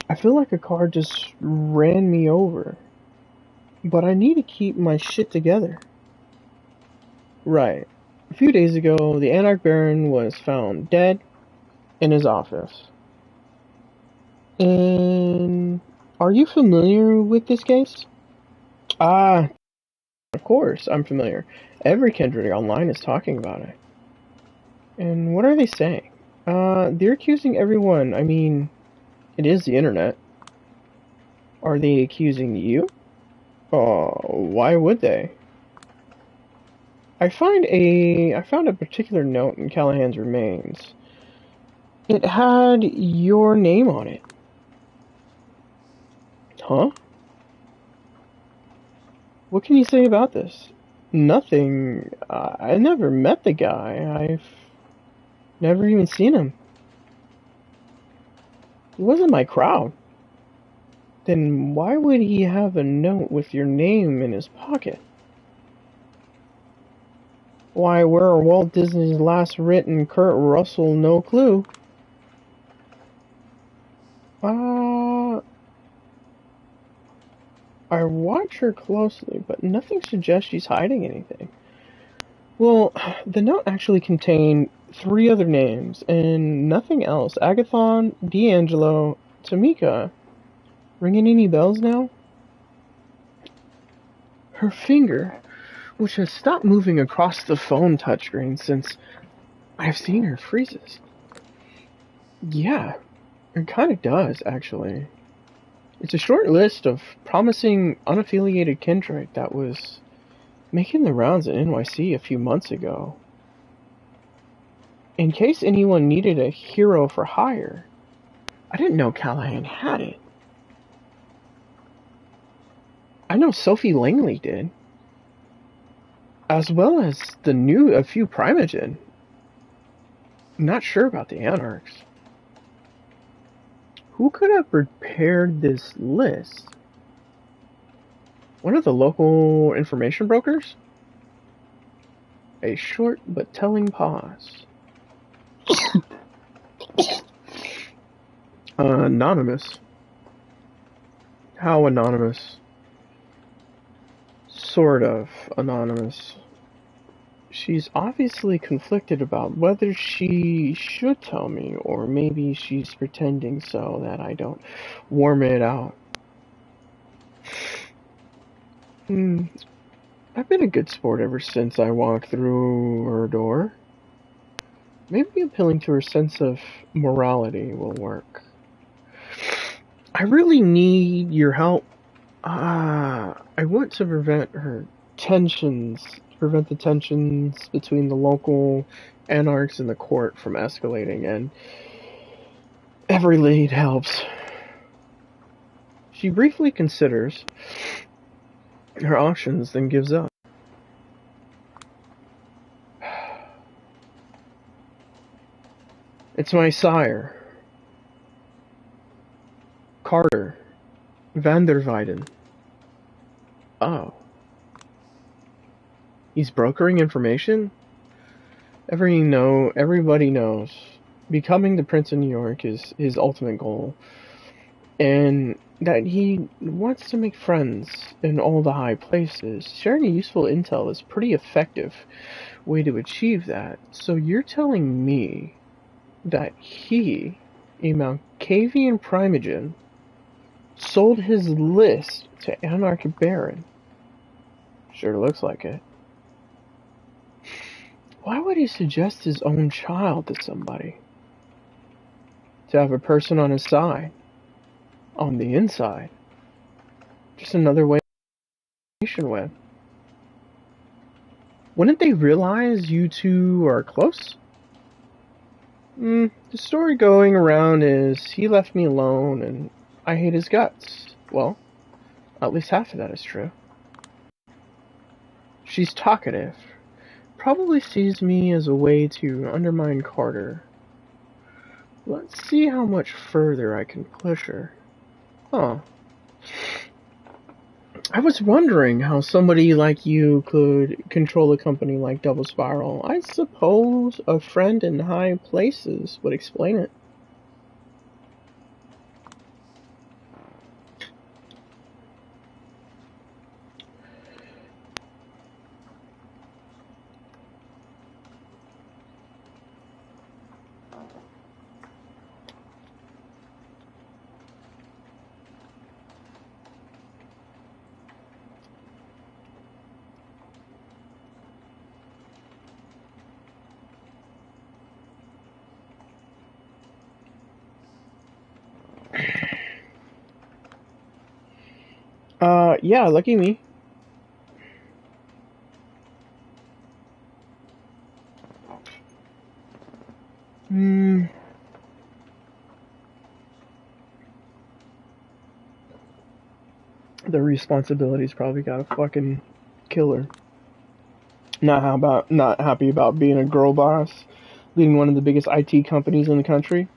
I feel like a car just ran me over, but I need to keep my shit together. Right. A few days ago, the Anarch Baron was found dead in his office. And are you familiar with this case? Ah, of course, I'm familiar. Every Kindred online is talking about it. And what are they saying? They're accusing everyone. I mean, it is the internet. Are they accusing you? Why would they? I found a particular note in Callahan's remains. It had your name on it. Huh? What can you say about this? Nothing. I never met the guy. I've never even seen him. He wasn't my crowd. Then why would he have a note with your name in his pocket? Why, where Walt Disney's last written Kurt Russell no clue? I watch her closely, but nothing suggests she's hiding anything. Well, the note actually contained 3 other names, and nothing else. Agathon, D'Angelo, Tamika. Ringing any bells now? Her finger, which has stopped moving across the phone touchscreen since I've seen her, freezes. Yeah, it kind of does, actually. It's a short list of promising unaffiliated kindred that was making the rounds in NYC a few months ago. In case anyone needed a hero for hire, I didn't know Callahan had it. I know Sophie Langley did, as well as a few Primogen. I'm not sure about the Anarchs. Who could have prepared this list? One of the local information brokers? A short but telling pause. Anonymous. How anonymous? Sort of anonymous. She's obviously conflicted about whether she should tell me, or maybe she's pretending so that I don't worm it out. I've been a good sport ever since I walked through her door. Maybe appealing to her sense of morality will work. I really need your help. I want to prevent the tensions between the local anarchs and the court from escalating, and every lead helps. She briefly considers her options, then gives up. It's my sire, Carter van der Weyden. Oh. He's brokering information? Everybody knows. Becoming the Prince of New York is his ultimate goal. And that he wants to make friends in all the high places. Sharing useful intel is a pretty effective way to achieve that. So you're telling me that he, a Malkavian Primogen, sold his list to Anarch Baron? Sure looks like it. Why would he suggest his own child to somebody? To have a person on his side. On the inside. Just another way to with. Wouldn't they realize you two are close? The story going around is he left me alone and I hate his guts. Well, at least half of that is true. She's talkative. Probably sees me as a way to undermine Carter. Let's see how much further I can push her. Huh. I was wondering how somebody like you could control a company like Double Spiral. I suppose a friend in high places would explain it. Yeah, lucky me. Hmm. The responsibility's probably got a fucking killer. Not happy about being a girl boss, leading one of the biggest IT companies in the country.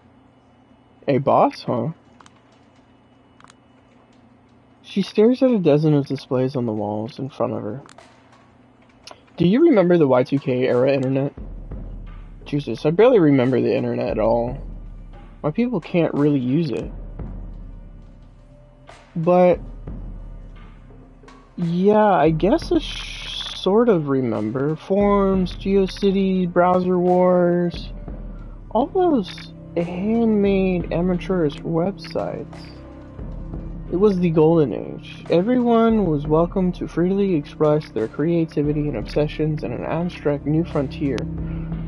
A boss, huh? She stares at a dozen of displays on the walls in front of her. Do you remember the Y2K era internet? Jesus, I barely remember the internet at all. My people can't really use it. But yeah, I guess I sort of remember. Forums, GeoCities, Browser Wars, all those handmade amateurish websites. It was the golden age. Everyone was welcome to freely express their creativity and obsessions in an abstract new frontier.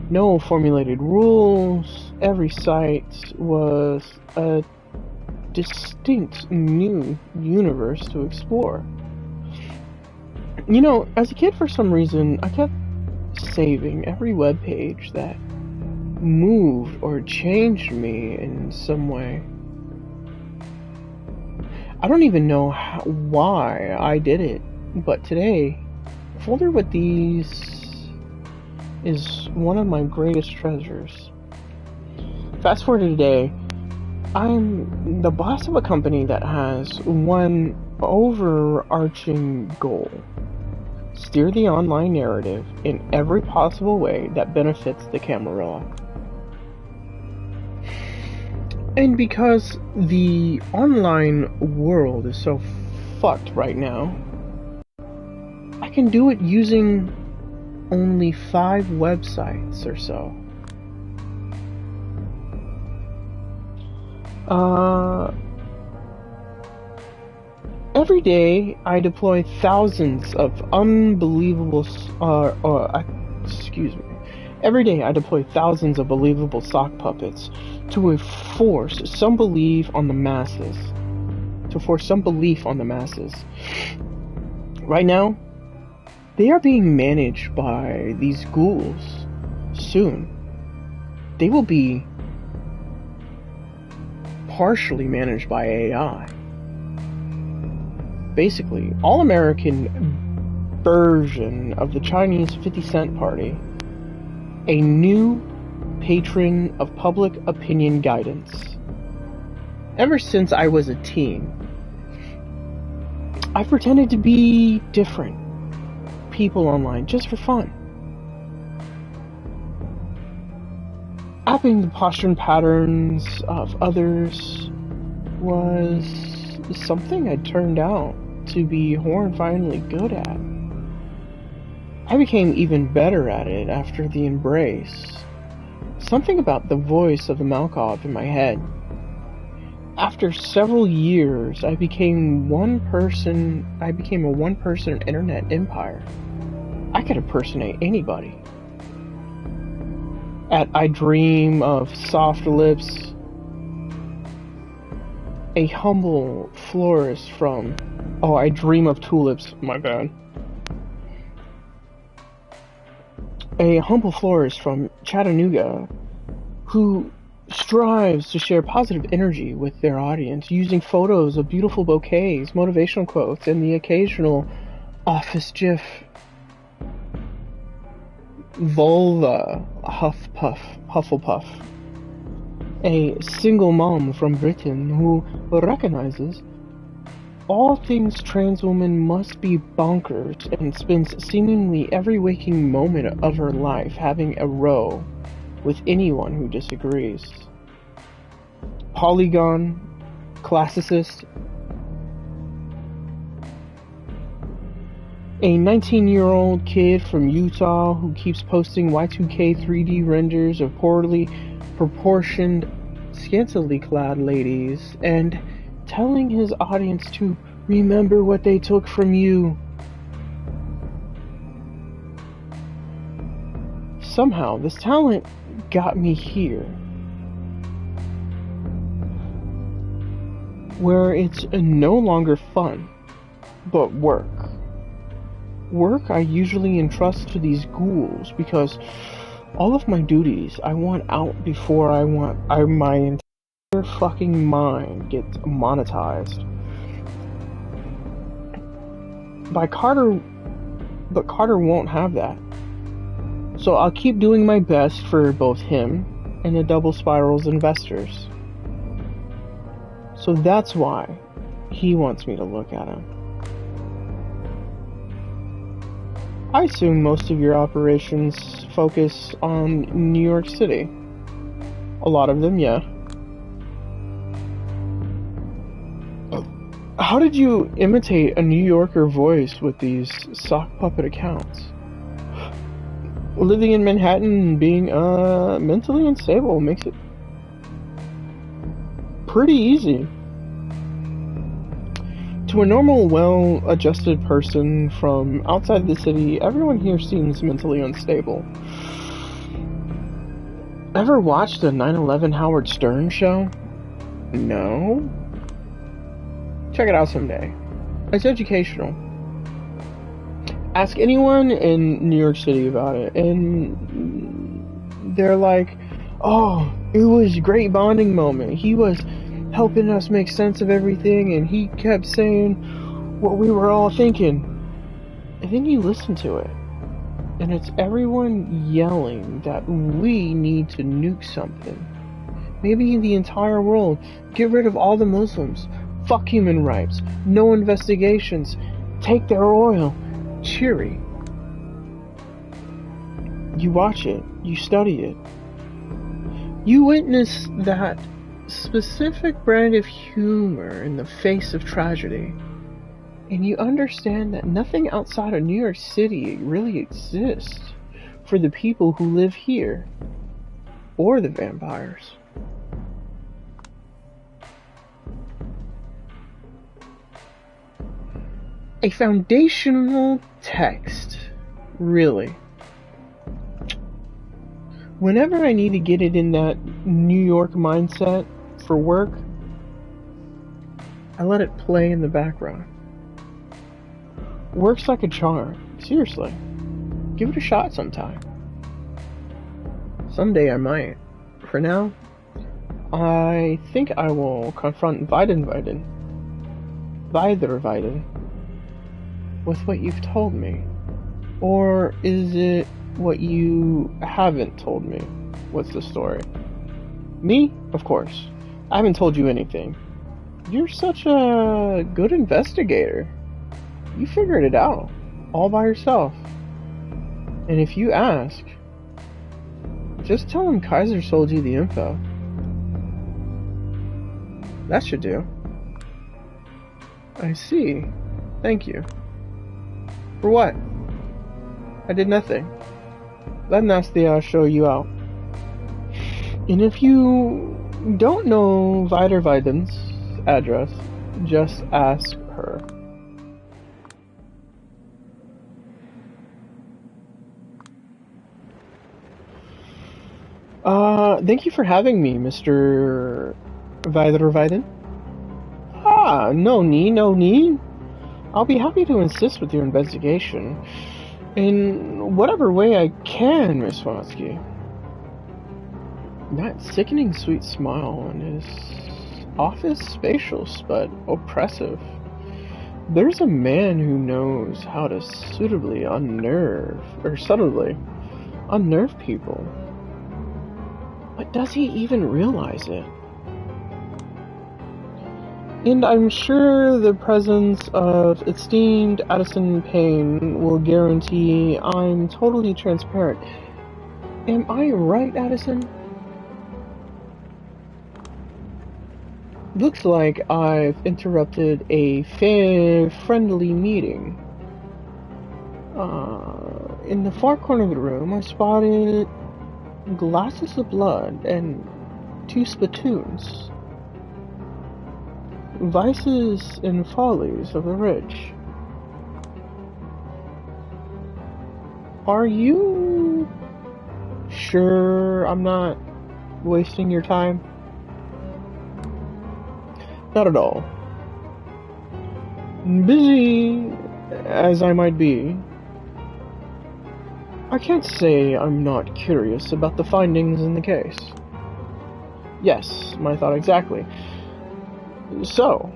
No formulated rules. Every site was a distinct new universe to explore. You know, as a kid, for some reason, I kept saving every web page that moved or changed me in some way. I don't even know why I did it, but today, a folder with these is one of my greatest treasures. Fast forward to today, I'm the boss of a company that has one overarching goal: steer the online narrative in every possible way that benefits the Camarilla. And because the online world is so fucked right now, I can do it using only 5 websites or so. Every day I deploy thousands of unbelievable, Every day I deploy thousands of believable sock puppets to force some belief on the masses. Right now, they are being managed by these ghouls. Soon, they will be partially managed by AI. Basically, all-American version of the Chinese 50 Cent Party. A new patron of public opinion guidance. Ever since I was a teen, I've pretended to be different people online just for fun. Apping the posture and patterns of others was something I turned out to be horrifyingly good at. I became even better at it after the embrace. Something about the voice of the Malkov in my head. After several years, I became a one-person internet empire. I could impersonate anybody. At I Dream of Soft Lips, a humble florist from... Oh, I Dream of Tulips, my bad. A humble florist from Chattanooga who strives to share positive energy with their audience using photos of beautiful bouquets, motivational quotes, and the occasional office gif. Vulva Hufflepuff. A single mom from Britain who recognizes all things trans women must be bonkers and spends seemingly every waking moment of her life having a row with anyone who disagrees. Polygon classicist. A 19-year-old kid from Utah who keeps posting Y2K 3D renders of poorly proportioned, scantily clad ladies and telling his audience to remember what they took from you. Somehow, this talent got me here, where it's no longer fun But work I usually entrust to these ghouls because all of my duties I want out before my entire fucking mind gets monetized. But Carter won't have that. So I'll keep doing my best for both him and the Double Spiral's investors. So that's why he wants me to look at him. I assume most of your operations focus on New York City. A lot of them, yeah. How did you imitate a New Yorker voice with these sock puppet accounts? Living in Manhattan and being mentally unstable makes it pretty easy. To a normal, well-adjusted person from outside the city, everyone here seems mentally unstable. Ever watched the 9/11 Howard Stern show? No? Check it out someday. It's educational. Ask anyone in New York City about it, and they're like, oh, it was a great bonding moment. He was helping us make sense of everything, and he kept saying what we were all thinking. And then you listen to it, and it's everyone yelling that we need to nuke something. Maybe the entire world. Get rid of all the Muslims. Fuck human rights. No investigations. Take their oil. Cheery. You watch it. You study it. You witness that specific brand of humor in the face of tragedy. And you understand that nothing outside of New York City really exists for the people who live here. Or the vampires. A foundational text, really. Whenever I need to get it in that New York mindset for work, I let it play in the background. Works like a charm, seriously. Give it a shot sometime. Someday I might. For now, I think I will confront Weidenweiden with what you've told me. Or is it what you haven't told me? What's the story? Me? Of course. I haven't told you anything. You're such a good investigator. You figured it out, all by yourself. And if you ask, just tell him Kaiser sold you the info. That should do. I see. Thank you. For what? I did nothing. Let Nastia show you out. And if you don't know Weidenweiden's address, just ask her. Thank you for having me, Mr. Weidenweiden. Ah, no need. I'll be happy to assist with your investigation in whatever way I can, Miss Watsky. That sickening sweet smile on his office, spacious but oppressive. There's a man who knows how to subtly unnerve people. But does he even realize it? And I'm sure the presence of esteemed Addison Payne will guarantee I'm totally transparent. Am I right, Addison? Looks like I've interrupted a friendly meeting. In the far corner of the room, I spotted glasses of blood and 2 spittoons. Vices and follies of the rich. Are you sure I'm not wasting your time? Not at all. Busy as I might be, I can't say I'm not curious about the findings in the case. Yes, my thought exactly. So,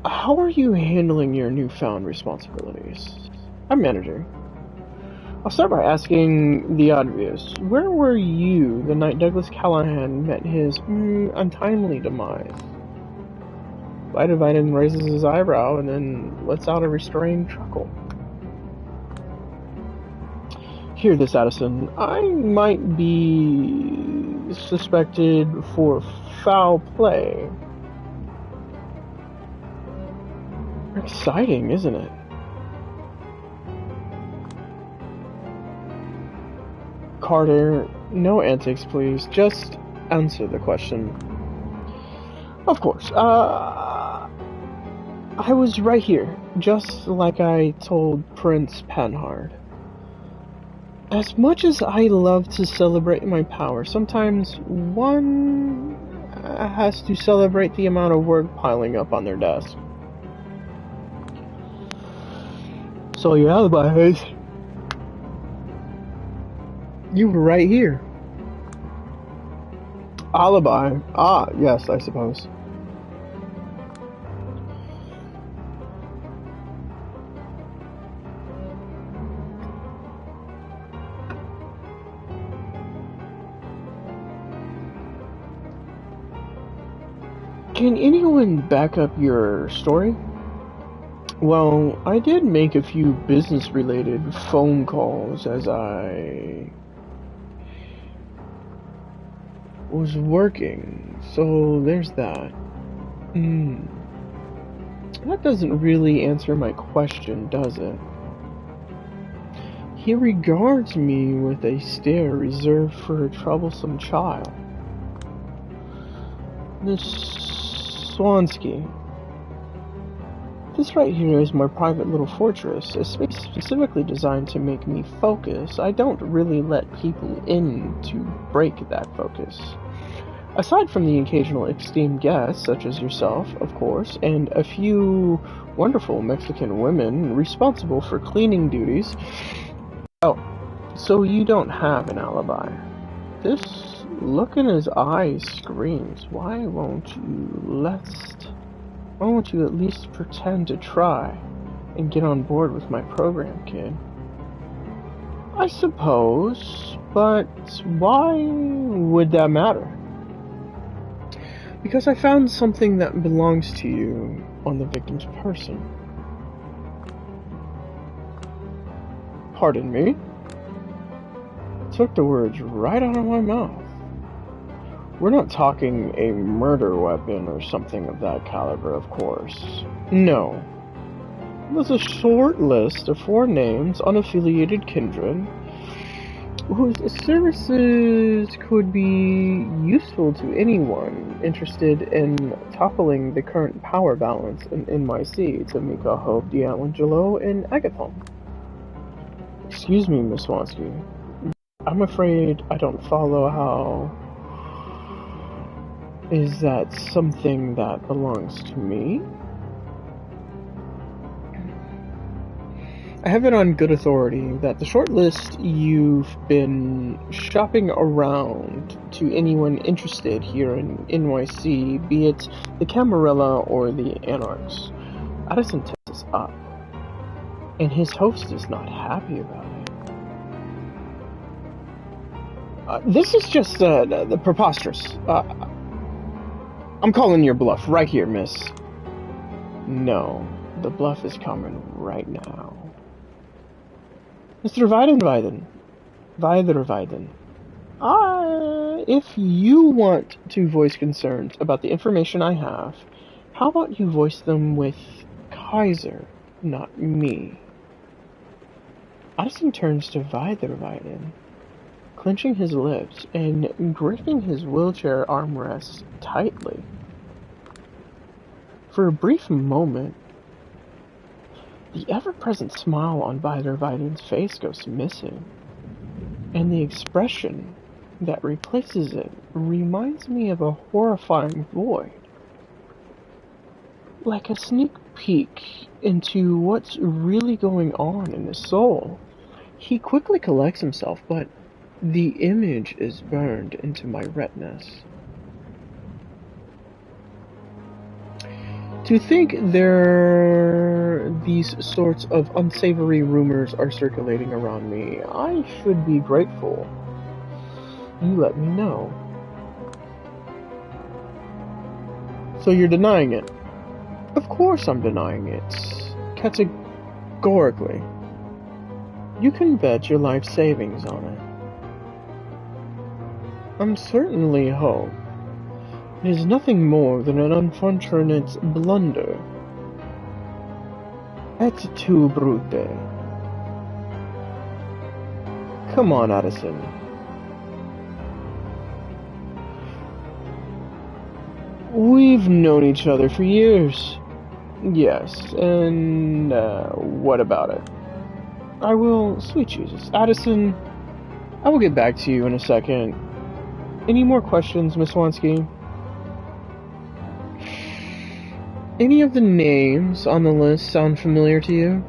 how are you handling your newfound responsibilities? I'm manager. I'll start by asking the obvious. Where were you the night Douglas Callahan met his untimely demise? Vitamin raises his eyebrow and then lets out a restrained chuckle. Hear this, Addison. I might be suspected for foul play. Exciting, isn't it? Carter, no antics, please. Just answer the question. Of course. I was right here, just like I told Prince Panhard. As much as I love to celebrate my power, sometimes one has to celebrate the amount of work piling up on their desk. So your alibi is... You were right here. Alibi? Ah, yes, I suppose. Can anyone back up your story? Well, I did make a few business-related phone calls as I was working, so there's that. That doesn't really answer my question, does it? He regards me with a stare reserved for a troublesome child. Miss Swansky. This right here is my private little fortress, a space specifically designed to make me focus. I don't really let people in to break that focus. Aside from the occasional esteemed guests, such as yourself, of course, and a few wonderful Mexican women responsible for cleaning duties. Oh, so you don't have an alibi. This look in his eyes screams, why won't you at least pretend to try and get on board with my program, kid? I suppose, but why would that matter? Because I found something that belongs to you on the victim's person. Pardon me? Took the words right out of my mouth. We're not talking a murder weapon or something of that caliber, of course. No. It was a short list of 4 names, unaffiliated kindred, whose services could be useful to anyone interested in toppling the current power balance in NYC. Tamika, Hope, D'Angelo, and Agathon. Excuse me, Miss Swansky. I'm afraid I don't follow how... Is that something that belongs to me? I have it on good authority that the short list you've been shopping around to anyone interested here in NYC, be it the Camarilla or the Anarchs. Addison takes this up, and his host is not happy about it. This is just the preposterous. I'm calling your bluff right here, miss. No, the bluff is coming right now. Mr. Weidenweiden. If you want to voice concerns about the information I have, how about you voice them with Kaiser, not me? Addison turns to Weidenweiden, clenching his lips and gripping his wheelchair armrest tightly. For a brief moment, the ever-present smile on Weidenweiden's face goes missing, and the expression that replaces it reminds me of a horrifying void. like a sneak peek into what's really going on in his soul. He quickly collects himself, but the image is burned into my retinas. To think these sorts of unsavory rumors are circulating around me, I should be grateful. You let me know. So you're denying it? Of course I'm denying it. Categorically. You can bet your life savings on it. I'm certainly home. It is nothing more than an unfortunate blunder. Et tu, Brute. Come on, Addison. We've known each other for years. Yes, and what about it? I will, sweet Jesus. Addison, I will get back to you in a second. Any more questions, Miss Wansky? Any of the names on the list sound familiar to you?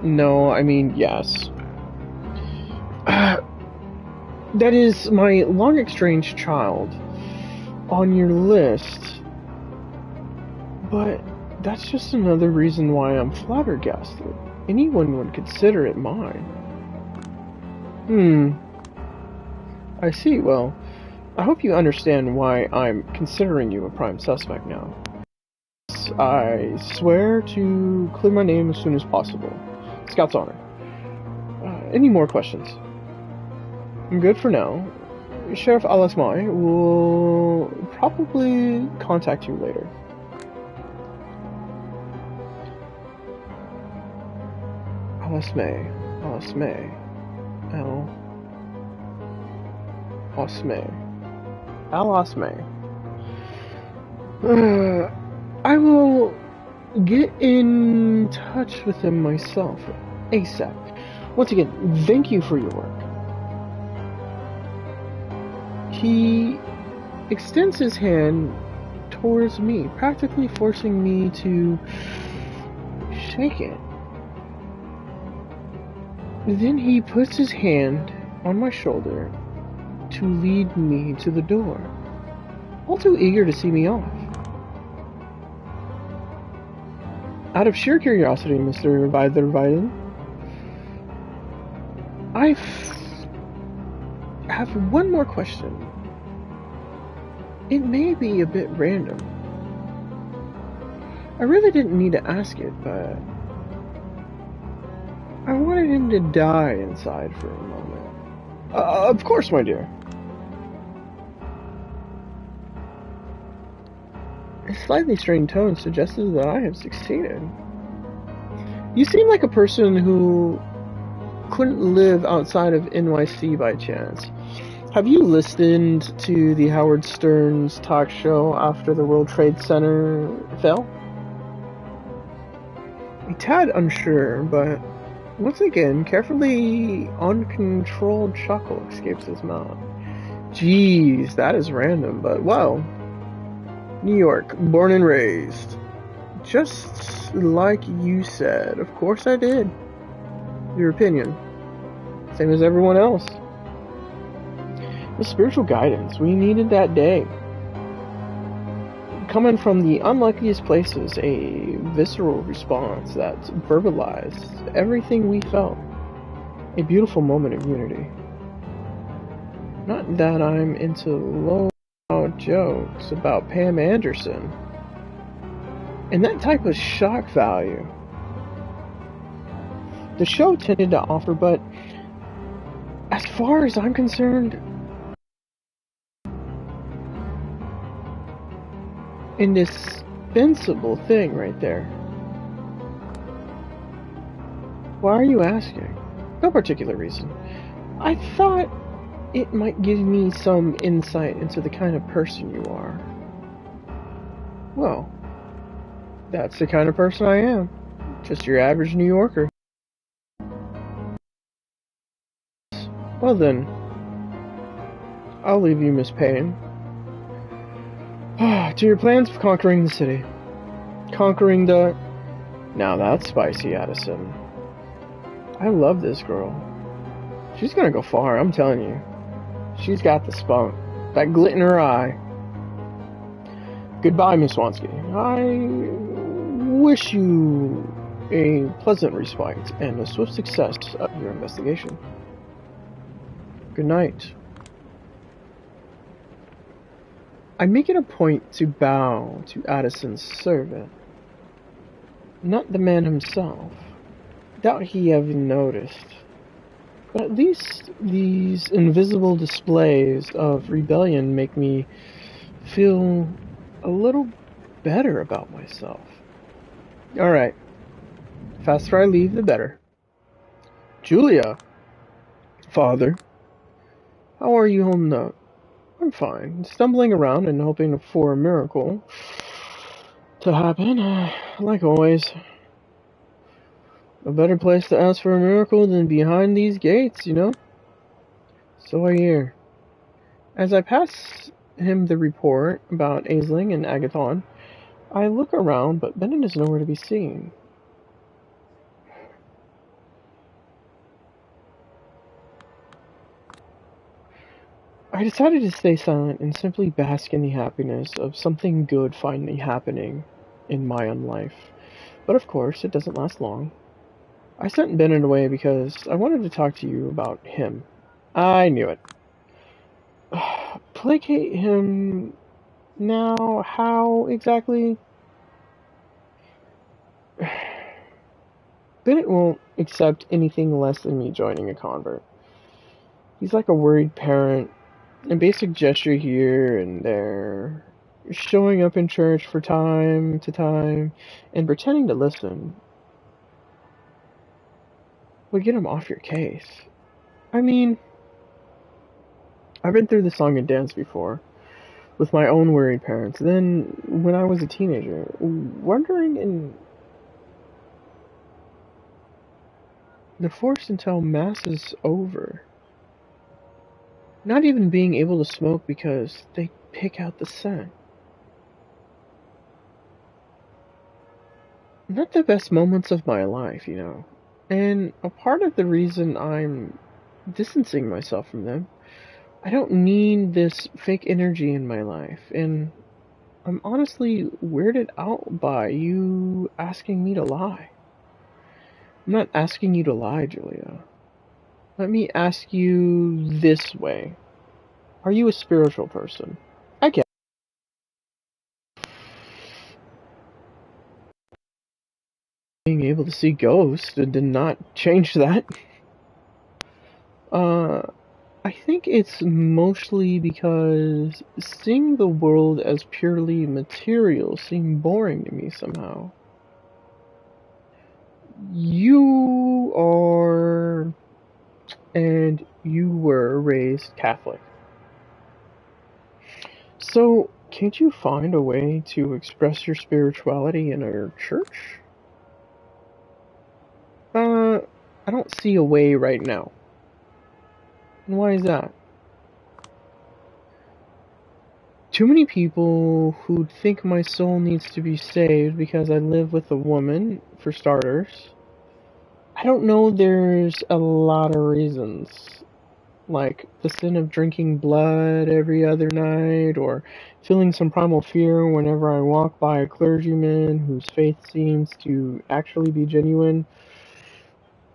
No, I mean, yes. That is my long-estranged child on your list. But that's just another reason why I'm flabbergasted. Anyone would consider it mine. I see. Well, I hope you understand why I'm considering you a prime suspect now. I swear to clear my name as soon as possible. Scout's honor. Any more questions? I'm good for now. Sheriff Alasmai will probably contact you later. Alasmai. I will get in touch with him myself, ASAP. Once again, thank you for your work. He extends his hand towards me, practically forcing me to shake it. Then he puts his hand on my shoulder to lead me to the door, all too eager to see me off. Out of sheer curiosity, Mr. Weiderweiden, I have one more question. It may be a bit random. I really didn't need to ask it, but I wanted him to die inside for a moment. Of course, my dear. A slightly strained tone suggested that I have succeeded. You seem like a person who couldn't live outside of NYC by chance. Have you listened to the Howard Stern's talk show after the World Trade Center fell? A tad unsure, but once again, carefully uncontrolled chuckle escapes his mouth. Jeez, that is random, but well. New York, born and raised. Just like you said. Of course I did. Your opinion. Same as everyone else. The spiritual guidance we needed that day. Coming from the unluckiest places, a visceral response that verbalized everything we felt. A beautiful moment of unity. Not that I'm into low jokes about Pam Anderson and that type of shock value the show tended to offer, but as far as I'm concerned, indispensable thing right there. Why are you asking? No particular reason. I thought it might give me some insight into the kind of person you are. Well, that's the kind of person I am. Just your average New Yorker. Well then, I'll leave you, Miss Payne. To your plans of conquering the city. Conquering the... Now that's spicy, Addison. I love this girl. She's gonna go far, I'm telling you. She's got the spunk. That glit in her eye. Goodbye, Miss Swansky. I wish you a pleasant respite and a swift success of your investigation. Good night. I make it a point to bow to Addison's servant, not the man himself. Doubt he have noticed. But at least these invisible displays of rebellion make me feel a little better about myself. Alright. Faster I leave, the better. Julia! Father. How are you holding up? I'm fine. Stumbling around and hoping for a miracle to happen, like always. A better place to ask for a miracle than behind these gates, you know? So I hear. As I pass him the report about Aisling and Agathon, I look around, but Bennett is nowhere to be seen. I decided to stay silent and simply bask in the happiness of something good finally happening in my own life. But of course, it doesn't last long. I sent Bennett away because I wanted to talk to you about him. I knew it. Placate him now? How exactly? Bennett won't accept anything less than me joining a convert. He's like a worried parent. A basic gesture here and there, showing up in church for time to time, and pretending to listen would get him off your case. I mean, I've been through the song and dance before, with my own worried parents. Then, when I was a teenager, wondering in the force until Mass is over. Not even being able to smoke because they pick out the scent. Not the best moments of my life, you know. And a part of the reason I'm distancing myself from them, I don't need this fake energy in my life. And I'm honestly weirded out by you asking me to lie. I'm not asking you to lie, Julia. Let me ask you this way. Are you a spiritual person? I guess. Being able to see ghosts did not change that. I think it's mostly because seeing the world as purely material seemed boring to me somehow. You are, and you were raised Catholic. So, can't you find a way to express your spirituality in our church? I don't see a way right now. And why is that? Too many people who think my soul needs to be saved because I live with a woman, for starters. I don't know, there's a lot of reasons. Like the sin of drinking blood every other night, or feeling some primal fear whenever I walk by a clergyman whose faith seems to actually be genuine.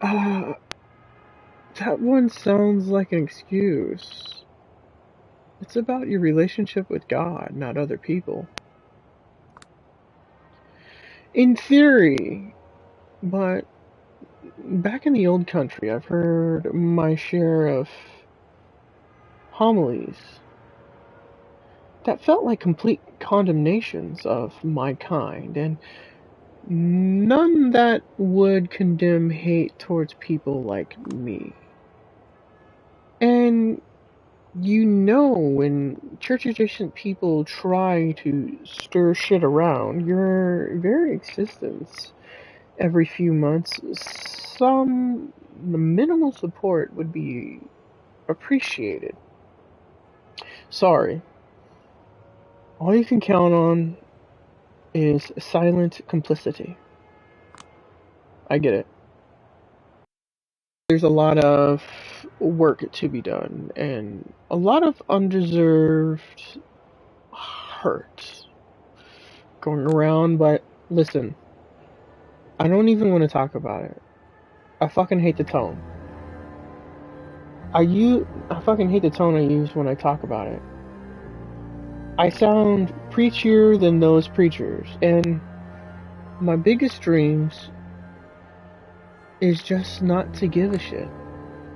That one sounds like an excuse. It's about your relationship with God, not other people. In theory, but back in the old country, I've heard my share of homilies that felt like complete condemnations of my kind, and none that would condemn hate towards people like me. And you know, when church-adjacent people try to stir shit around, your very existence every few months, some minimal support would be appreciated. Sorry. All you can count on is silent complicity. I get it. There's a lot of work to be done, and a lot of undeserved hurt going around, but listen, I don't even want to talk about it. I fucking hate the tone. I fucking hate the tone I use when I talk about it. I sound preachier than those preachers, and my biggest dreams is just not to give a shit.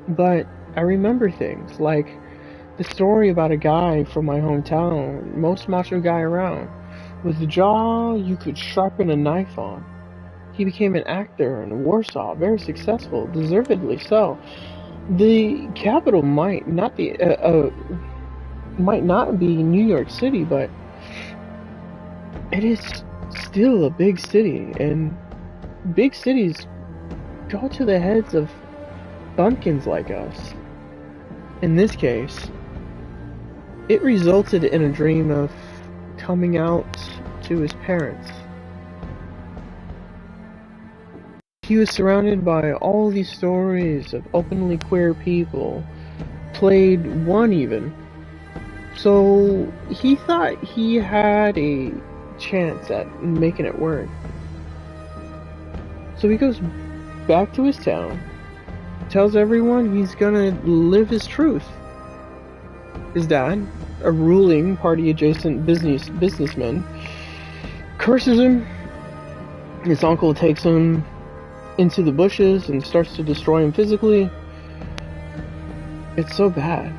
But I remember things like the story about a guy from my hometown, most macho guy around, with a jaw you could sharpen a knife on. He became an actor in Warsaw, very successful, deservedly so. The capital might not be New York City, but it is still a big city, and big cities go to the heads of bumpkins like us. In this case, it resulted in a dream of coming out to his parents. He was surrounded by all these stories of openly queer people, played one even. So he thought he had a chance at making it work. So he goes back to his town, tells everyone he's gonna live his truth. His dad, a ruling party-adjacent businessman, curses him. His uncle takes him into the bushes and starts to destroy him physically. It's so bad.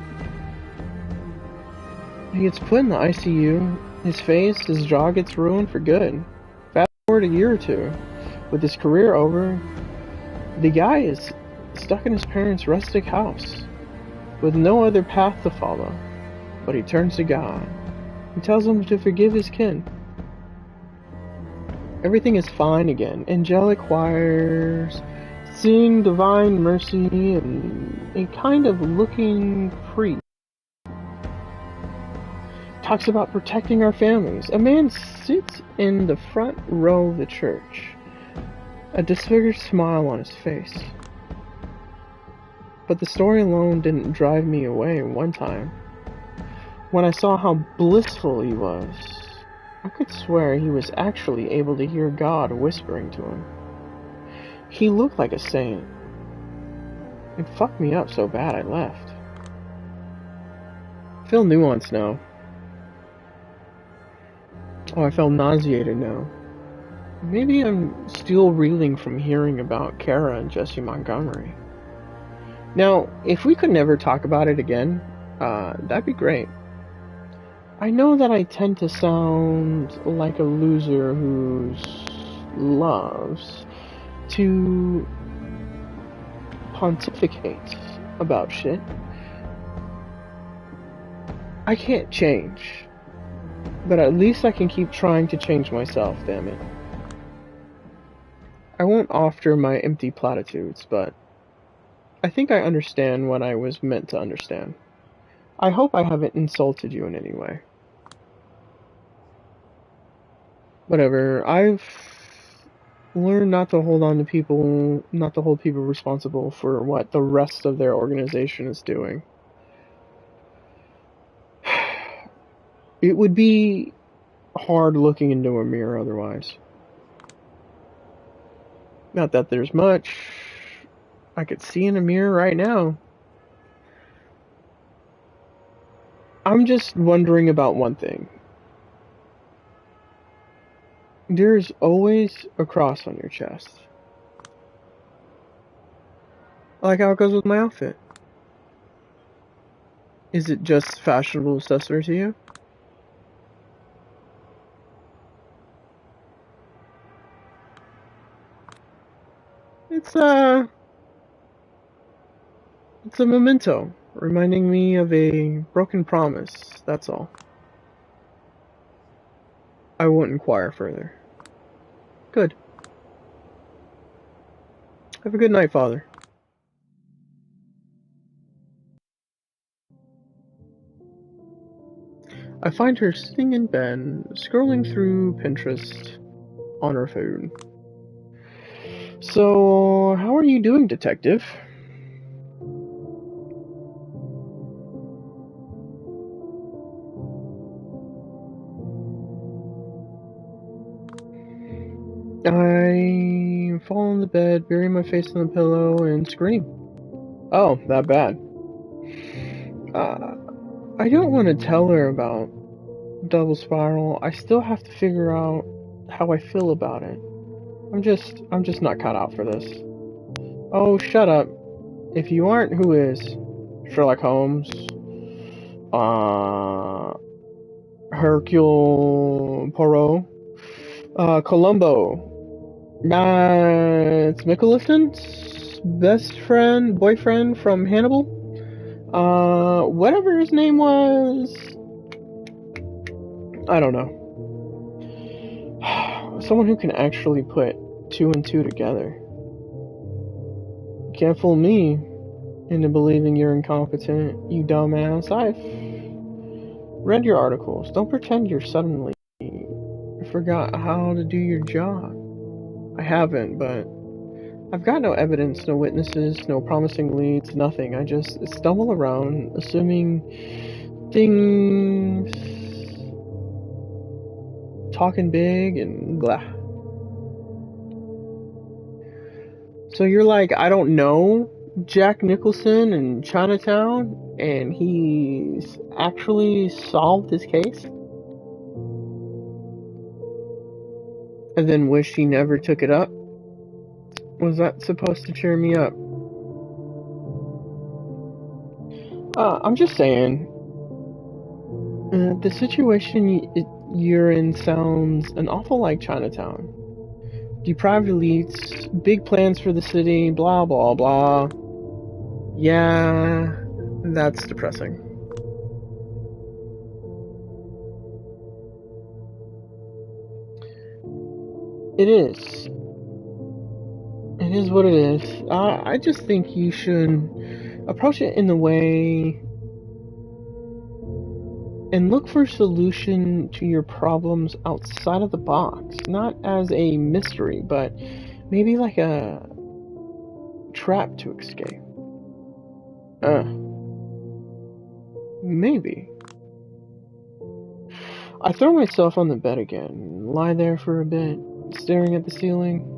He gets put in the ICU. His face, his jaw gets ruined for good. Fast forward a year or two, with his career over, the guy is stuck in his parents' rustic house, with no other path to follow. But he turns to God. He tells him to forgive his kin. Everything is fine again. Angelic choirs sing divine mercy, and a kind of looking priest talks about protecting our families. A man sits in the front row of the church, a disfigured smile on his face. But the story alone didn't drive me away one time. When I saw how blissful he was, I could swear he was actually able to hear God whispering to him. He looked like a saint. It fucked me up so bad I left. I feel nuanced now. Oh, I felt nauseated now. Maybe I'm still reeling from hearing about Kara and Jesse Montgomery. Now, if we could never talk about it again, that'd be great. I know that I tend to sound like a loser who loves to pontificate about shit. I can't change, but at least I can keep trying to change myself, damn it. I won't offer my empty platitudes, but I think I understand what I was meant to understand. I hope I haven't insulted you in any way. Whatever, I've learned not to hold on to people, not to hold people responsible for what the rest of their organization is doing. It would be hard looking into a mirror otherwise. Not that there's much I could see in a mirror right now. I'm just wondering about one thing. There's always a cross on your chest. I like how it goes with my outfit. Is it just fashionable accessory to you? It's a memento, reminding me of a broken promise, that's all. I won't inquire further. Good. Have a good night, Father. I find her sitting in bed, scrolling through Pinterest on her phone. So, how are you doing, detective? I fall on the bed, bury my face in the pillow, and scream. Oh, that bad. I don't want to tell her about Double Spiral. I still have to figure out how I feel about it. I'm just not cut out for this. Oh, shut up. If you aren't, who is? Sherlock Holmes? Hercule Poirot? Columbo? Mads Mikkelsen's best friend, boyfriend from Hannibal? Whatever his name was. I don't know. Someone who can actually put two and two together. You can't fool me into believing you're incompetent, you dumbass. I've read your articles. Don't pretend you're suddenly forgot how to do your job. I haven't, but I've got no evidence, no witnesses, no promising leads, nothing. I just stumble around, assuming things, talking big and blah. So you're like, I don't know Jack Nicholson in Chinatown, and he's actually solved his case? And then wish he never took it up? Was that supposed to cheer me up? I'm just saying, the situation you're in sounds an awful like Chinatown. Deprived elites, big plans for the city, blah blah blah. Yeah, that's depressing. It is. It is what it is. I just think you should approach it in the way and look for a solution to your problems outside of the box. Not as a mystery, but maybe like a trap to escape. Maybe. I throw myself on the bed again, lie there for a bit, staring at the ceiling.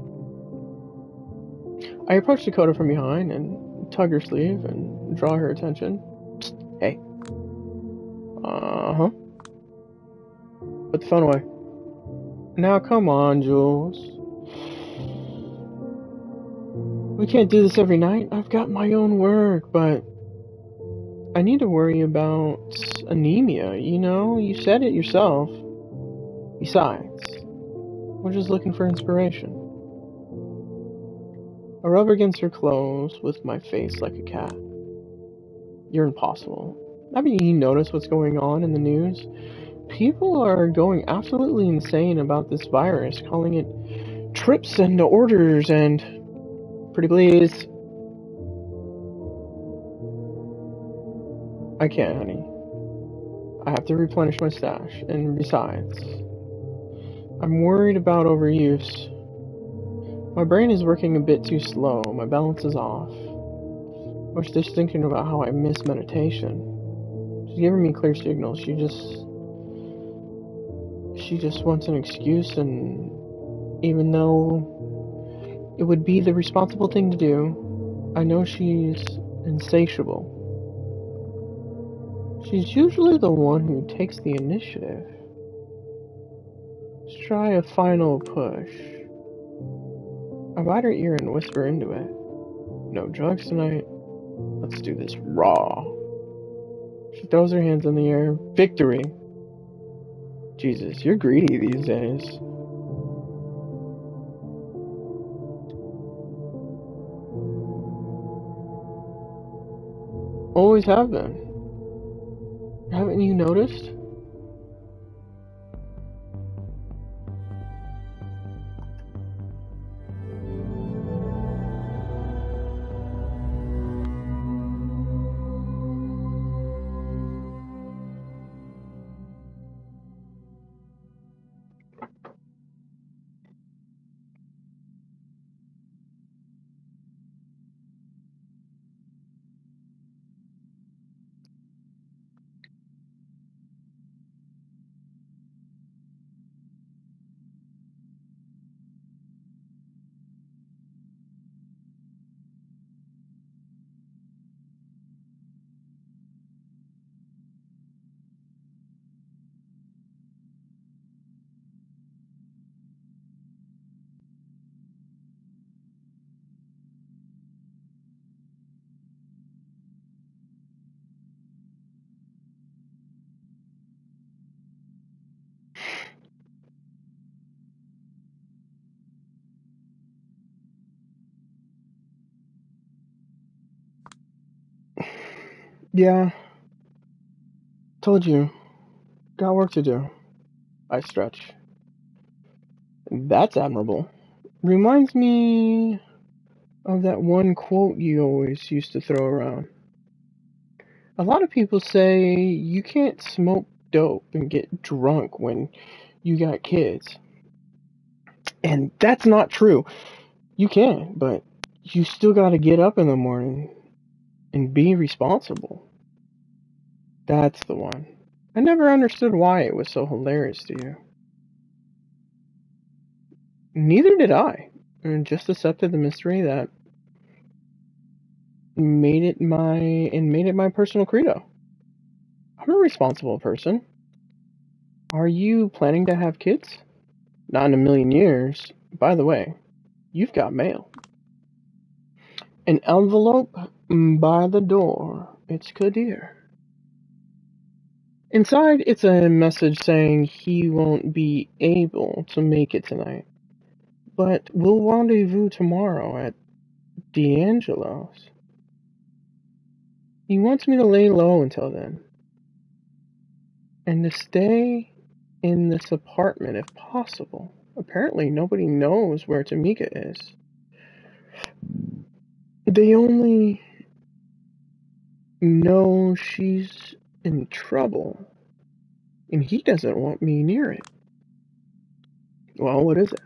I approach Dakota from behind and tug her sleeve and draw her attention. Psst, hey. Uh-huh. Put the phone away. Now come on, Jules. We can't do this every night. I've got my own work, but I need to worry about anemia, you know? You said it yourself. Besides, we're just looking for inspiration. I rub against her clothes with my face like a cat. You're impossible. Haven't you noticed what's going on in the news? People are going absolutely insane about this virus, calling it trips and orders and... Pretty please. I can't, honey. I have to replenish my stash, and besides, I'm worried about overuse. My brain is working a bit too slow, my balance is off. I was just thinking about how I miss meditation. She's giving me clear signals. She just wants an excuse, and even though it would be the responsible thing to do, I know she's insatiable. She's usually the one who takes the initiative. Let's try a final push. I bite her ear and whisper into it. No drugs tonight. Let's do this raw. She throws her hands in the air. Victory! Jesus, you're greedy these days. Always have been. Haven't you noticed? Yeah, told you. Got work to do. I stretch. That's admirable. Reminds me of that one quote you always used to throw around. A lot of people say you can't smoke dope and get drunk when you got kids. And that's not true. You can, but you still gotta get up in the morning and be responsible. That's the one. I never understood why it was so hilarious to you. Neither did I. I just accepted the mystery that made it my personal credo. I'm a responsible person. Are you planning to have kids? Not in a million years. By the way, you've got mail. An envelope by the door. It's Kadir. Inside, it's a message saying he won't be able to make it tonight, but we'll rendezvous tomorrow at D'Angelo's. He wants me to lay low until then, and to stay in this apartment if possible. Apparently, nobody knows where Tamika is. They only know she's in trouble, and he doesn't want me near it. Well, what is it?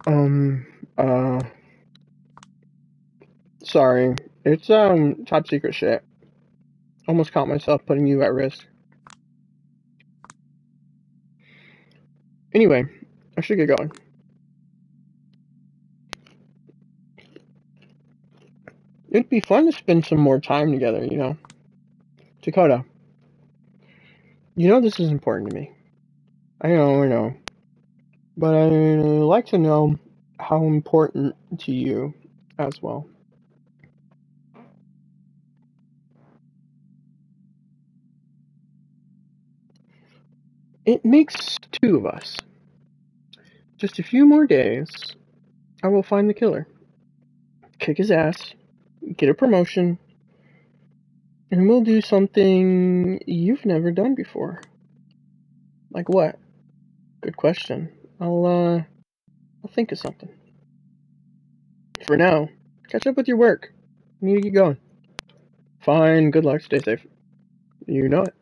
Um, uh, Sorry. It's, top secret shit. Almost caught myself putting you at risk. Anyway, I should get going. It'd be fun to spend some more time together, you know? Dakota, you know this is important to me. I know. But I'd like to know how important to you as well. It makes two of us. Just a few more days, I will find the killer, kick his ass, get a promotion, and we'll do something you've never done before. Like what? Good question. I'll think of something. For now, catch up with your work. I need to get going. Fine, good luck, stay safe. You know it.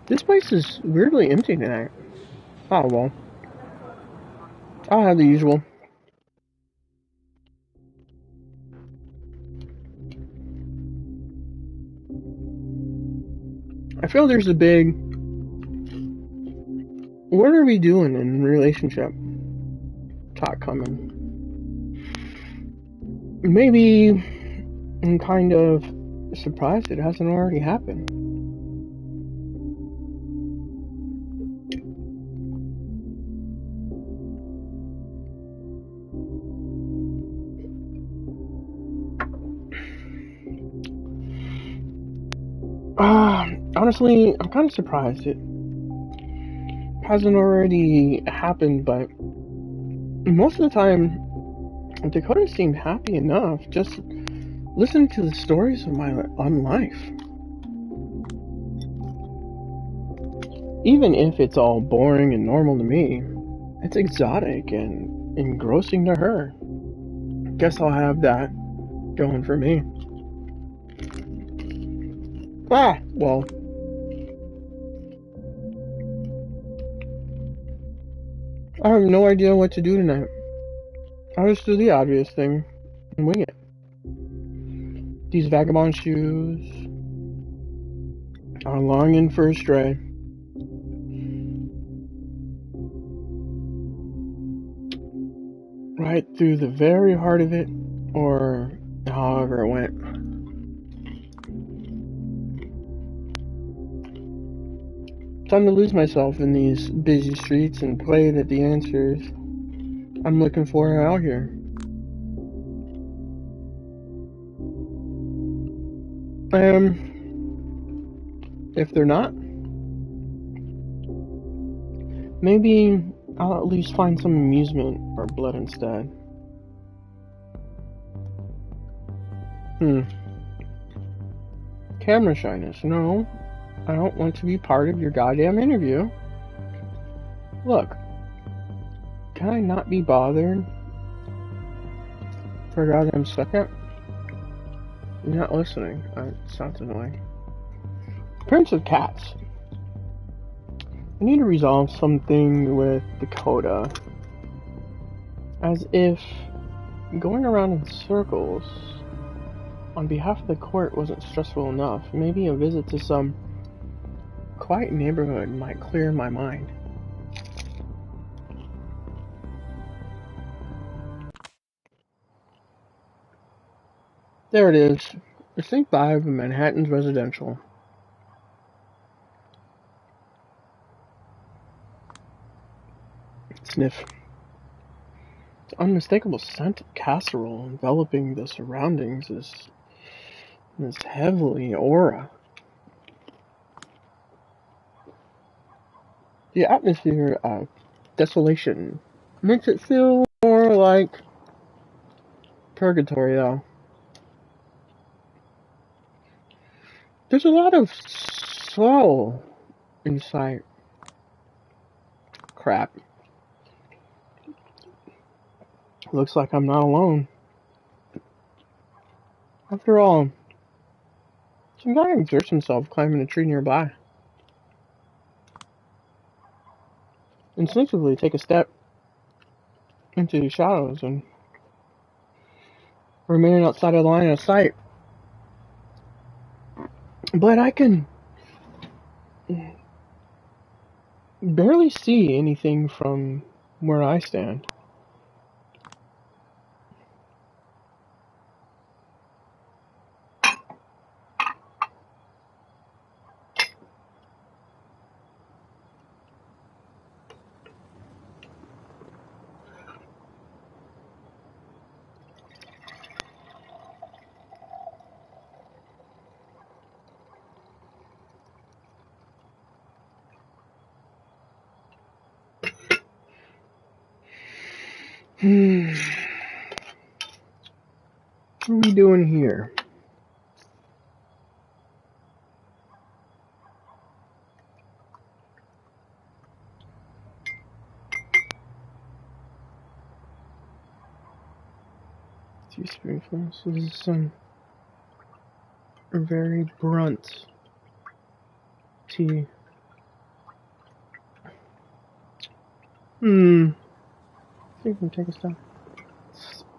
This place is weirdly empty tonight. Oh well. I'll have the usual. I feel there's a big what are we doing in relationship talk coming. Maybe I'm kind of surprised it hasn't already happened. Honestly, I'm kind of surprised it hasn't already happened, but most of the time, Dakota seemed happy enough just listening to the stories of my own life. Even if it's all boring and normal to me, it's exotic and engrossing to her. Guess I'll have that going for me. Well, I have no idea what to do tonight. I'll just do the obvious thing and wing it. These vagabond shoes are longing for a stray. Right through the very heart of it, or however it went. Time to lose myself in these busy streets and pray that the answers I'm looking for are out here. If they're not, maybe I'll at least find some amusement or blood instead. Camera shyness. No, I don't want to be part of your goddamn interview. Look, can I not be bothered for a goddamn second? You're not listening. It sounds annoying. Prince of Cats. I need to resolve something with Dakota. As if going around in circles on behalf of the court wasn't stressful enough, maybe a visit to some quiet neighborhood might clear my mind. There it is. Distinct vibe of Manhattan's residential. Sniff. The unmistakable scent of casserole enveloping the surroundings is this heavily aura. The atmosphere of desolation makes it feel more like purgatory, though. There's a lot of soul in sight. Crap. Looks like I'm not alone. After all, some guy exerts himself climbing a tree nearby. Instinctively take a step into the shadows and remain outside of the line of sight. But I can barely see anything from where I stand. What are we doing here? Two spoonfuls. So this is some very brunt tea. I think we can take a step.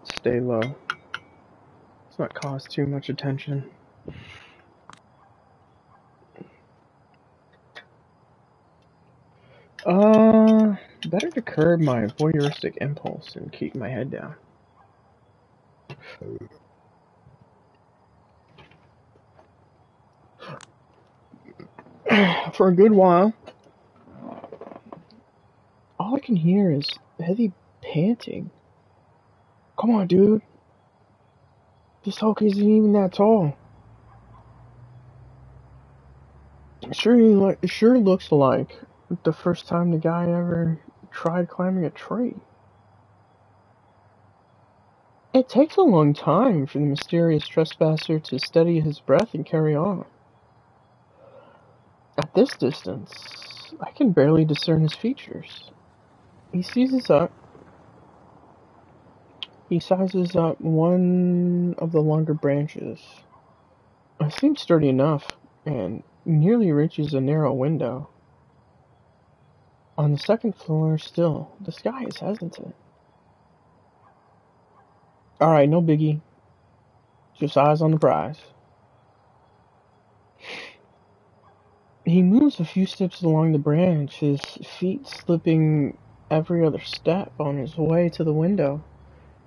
Stay low. Let's not cause too much attention. Better to curb my voyeuristic impulse and keep my head down. For a good while, all I can hear is heavy panting. Come on, dude. This Hulk isn't even that tall. It sure looks like the first time the guy ever tried climbing a tree. It takes a long time for the mysterious trespasser to steady his breath and carry on. At this distance, I can barely discern his features. He seizes up one of the longer branches. It seems sturdy enough, and nearly reaches a narrow window. On the second floor still, the sky is hesitant. Alright, no biggie. Just eyes on the prize. He moves a few steps along the branch, his feet slipping every other step on his way to the window.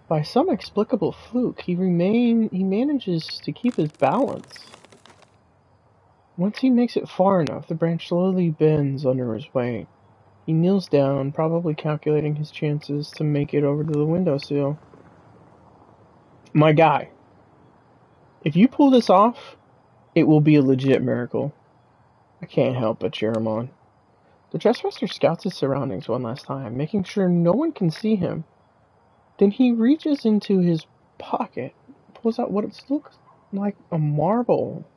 By some explicable fluke, he manages to keep his balance. Once he makes it far enough, the branch slowly bends under his weight. He kneels down, probably calculating his chances to make it over to the windowsill. My guy, if you pull this off, It will be a legit miracle. I can't help but cheer him on. The trespasser scouts his surroundings one last time, making sure no one can see him. Then he reaches into his pocket, pulls out what looks like a marble,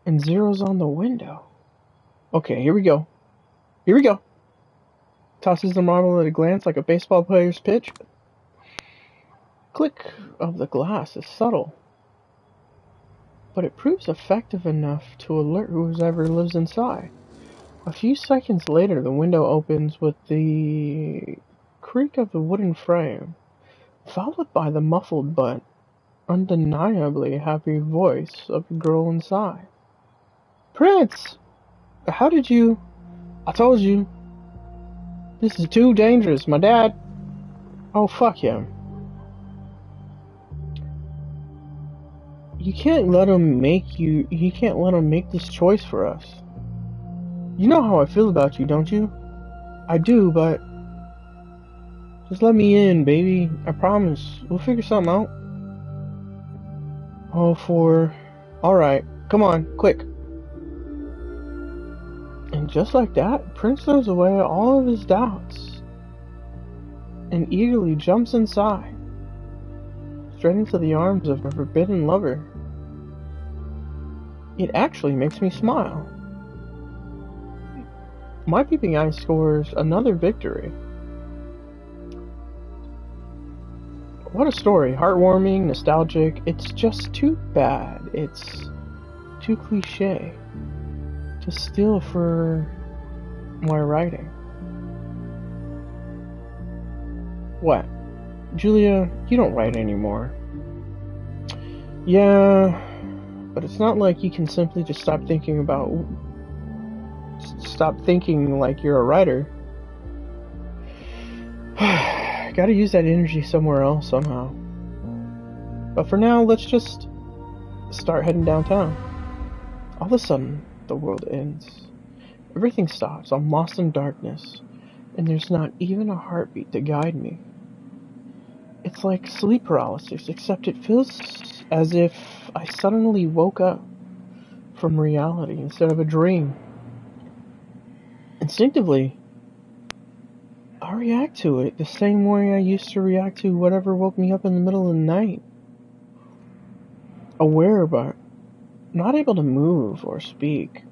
and zeroes on the window. Okay, here we go. Here we go. Tosses the marble at a glance like a baseball player's pitch. Click of the glass is subtle, but it proves effective enough to alert whoever lives inside. A few seconds later, the window opens with the creak of the wooden frame, followed by the muffled but undeniably happy voice of a girl inside. Prince! How did you... I told you. This is too dangerous. My dad... Oh, fuck him. You can't let him make you... You can't let him make this choice for us. You know how I feel about you, don't you? I do, but... Just let me in, baby. I promise. We'll figure something out. Oh, Alright. Come on, quick. And just like that, Prince throws away all of his doubts and eagerly jumps inside, straight into the arms of a forbidden lover. It actually makes me smile. My peeping eye scores another victory. What a story. Heartwarming, nostalgic. It's just too bad. It's too cliche to steal for my writing. What? Julia, you don't write anymore. Yeah, but it's not like you can simply just stop thinking like you're a writer. Gotta use that energy somewhere else somehow. But for now, let's just start heading downtown. All of a sudden, the world ends. Everything stops. I'm lost in darkness, and there's not even a heartbeat to guide me. It's like sleep paralysis, except it feels as if I suddenly woke up from reality instead of a dream. Instinctively, I react to it the same way I used to react to whatever woke me up in the middle of the night. Aware, but not able to move or speak.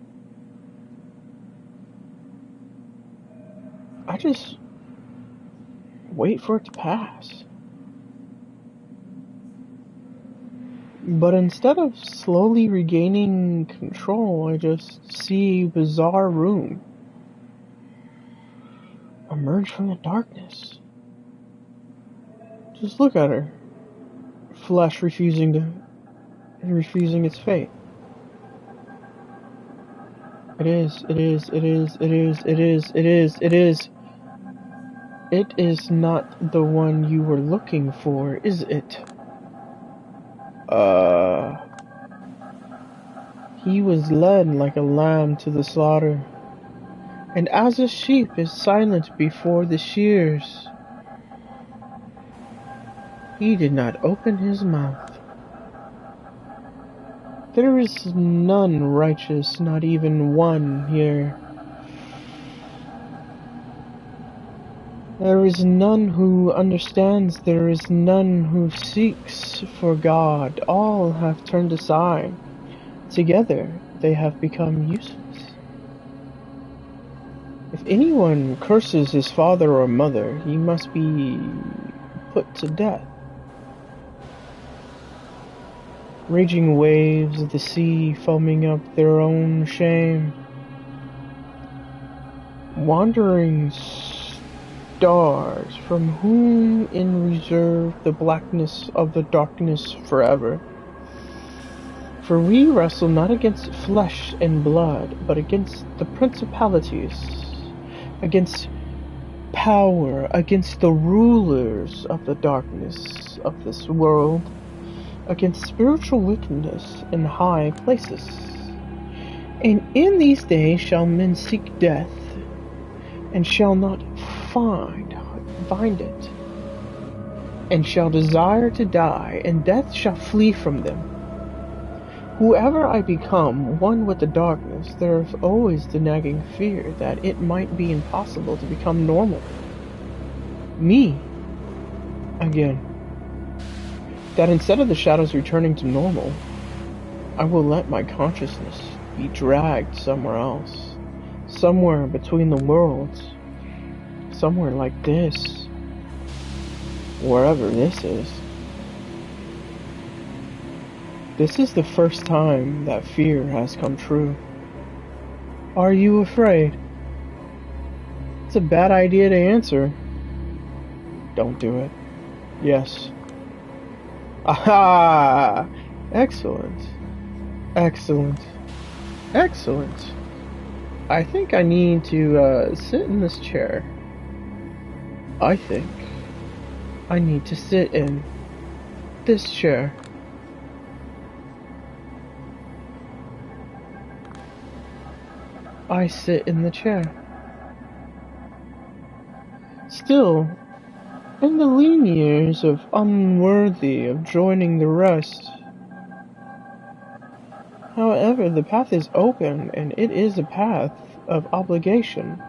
I just wait for it to pass. But instead of slowly regaining control, I just see a bizarre room emerge from the darkness. Just look at her. Flesh refusing its fate. It is not the one you were looking for, is it? He was led like a lamb to the slaughter, and as a sheep is silent before the shears, he did not open his mouth. There is none righteous, not even one here. There is none who understands, there is none who seeks for God. All have turned aside. Together they have become useless. If anyone curses his father or mother, he must be put to death. Raging waves of the sea foaming up their own shame. Wandering stars, from whom in reserve the blackness of the darkness forever. For we wrestle not against flesh and blood, but against the principalities, against power, against the rulers of the darkness of this world, against spiritual wickedness in high places. And in these days shall men seek death, and shall not find it, and shall desire to die, and death shall flee from them. Whoever I become, one with the darkness, there's always the nagging fear that it might be impossible to become normal. Me. Again. That instead of the shadows returning to normal, I will let my consciousness be dragged somewhere else. Somewhere between the worlds. Somewhere like this. Wherever this is. This is the first time that fear has come true. Are you afraid? It's a bad idea to answer. Don't do it. Yes. Aha! Excellent. Excellent. Excellent. I think I need to sit in this chair. I think I need to sit in this chair. I sit in the chair. Still, in the lean years of unworthy of joining the rest. However, the path is open, and it is a path of obligation,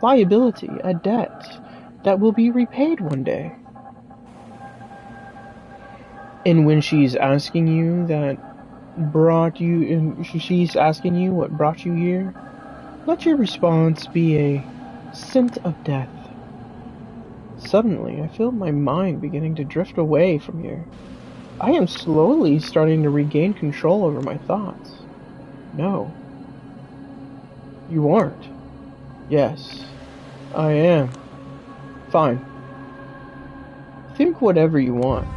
liability, a debt that will be repaid one day. And when she's asking you she's asking you what brought you here, let your response be a scent of death. Suddenly, I feel my mind beginning to drift away from here. I am slowly starting to regain control over my thoughts. No. You aren't. Yes, I am. Fine. Think whatever you want.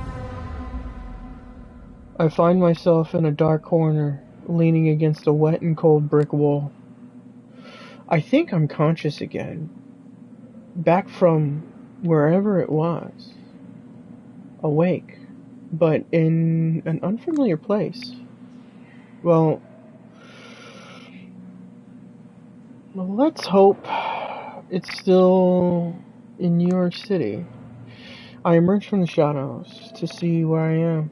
I find myself in a dark corner, leaning against a wet and cold brick wall. I think I'm conscious again, back from wherever it was, awake, but in an unfamiliar place. Well, let's hope it's still in New York City. I emerge from the shadows to see where I am.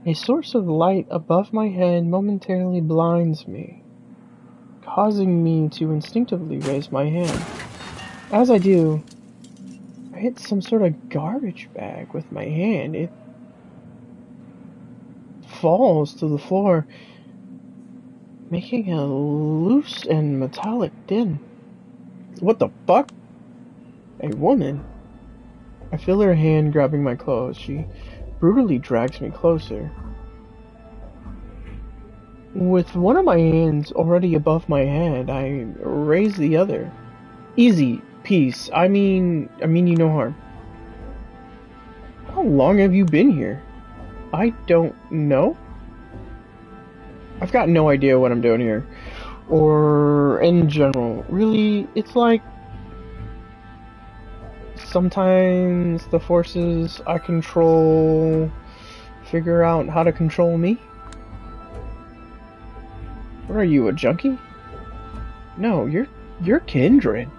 A source of light above my head momentarily blinds me, causing me to instinctively raise my hand. As I do, I hit some sort of garbage bag with my hand. It falls to the floor, making a loose and metallic din. What the fuck? A woman. I feel her hand grabbing my clothes. She brutally drags me closer. With one of my hands already above my head, I raise the other. Easy, peace. I mean you no harm. How long have you been here? I don't know. I've got no idea what I'm doing here. Or in general. Really, it's like sometimes the forces I control figure out how to control me. What are you, a junkie? No, you're kindred.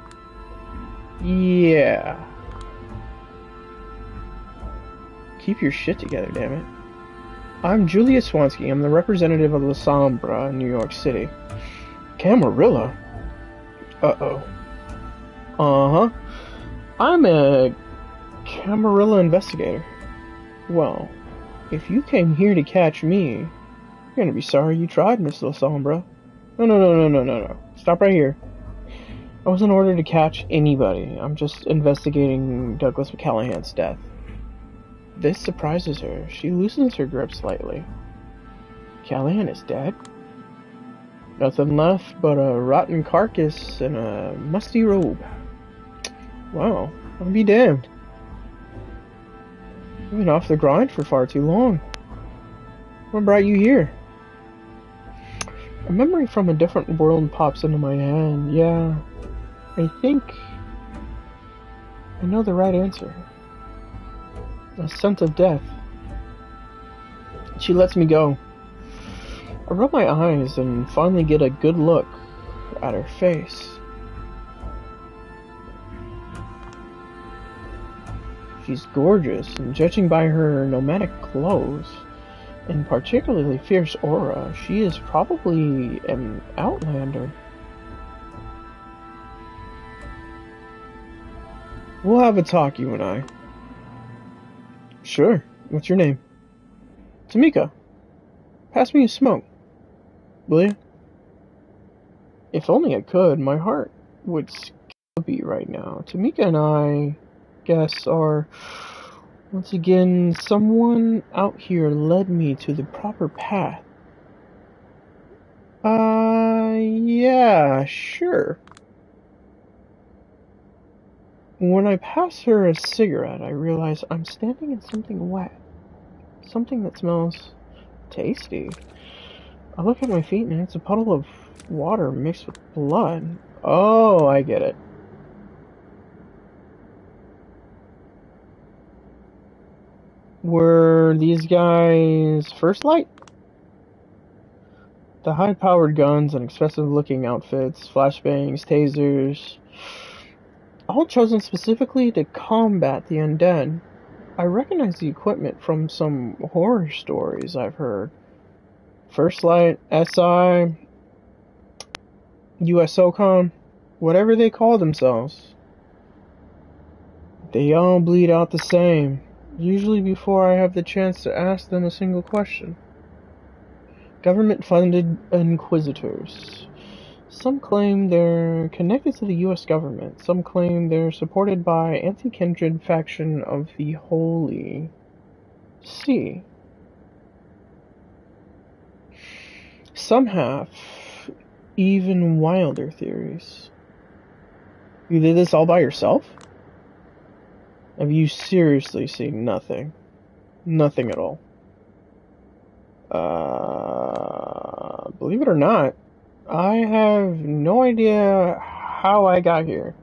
Yeah. Keep your shit together, damn it. I'm Julia Swansky. I'm the representative of La Sombra in New York City. Camarilla? Uh-oh. Uh-huh. I'm a Camarilla investigator. Well, if you came here to catch me, you're gonna be sorry you tried, Miss La Sombra. No. Stop right here. I wasn't ordered to catch anybody. I'm just investigating Douglas McCallahan's death. This surprises her. She loosens her grip slightly. Callahan is dead? Nothing left but a rotten carcass and a musty robe. Wow, I'll be damned. I've been off the grind for far too long. What brought you here? A memory from a different world pops into my head. Yeah, I think I know the right answer. A scent of death. She lets me go. I rub my eyes and finally get a good look at her face. She's gorgeous, and judging by her nomadic clothes, and particularly fierce aura. She is probably an outlander. We'll have a talk, you and I. Sure. What's your name? Tamika. Pass me a smoke, will you? If only I could, my heart would skip a beat right now. Tamika and I, guess, are once again someone out here led me to the proper path. Yeah, sure. When I pass her a cigarette, I realize I'm standing in something wet. Something that smells tasty. I look at my feet and it's a puddle of water mixed with blood. Oh, I get it. Were these guys First Light? The high-powered guns and expressive-looking outfits, flashbangs, tasers, all chosen specifically to combat the undead. I recognize the equipment from some horror stories I've heard. First Light, SI, USOCOM, whatever they call themselves. They all bleed out the same, usually before I have the chance to ask them a single question. Government-funded inquisitors. Some claim they're connected to the US government. Some claim they're supported by anti-kindred faction of the Holy See. Some have even wilder theories. You did this all by yourself? Have you seriously seen nothing? Nothing at all. Believe it or not, I have no idea how I got here.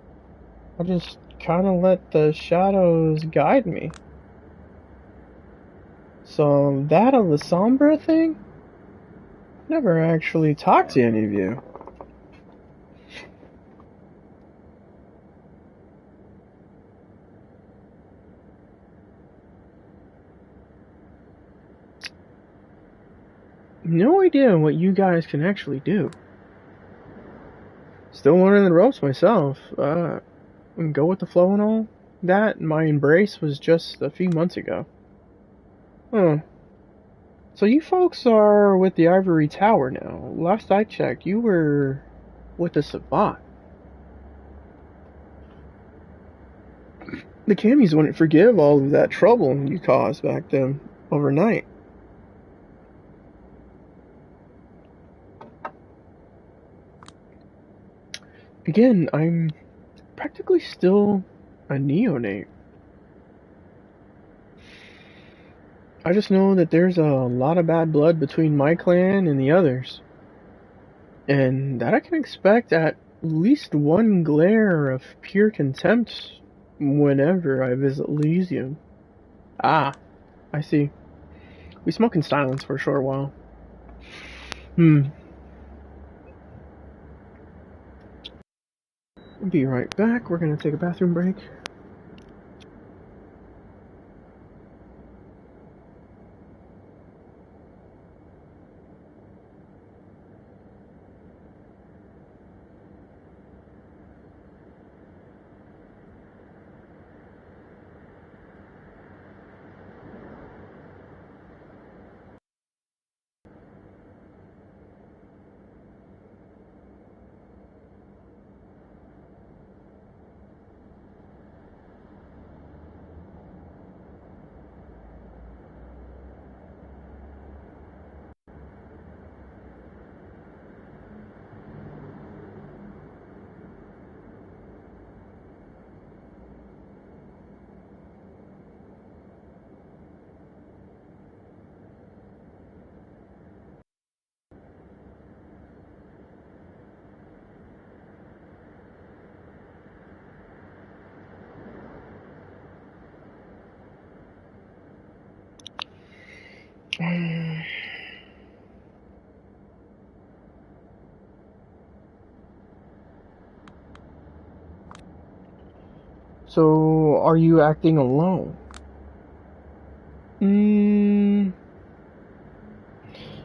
I just kind of let the shadows guide me. So, that of the Sombra thing? Never actually talked to any of you. No idea what you guys can actually do. Still learning the ropes myself. Go with the flow and all. That, my embrace was just a few months ago. Huh. So you folks are with the Ivory Tower now. Last I checked, you were with the Savant. The Camis wouldn't forgive all of that trouble you caused back then, overnight. Again, I'm practically still a neonate. I just know that there's a lot of bad blood between my clan and the others. And that I can expect at least one glare of pure contempt whenever I visit Elysium. Ah, I see. We smoke in silence for a short while. I'll be right back. We're gonna take a bathroom break. So, are you acting alone?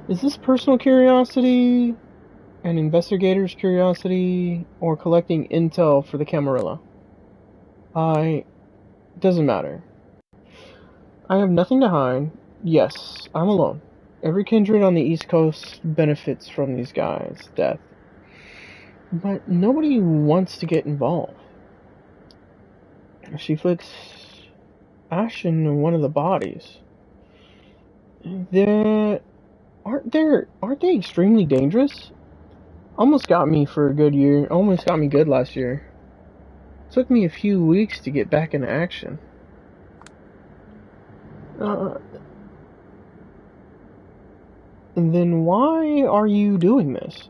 Is this personal curiosity, an investigator's curiosity, or collecting intel for the Camarilla? Doesn't matter. I have nothing to hide. Yes, I'm alone. Every kindred on the East Coast benefits from these guys' death. But nobody wants to get involved. She flicks ash in one of the bodies. Aren't they extremely dangerous? Almost got me for a good year. Almost got me good last year. Took me a few weeks to get back into action. Then why are you doing this?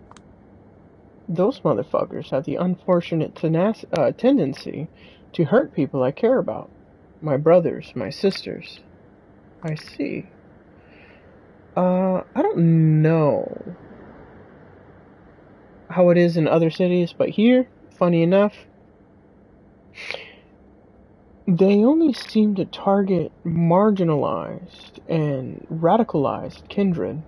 Those motherfuckers have the unfortunate tendency to hurt people I care about. My brothers, my sisters. I see. I don't know how it is in other cities, but here, funny enough, they only seem to target marginalized and radicalized kindred.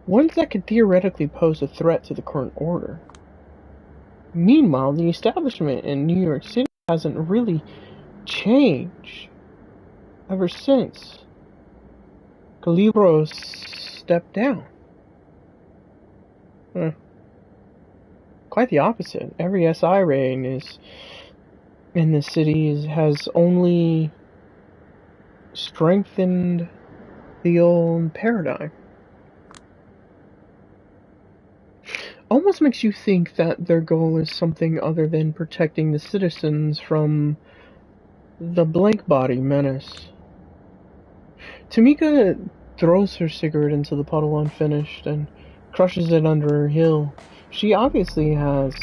Ones that could theoretically pose a threat to the current order. Meanwhile, the establishment in New York City hasn't really changed ever since Calibros stepped down. Quite the opposite. Every SI raid in the city has only strengthened the old paradigm. Almost makes you think that their goal is something other than protecting the citizens from the blank body menace. Tamika throws her cigarette into the puddle unfinished and crushes it under her heel. She obviously has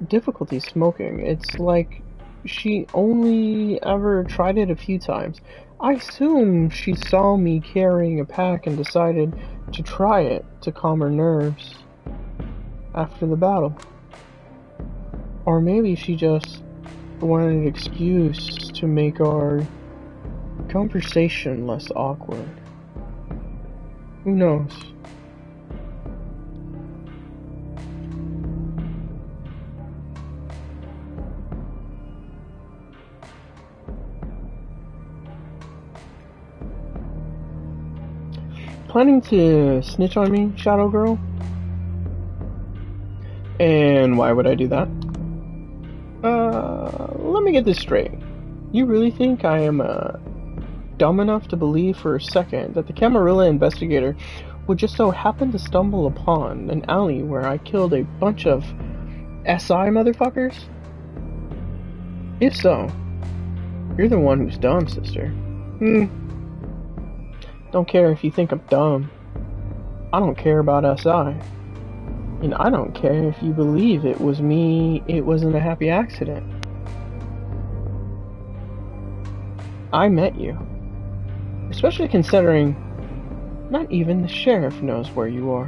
difficulty smoking. It's like she only ever tried it a few times. I assume she saw me carrying a pack and decided to try it to calm her nerves after the battle. Or maybe she just wanted an excuse to make our conversation less awkward. Who knows? Planning to snitch on me, Shadow Girl? And why would I do that? Let me get this straight. You really think I am dumb enough to believe for a second that the Camarilla investigator would just so happen to stumble upon an alley where I killed a bunch of SI motherfuckers? If so, you're the one who's dumb, sister. Don't care if you think I'm dumb. I don't care about SI. And I don't care if you believe it was me, it wasn't a happy accident. I met you. Especially considering not even the sheriff knows where you are.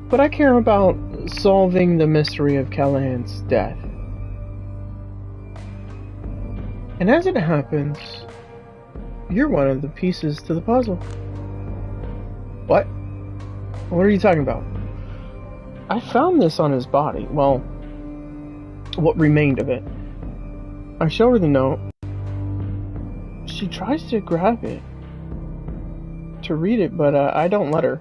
But I care about solving the mystery of Callahan's death. And as it happens, you're one of the pieces to the puzzle. What? What are you talking about? I found this on his body. Well, what remained of it. I show her the note. She tries to grab it to read it, but I don't let her.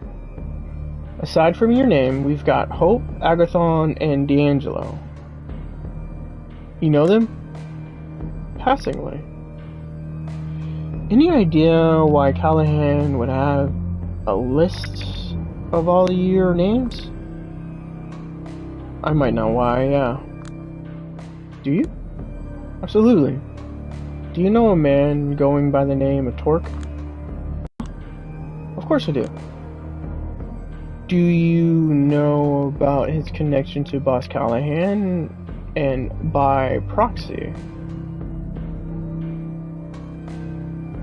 Aside from your name, we've got Hope, Agathon, and D'Angelo. You know them? Passingly. Any idea why Callahan would have a list of all your names? I might know why, yeah. Do you? Absolutely. Do you know a man going by the name of Torque? Of course I do. Do you know about his connection to Boss Callahan and by proxy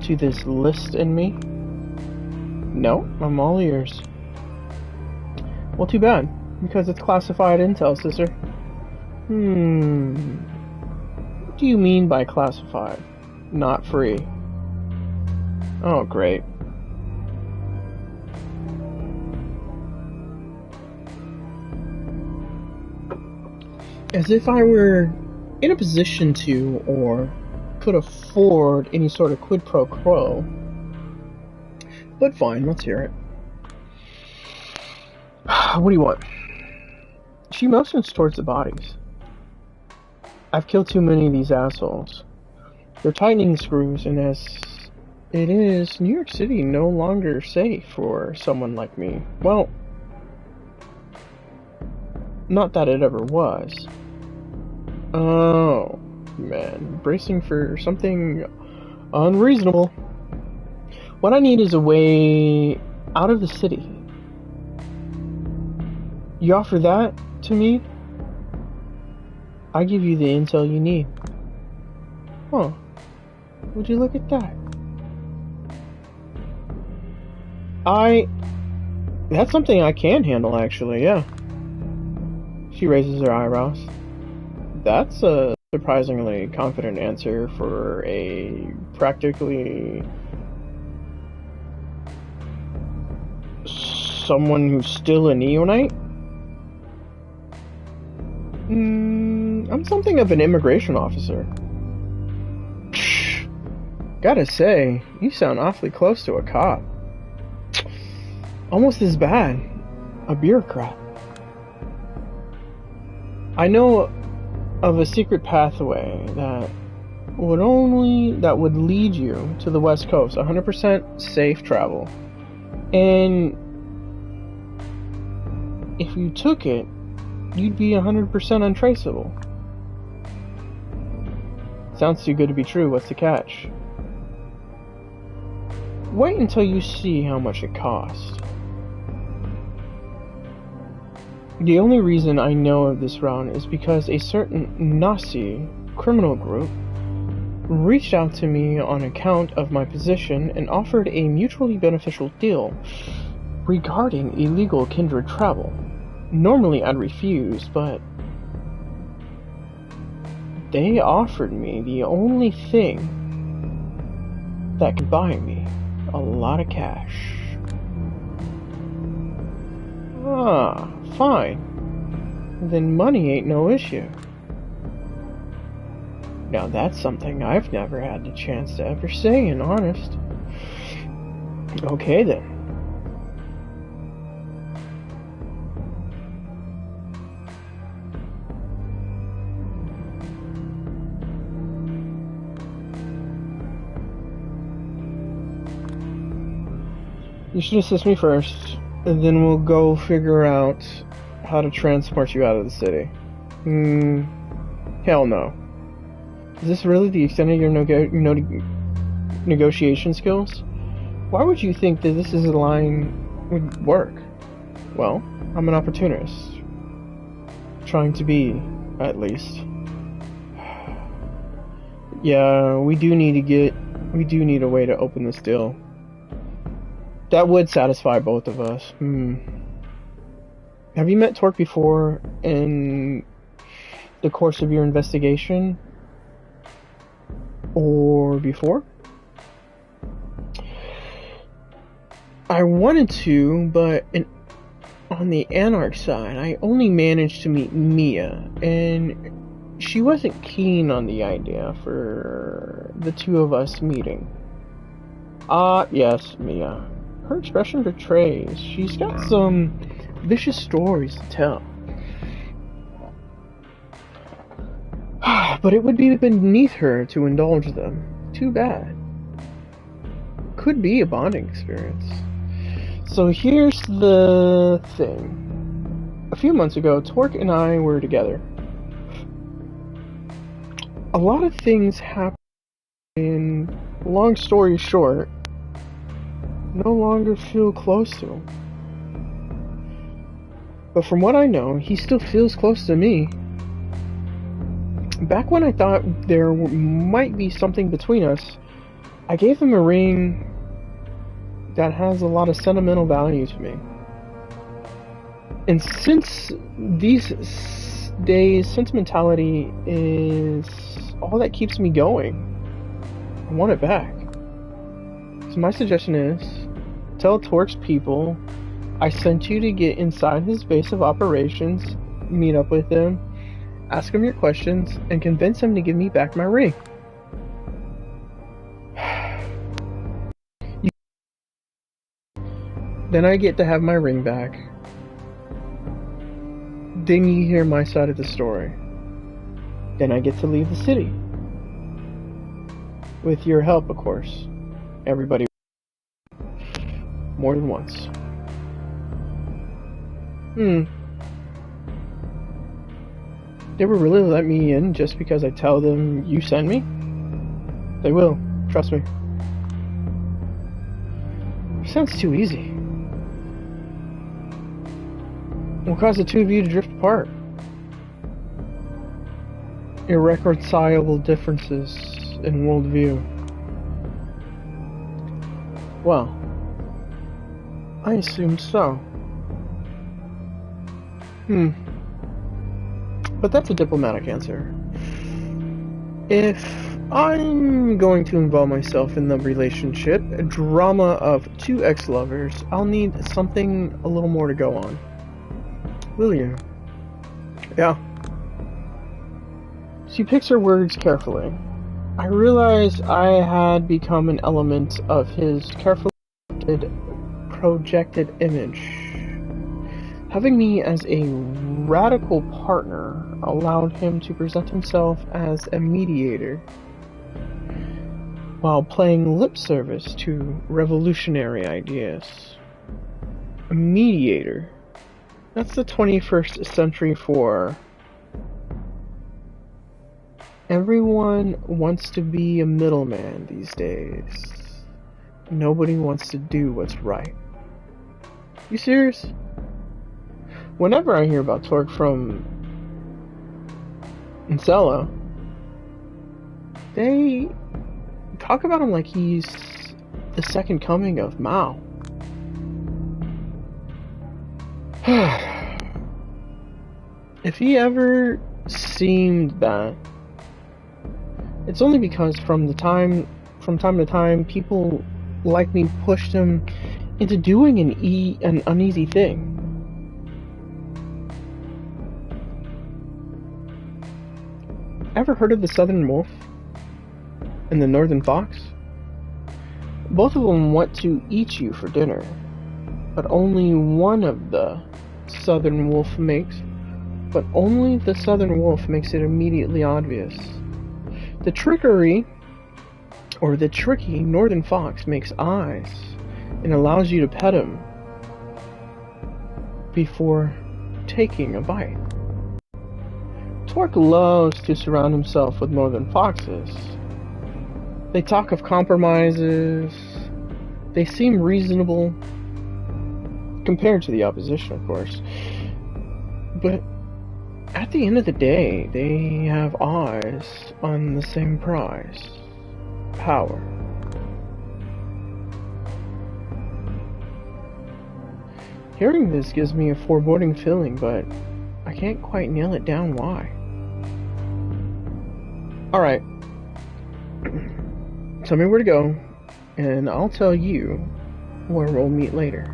to this list and me? No, I'm all ears. Well, too bad, because it's classified intel, sister. What do you mean by classified? Not free. Oh, great. As if I were in a position to, or could afford any sort of quid pro quo. But fine, let's hear it. What do you want? She motions towards the bodies. I've killed too many of these assholes. They're tightening screws, and as it is, New York City no longer safe for someone like me. Well, not that it ever was. Oh, man. Bracing for something unreasonable. What I need is a way out of the city. You offer that to me? I give you the intel you need. Huh. Would you look at that? That's something I can handle, actually, yeah. She raises her eyebrows. That's a surprisingly confident answer for a practically someone who's still a neonate? I'm something of an immigration officer. Gotta say, you sound awfully close to a cop. Almost as bad. A bureaucrat. I know of a secret pathway that would lead you to the West Coast. 100% safe travel. And if you took it, you'd be 100% untraceable. Sounds too good to be true. What's the catch? Wait until you see how much it costs. The only reason I know of this route is because a certain Nazi criminal group reached out to me on account of my position and offered a mutually beneficial deal regarding illegal kindred travel. Normally I'd refuse, but they offered me the only thing that could buy me a lot of cash. Ah, fine. Then money ain't no issue. Now that's something I've never had the chance to ever say, and honest. Okay then. You should assist me first, and then we'll go figure out how to transport you out of the city. Hell no. Is this really the extent of your negotiation skills? Why would you think that this is a line would work? Well, I'm an opportunist. Trying to be, at least. Yeah, we do need a way to open this deal. That would satisfy both of us. Have you met Torque before in the course of your investigation? Or before? I wanted to, but on the Anarch side, I only managed to meet Mia, and she wasn't keen on the idea for the two of us meeting. Yes, Mia. Her expression betrays she's got some vicious stories to tell. But it would be beneath her to indulge them. Too bad. Could be a bonding experience. So here's the thing. A few months ago, Torque and I were together. A lot of things happened, and long story short, no longer feel close to him. But from what I know, he still feels close to me. Back when I thought there might be something between us, I gave him a ring that has a lot of sentimental value to me. And since these days, sentimentality is all that keeps me going. I want it back. So my suggestion is, tell Torque's people I sent you to get inside his base of operations, meet up with him, ask him your questions, and convince him to give me back my ring. Then I get to have my ring back. Then you hear my side of the story. Then I get to leave the city. With your help, of course. Everybody. More than once. They will really let me in just because I tell them you sent me? They will. Trust me. Sounds too easy. What caused the two of you to drift apart? Irreconcilable differences in worldview. Well, I assumed so. But that's a diplomatic answer. If I'm going to involve myself in the relationship, a drama of two ex-lovers, I'll need something a little more to go on. Will you? Yeah. She picks her words carefully. I realized I had become an element of his carefully projected image. Having me as a radical partner allowed him to present himself as a mediator, while playing lip service to revolutionary ideas. A mediator. That's the 21st century for... Everyone wants to be a middleman these days. Nobody wants to do what's right. You serious? Whenever I hear about Torque from Incella, they talk about him like he's the second coming of Mao. If he ever seemed that, it's only because from time to time, people like me pushed him into doing an uneasy thing. Ever heard of the Southern Wolf and the Northern Fox? Both of them want to eat you for dinner, but only one of the Southern Wolf makes it immediately obvious. The tricky Northern Fox makes eyes and allows you to pet him before taking a bite. Torque loves to surround himself with Northern Foxes. They talk of compromises. They seem reasonable compared to the opposition, of course. But at the end of the day, they have eyes on the same prize. Power. Hearing this gives me a foreboding feeling, but I can't quite nail it down why. Alright. Tell me where to go, and I'll tell you where we'll meet later.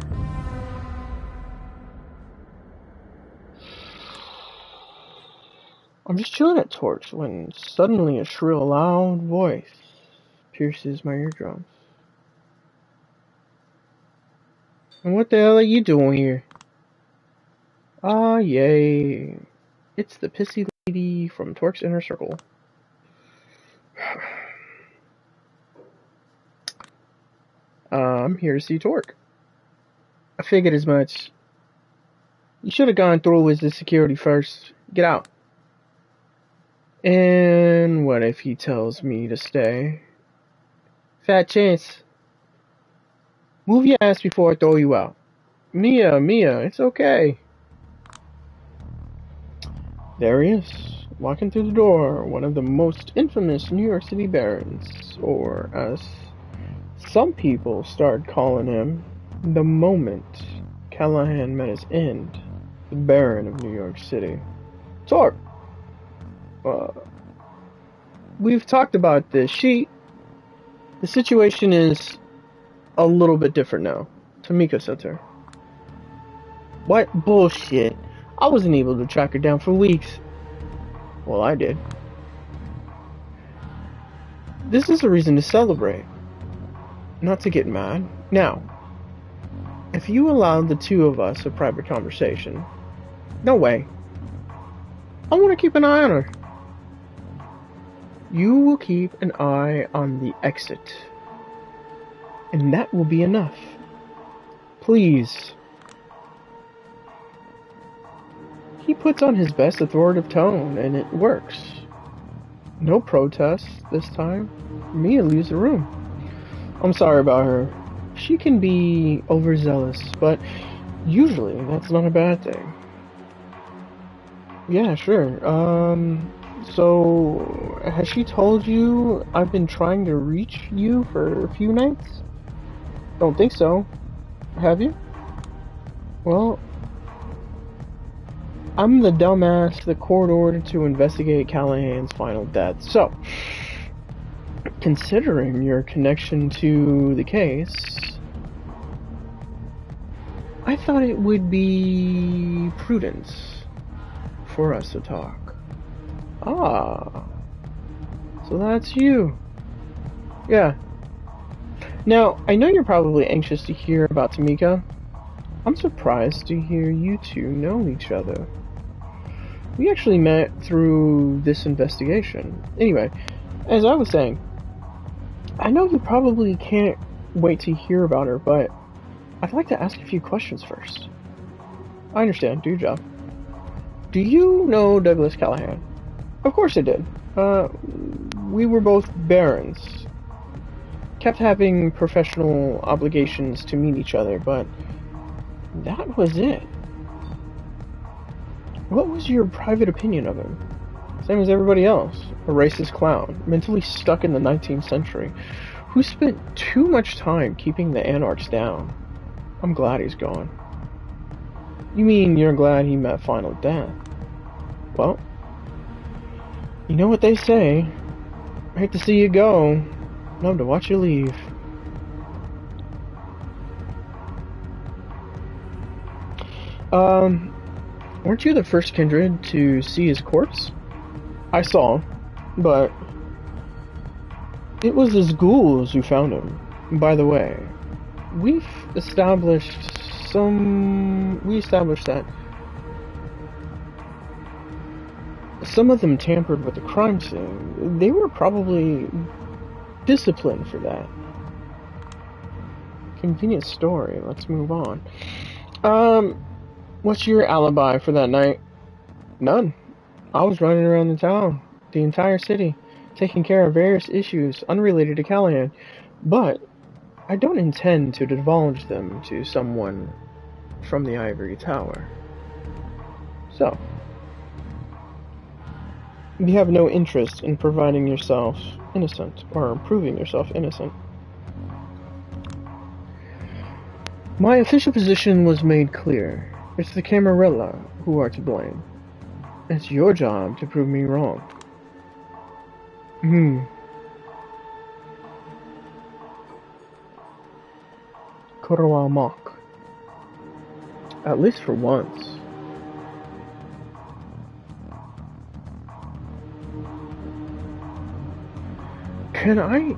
I'm just chilling at Torch when suddenly a shrill, loud voice pierces my eardrums. And what the hell are you doing here? Ah, yay. It's the pissy lady from Torque's Inner Circle. I'm here to see Torque. I figured as much. You should have gone through with the security first. Get out. And what if he tells me to stay? Fat chance. Move your ass before I throw you out. Mia, it's okay. There he is, walking through the door, one of the most infamous New York City barons, or as some people started calling him, the moment Callahan met his end, the Baron of New York City. Torque! We've talked about this. The situation is a little bit different now. Tamika Center. What bullshit? I wasn't able to track her down for weeks. Well, I did. This is a reason to celebrate, not to get mad. Now, if you allowed the two of us a private conversation, no way. I want to keep an eye on her. You will keep an eye on the exit. And that will be enough. Please. He puts on his best authoritative tone, and it works. No protests this time. Mia leaves the room. I'm sorry about her. She can be overzealous, but usually that's not a bad thing. Yeah, sure. So, has she told you I've been trying to reach you for a few nights? Don't think so. Have you? Well, I'm the dumbass the court ordered to investigate Callahan's final death. So, considering your connection to the case, I thought it would be prudent for us to talk. Ah, so that's you. Yeah. Now, I know you're probably anxious to hear about Tamika. I'm surprised to hear you two know each other. We actually met through this investigation. Anyway, as I was saying, I know you probably can't wait to hear about her, but I'd like to ask a few questions first. I understand, do your job. Do you know Douglas Callahan? Of course I did. We were both barons. Kept having professional obligations to meet each other, but that was it. What was your private opinion of him? Same as everybody else. A racist clown, mentally stuck in the 19th century, who spent too much time keeping the anarchs down. I'm glad he's gone. You mean you're glad he met final death? Well, you know what they say. I hate to see you go. Love to watch you leave. Weren't you the first kindred to see his corpse? I saw, but it was his ghouls who found him. By the way, we established that some of them tampered with the crime scene. They were probably disciplined for that. Convenient story. Let's move on. What's your alibi for that night? None. I was running around the town, the entire city, taking care of various issues unrelated to Callahan, but I don't intend to divulge them to someone from the Ivory Tower. So, you have no interest in providing yourself innocent, or proving yourself innocent. My official position was made clear. It's the Camarilla who are to blame. It's your job to prove me wrong. Korowa mock. At least for once. Can I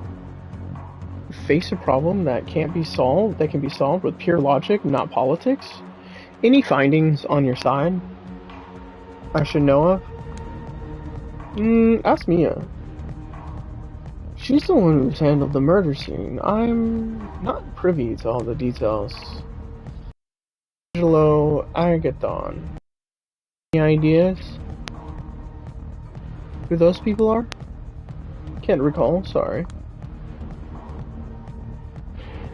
face a problem that can't be solved, that can be solved with pure logic, not politics? Any findings on your side I should know of? Ask Mia. She's the one who's handled the murder scene. I'm not privy to all the details. Angelo Agathon. Any ideas who those people are? Can't recall, sorry.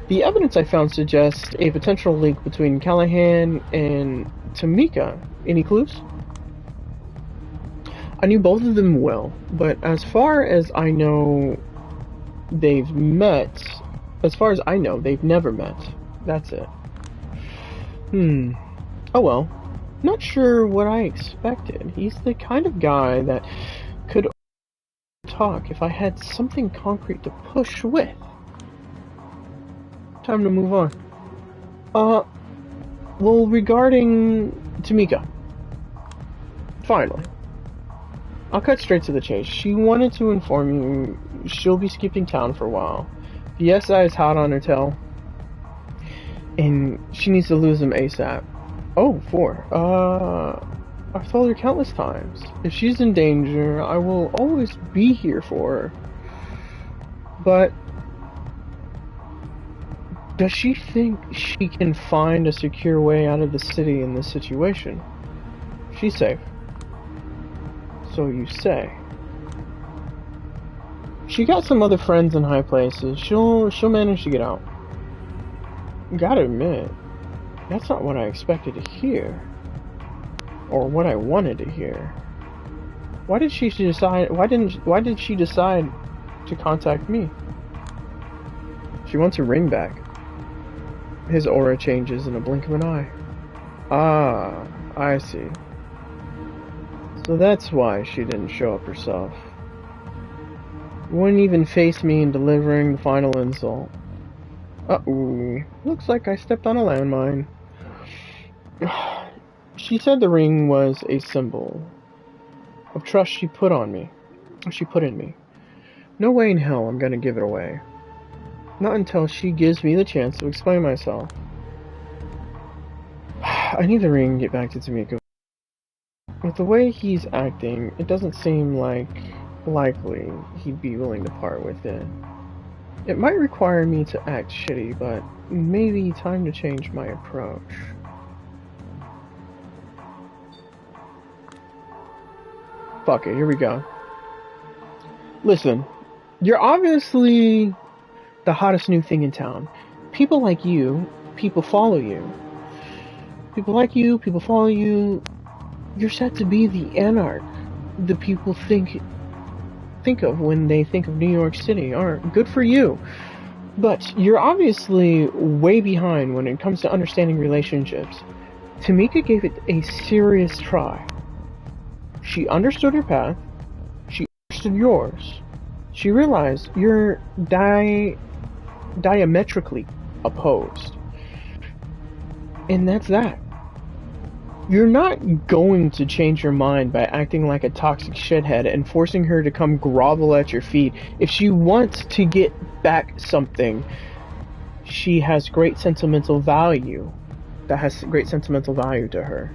The evidence I found suggests a potential link between Callahan and Tamika. Any clues? I knew both of them well, but as far as I know, they've met. As far as I know, they've never met. That's it. Oh well. Not sure what I expected. He's the kind of guy that could talk if I had something concrete to push with. Time to move on. Well, regarding Tamika. Finally. I'll cut straight to the chase. She wanted to inform you she'll be skipping town for a while. The SI is hot on her tail, and she needs to lose him ASAP. Oh, 4. I've told her countless times. If she's in danger, I will always be here for her. But does she think she can find a secure way out of the city in this situation? She's safe. So you say. She got some other friends in high places. She'll manage to get out. Gotta admit, that's not what I expected to hear. Or what I wanted to hear. Why did she decide to contact me? She wants her ring back. His aura changes in a blink of an eye. Ah, I see. So that's why she didn't show up herself. Wouldn't even face me in delivering the final insult. Uh-oh. Looks like I stepped on a landmine. She said the ring was a symbol of trust she put in me. No way in hell I'm gonna give it away. Not until she gives me the chance to explain myself. I need the ring to get back to Tamika. With the way he's acting, it doesn't seem likely he'd be willing to part with it. It might require me to act shitty, but maybe time to change my approach. Fuck it, here we go. Listen, you're obviously the hottest new thing in town. People like you, people follow you. People like you, people follow you. You're set to be the anarch the people think of when they think of New York City. Aren't good for you. But you're obviously way behind when it comes to understanding relationships. Tamika gave it a serious try. She understood her path. She understood yours. She realized you're diametrically opposed. And that's that. You're not going to change her mind by acting like a toxic shithead and forcing her to come grovel at your feet. If she wants to get back something, she has great sentimental value. That has great sentimental value to her.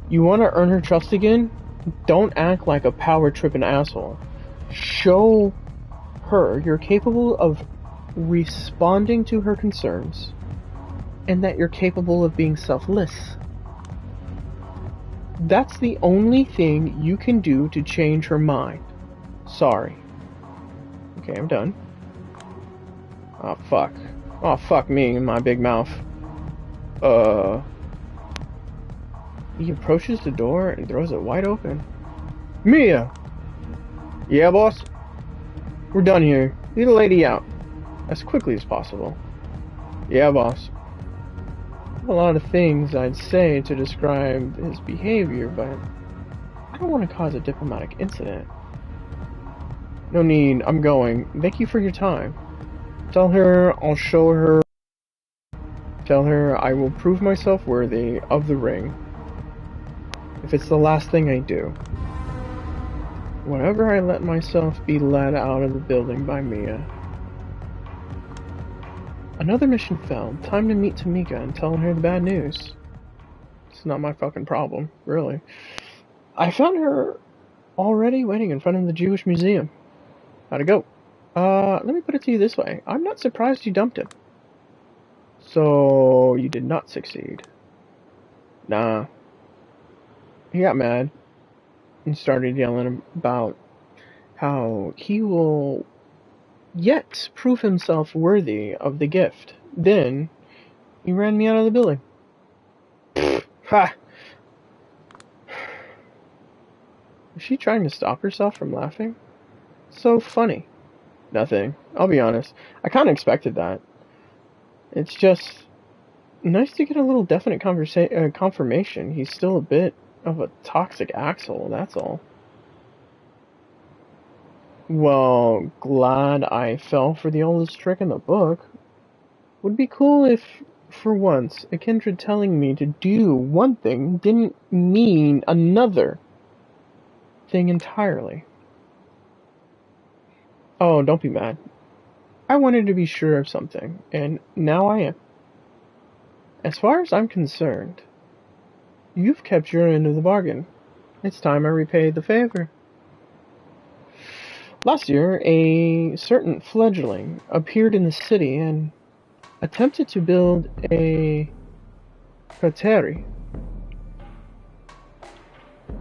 You want to earn her trust again? Don't act like a power-tripping asshole. Show her you're capable of responding to her concerns, and that you're capable of being selfless. That's the only thing you can do to change her mind. Sorry. Okay, I'm done. Oh, fuck. Oh, fuck me and my big mouth. He approaches the door and throws it wide open. Mia! Yeah, boss? We're done here. Get the lady out. As quickly as possible. Yeah, boss. A lot of things I'd say to describe his behavior, but I don't want to cause a diplomatic incident. No need, I'm going. Thank you for your time. Tell her I'll show her. Tell her I will prove myself worthy of the ring. If it's the last thing I do. Whenever I let myself be led out of the building by Mia. Another mission failed. Time to meet Tamika and tell her the bad news. It's not my fucking problem, really. I found her already waiting in front of the Jewish Museum. How'd it go? Let me put it to you this way. I'm not surprised you dumped him. So, you did not succeed. Nah. He got mad and started yelling about how he will yet prove himself worthy of the gift. Then, he ran me out of the building. Ha! Is she trying to stop herself from laughing? So funny. Nothing. I'll be honest. I kind of expected that. It's just nice to get a little definite confirmation. He's still a bit of a toxic asshole, that's all. Well, glad I fell for the oldest trick in the book. Would be cool if, for once, a kindred telling me to do one thing didn't mean another. thing entirely. Oh, don't be mad. I wanted to be sure of something, and now I am. As far as I'm concerned, you've kept your end of the bargain. It's time I repaid the favor. Last year, a certain fledgling appeared in the city and attempted to build a cratere.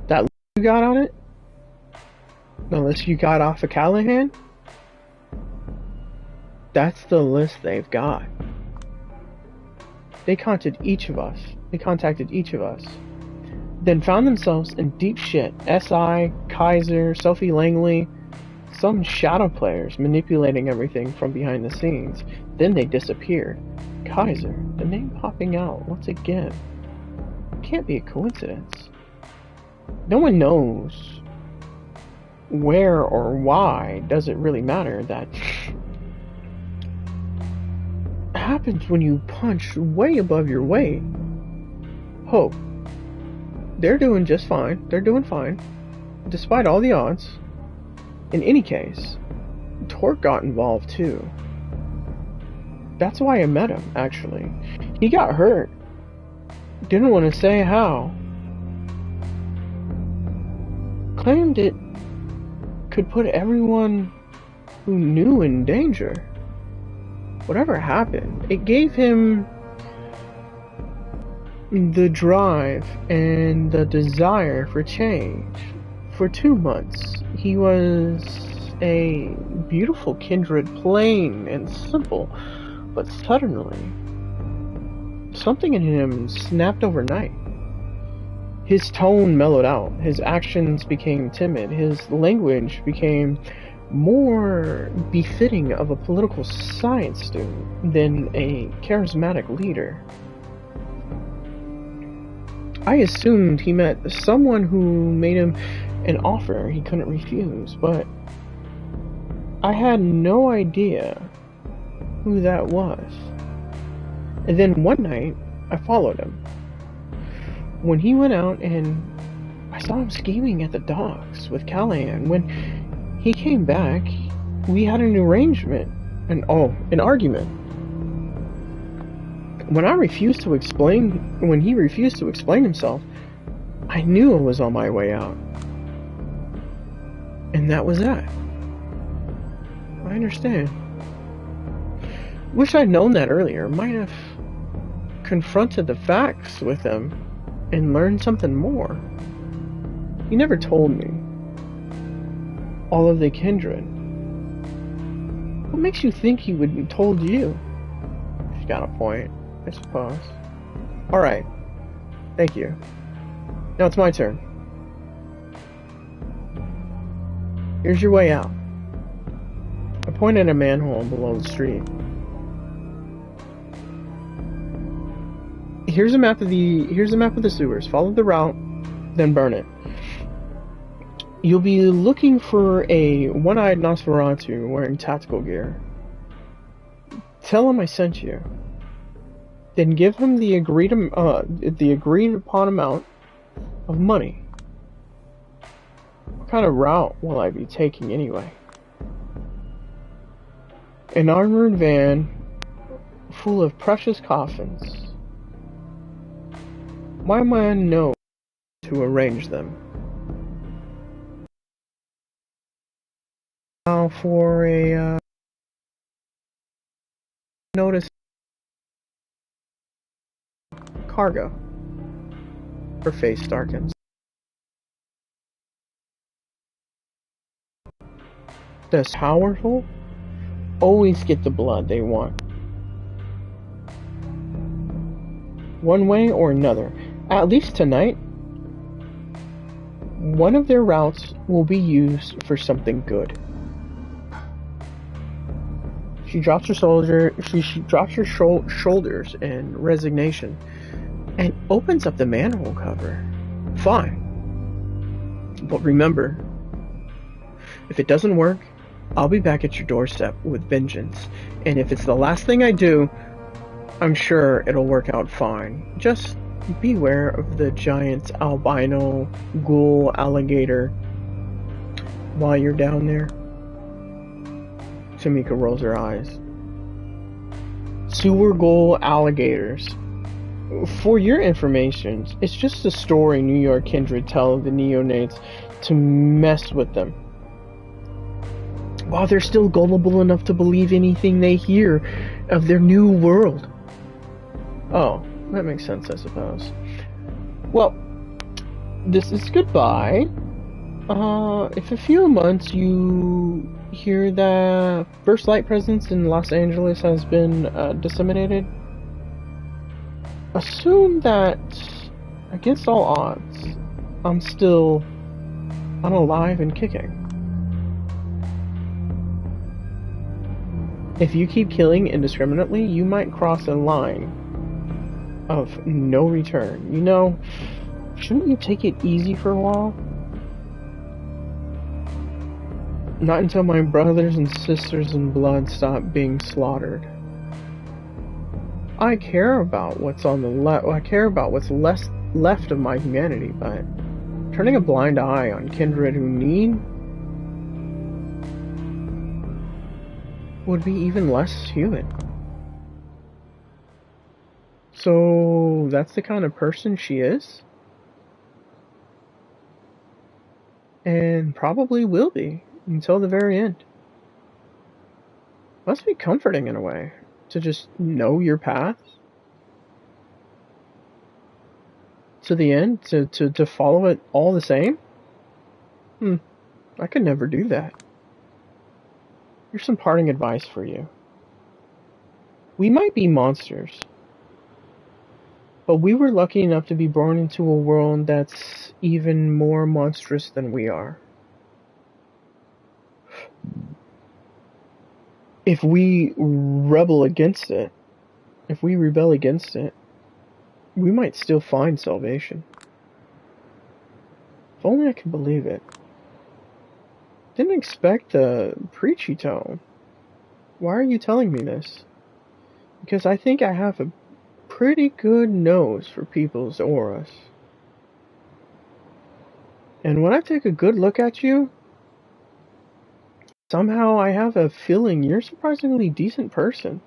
That you got on it? Unless you got off of Callahan? That's the list they've got. They contacted each of us, then found themselves in deep shit. SI, Kaiser, Sophie Langley, some shadow players manipulating everything from behind the scenes. Then they disappeared. Kaiser, the name popping out once again. Can't be a coincidence. No one knows where or why. Does it really matter? That happens when you punch way above your weight. Hope. They're doing just fine. They're doing fine, despite all the odds. In any case, Torque got involved too. That's why I met him, actually. He got hurt. Didn't want to say how. Claimed it could put everyone who knew in danger. Whatever happened, it gave him the drive and the desire for change. For 2 months, he was a beautiful kindred, plain and simple, but suddenly, something in him snapped overnight. His tone mellowed out, his actions became timid, his language became more befitting of a political science student than a charismatic leader. I assumed he met someone who made him an offer he couldn't refuse, but I had no idea who that was. And then one night, I followed him. When he went out and I saw him scheming at the docks with Callahan. When he came back, we had an arrangement, an argument. When he refused to explain himself, I knew I was on my way out. And that was that. I understand. Wish I'd known that earlier. Might have confronted the facts with him and learned something more. He never told me. All of the kindred. What makes you think he would have told you? She's got a point, I suppose. Alright. Thank you. Now it's my turn. Here's your way out. I pointed at a manhole below the street. Here's a map of the sewers. Follow the route, then burn it. You'll be looking for a one-eyed Nosferatu wearing tactical gear. Tell him I sent you. Then give him the agreed upon amount of money. What kind of route will I be taking anyway? An armored van full of precious coffins. My man knows to arrange them. Now for a notice cargo. Her face darkens. The powerful always get the blood they want. One way or another. At least tonight, one of their routes will be used for something good. She drops her shoulders in resignation and opens up the manhole cover. Fine. But remember, if it doesn't work, I'll be back at your doorstep with vengeance. And if it's the last thing I do, I'm sure it'll work out fine. Just beware of the giant albino ghoul alligator while you're down there? Tamika rolls her eyes. Sewer Ghoul alligators. For your information, it's just a story New York kindred tell the neonates to mess with them. While they're still gullible enough to believe anything they hear of their new world. Oh, that makes sense, I suppose. Well, this is goodbye. If a few months you hear that First Light presence in Los Angeles has been disseminated, assume that, against all odds, I'm still unalive and kicking. If you keep killing indiscriminately, you might cross a line of no return. You know, shouldn't you take it easy for a while? Not until my brothers and sisters in blood stop being slaughtered. I care about what's on the left. I care about what's left of my humanity, but turning a blind eye on kindred who need would be even less human. So that's the kind of person she is, and probably will be until the very end. Must be comforting in a way to just know your path to the end, to follow it all the same. I could never do that. Here's some parting advice for you. We might be monsters, but we were lucky enough to be born into a world that's even more monstrous than we are. If we rebel against it, we might still find salvation. If only I could believe it. Didn't expect a preachy tone. Why are you telling me this? Because I think I have a pretty good nose for people's auras. And when I take a good look at you, somehow I have a feeling you're a surprisingly decent person.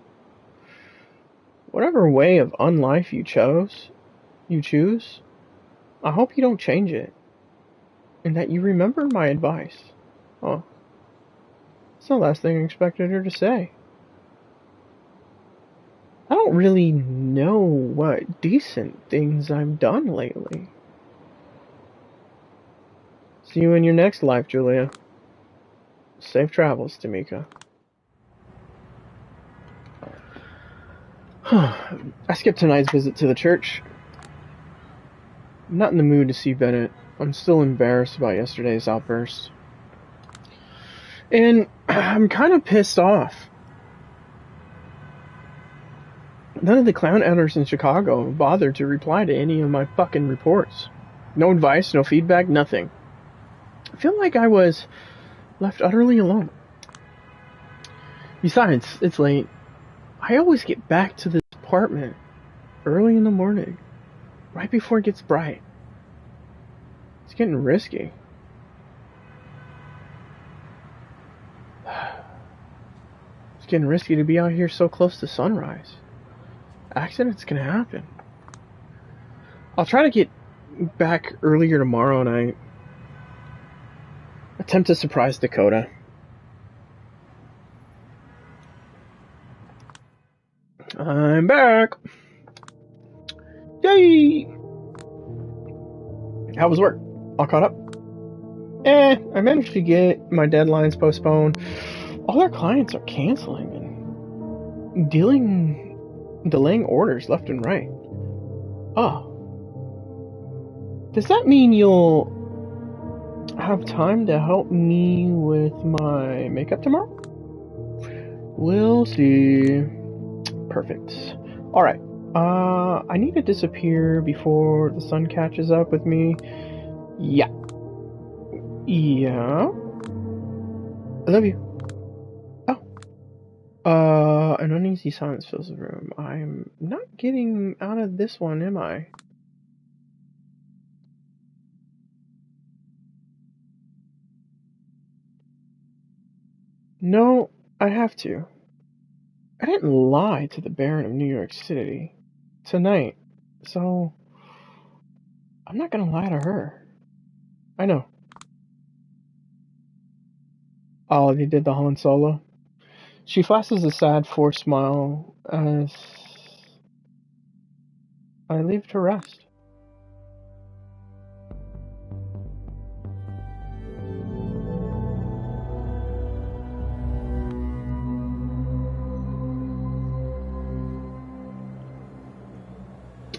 Whatever way of unlife you choose, I hope you don't change it. And that you remember my advice. Oh, that's the last thing I expected her to say. I don't really know what decent things I've done lately. See you in your next life, Julia. Safe travels, Tamika. I skipped tonight's visit to the church. I'm not in the mood to see Bennett. I'm still embarrassed about yesterday's outburst. And I'm kind of pissed off. None of the clown editors in Chicago have bothered to reply to any of my fucking reports. No advice, no feedback, nothing. I feel like I was left utterly alone. Besides, it's late. I always get back to this apartment early in the morning, right before it gets bright. It's getting risky. It's getting risky to be out here so close to sunrise. Accidents can happen. I'll try to get back earlier tomorrow night. Attempt to surprise Dakota. I'm back. Yay! How was work? All caught up? I managed to get my deadlines postponed. All our clients are canceling and delaying orders left and right. Oh. Does that mean you'll have time to help me with my makeup tomorrow? We'll see. Perfect. Alright. I need to disappear before the sun catches up with me. Yeah. Yeah. I love you. Oh. An uneasy silence fills the room. I'm not getting out of this one, am I? No, I have to. I didn't lie to the Baron of New York City tonight, so I'm not gonna lie to her. I know. Ollie did the Han Solo. She flashes a sad, forced smile as I leave to rest.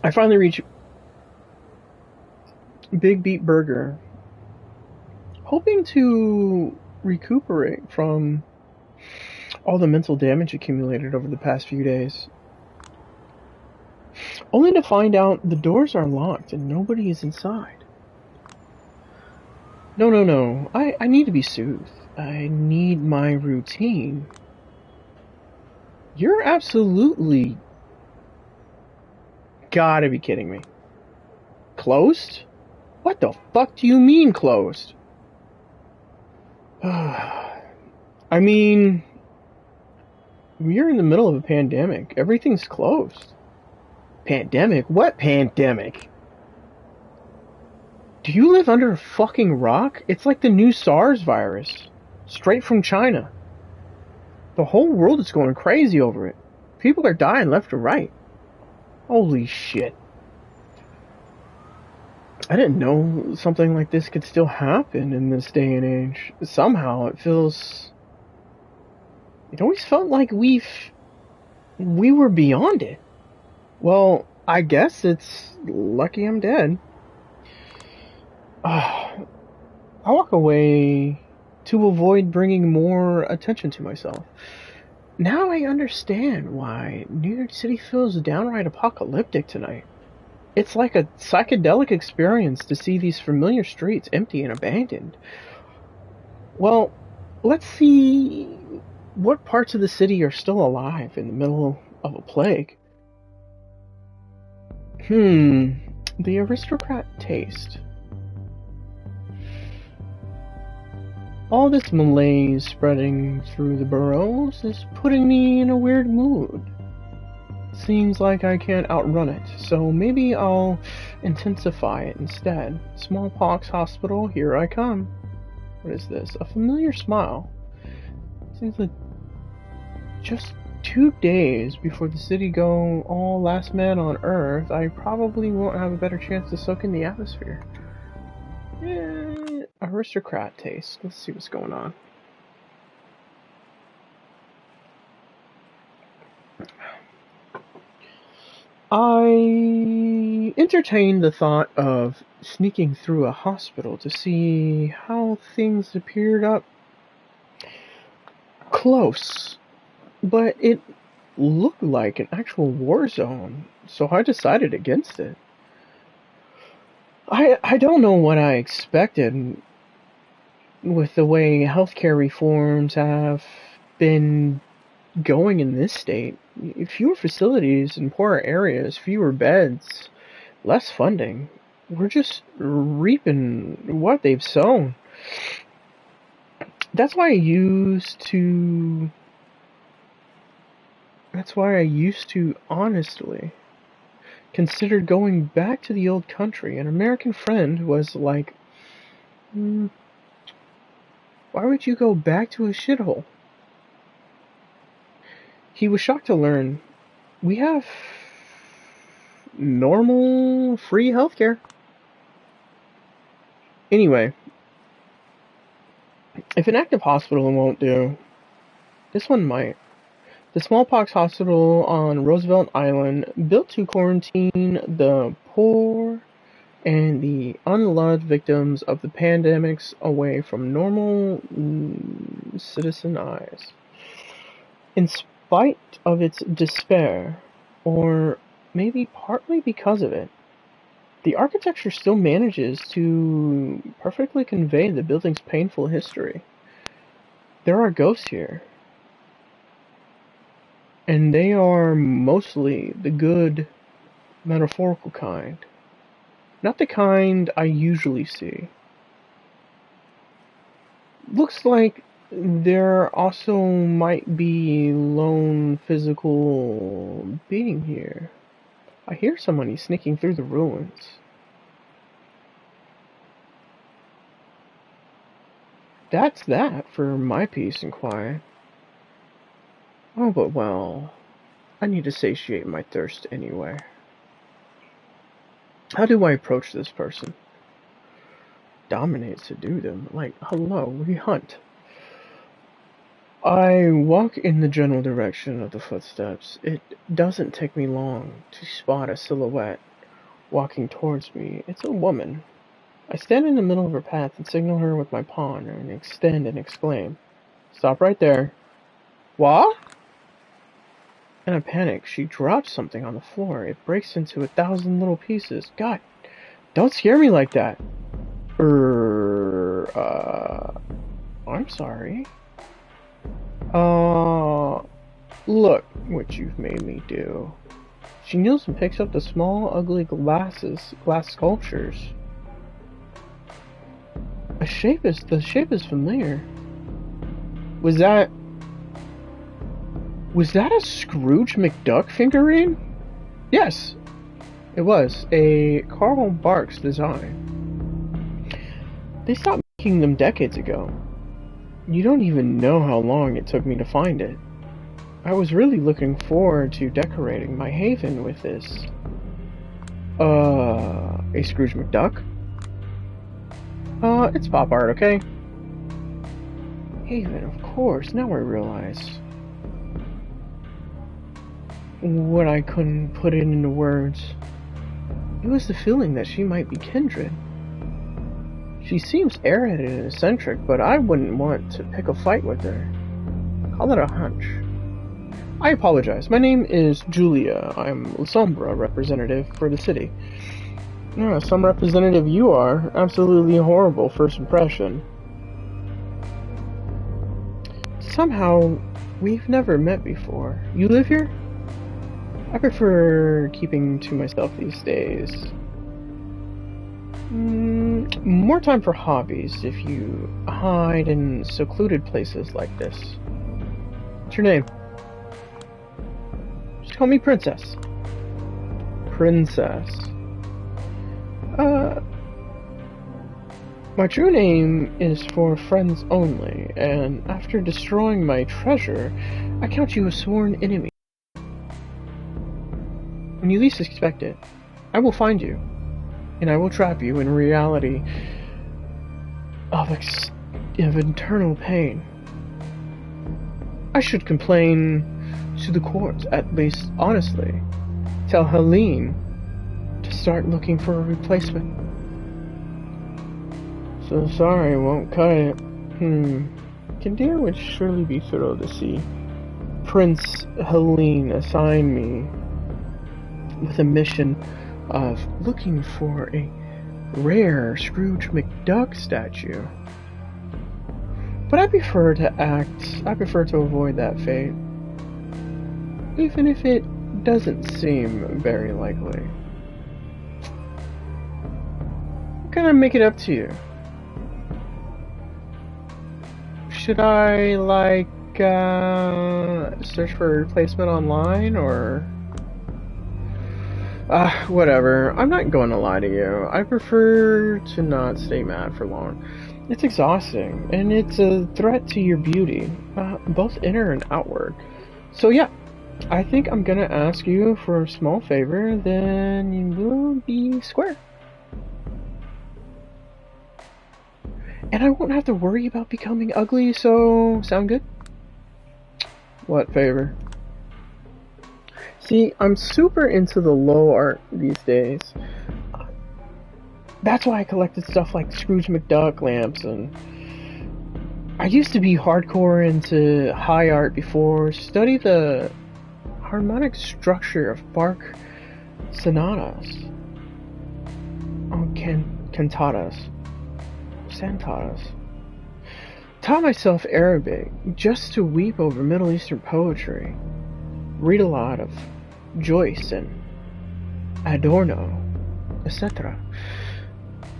I finally reach Big Beat Burger, hoping to recuperate from all the mental damage accumulated over the past few days. Only to find out the doors are locked and nobody is inside. No. I need to be soothed. I need my routine. You're absolutely gotta be kidding me. Closed? What the fuck do you mean closed? I mean, we're in the middle of a pandemic. Everything's closed. Pandemic? What pandemic? Do you live under a fucking rock? It's like the new SARS virus. Straight from China. The whole world is going crazy over it. People are dying left or right. Holy shit. I didn't know something like this could still happen in this day and age. Somehow it always felt like we were beyond it. Well, I guess it's lucky I'm dead. I walk away to avoid bringing more attention to myself. Now I understand why New York City feels downright apocalyptic tonight. It's like a psychedelic experience to see these familiar streets empty and abandoned. Well, let's see what parts of the city are still alive in the middle of a plague. The aristocrat taste. All this malaise spreading through the boroughs is putting me in a weird mood. Seems like I can't outrun it, so maybe I'll intensify it instead. Smallpox hospital, here I come. What is this? A familiar smile. Seems like just 2 days before the city go all last man on Earth, I probably won't have a better chance to soak in the atmosphere. Aristocrat taste. Let's see what's going on. I entertained the thought of sneaking through a hospital to see how things appeared up close, but it looked like an actual war zone, so I decided against it. I don't know what I expected with the way healthcare reforms have been going in this state. Fewer facilities in poorer areas, fewer beds, less funding. We're just reaping what they've sown. That's why I used to honestly consider going back to the old country. An American friend was like, why would you go back to a shithole? He was shocked to learn we have normal, free healthcare. Anyway, if an active hospital won't do, this one might. The smallpox hospital on Roosevelt Island, built to quarantine the poor and the unloved victims of the pandemics away from normal citizen eyes. In spite of its despair, or maybe partly because of it, the architecture still manages to perfectly convey the building's painful history. There are ghosts here, and they are mostly the good, metaphorical kind. Not the kind I usually see. Looks like There also might be lone physical being here. I hear someone sneaking through the ruins. That's that for my peace and quiet. Oh, but well, I need to satiate my thirst anyway. How do I approach this person? Dominate, subdue them. Like, hello, we hunt. I walk in the general direction of the footsteps. It doesn't take me long to spot a silhouette walking towards me. It's a woman. I stand in the middle of her path and signal her with my pawn and extend and exclaim, "Stop right there." What? In a panic, she drops something on the floor. It breaks into 1,000 little pieces. God, don't scare me like that. I'm sorry. Look what you've made me do. She kneels and picks up the small, ugly glass sculptures. The shape is familiar. Was that a Scrooge McDuck figurine? Yes, it was a Carl Barks design. They stopped making them decades ago. You don't even know how long it took me to find it. I was really looking forward to decorating my haven with this. A Scrooge McDuck? It's pop art, okay? Haven, of course, now I realize. What I couldn't put it into words. It was the feeling that she might be kindred. She seems airheaded and eccentric, but I wouldn't want to pick a fight with her. Call it a hunch. I apologize. My name is Julia. I'm Sombra representative for the city. Some representative you are. Absolutely horrible first impression. Somehow, we've never met before. You live here? I prefer keeping to myself these days. More time for hobbies if you hide in secluded places like this. What's your name? Just call me Princess. Princess. My true name is for friends only, and after destroying my treasure, I count you a sworn enemy. When you least expect it, I will find you, and I will trap you in a reality of eternal pain. I should complain to the court, at least honestly. Tell Helene to start looking for a replacement. So sorry, won't cut it. Kindir would surely be thrilled to see Prince Helene assign me with a mission of looking for a rare Scrooge McDuck statue. But I prefer to avoid that fate, even if it doesn't seem very likely. I'm gonna make it up to you. Should I, search for a replacement online, or... whatever. I'm not going to lie to you. I prefer to not stay mad for long. It's exhausting, and it's a threat to your beauty, both inner and outward. So yeah, I think I'm gonna ask you for a small favor, then you will be square. And I won't have to worry about becoming ugly, so sound good? What favor? See, I'm super into the low art these days. That's why I collected stuff like Scrooge McDuck lamps, and I used to be hardcore into high art before. Study the harmonic structure of Bach sonatas. Oh, cantatas. Santatas. Taught myself Arabic just to weep over Middle Eastern poetry. Read a lot of Joyce and Adorno, etc.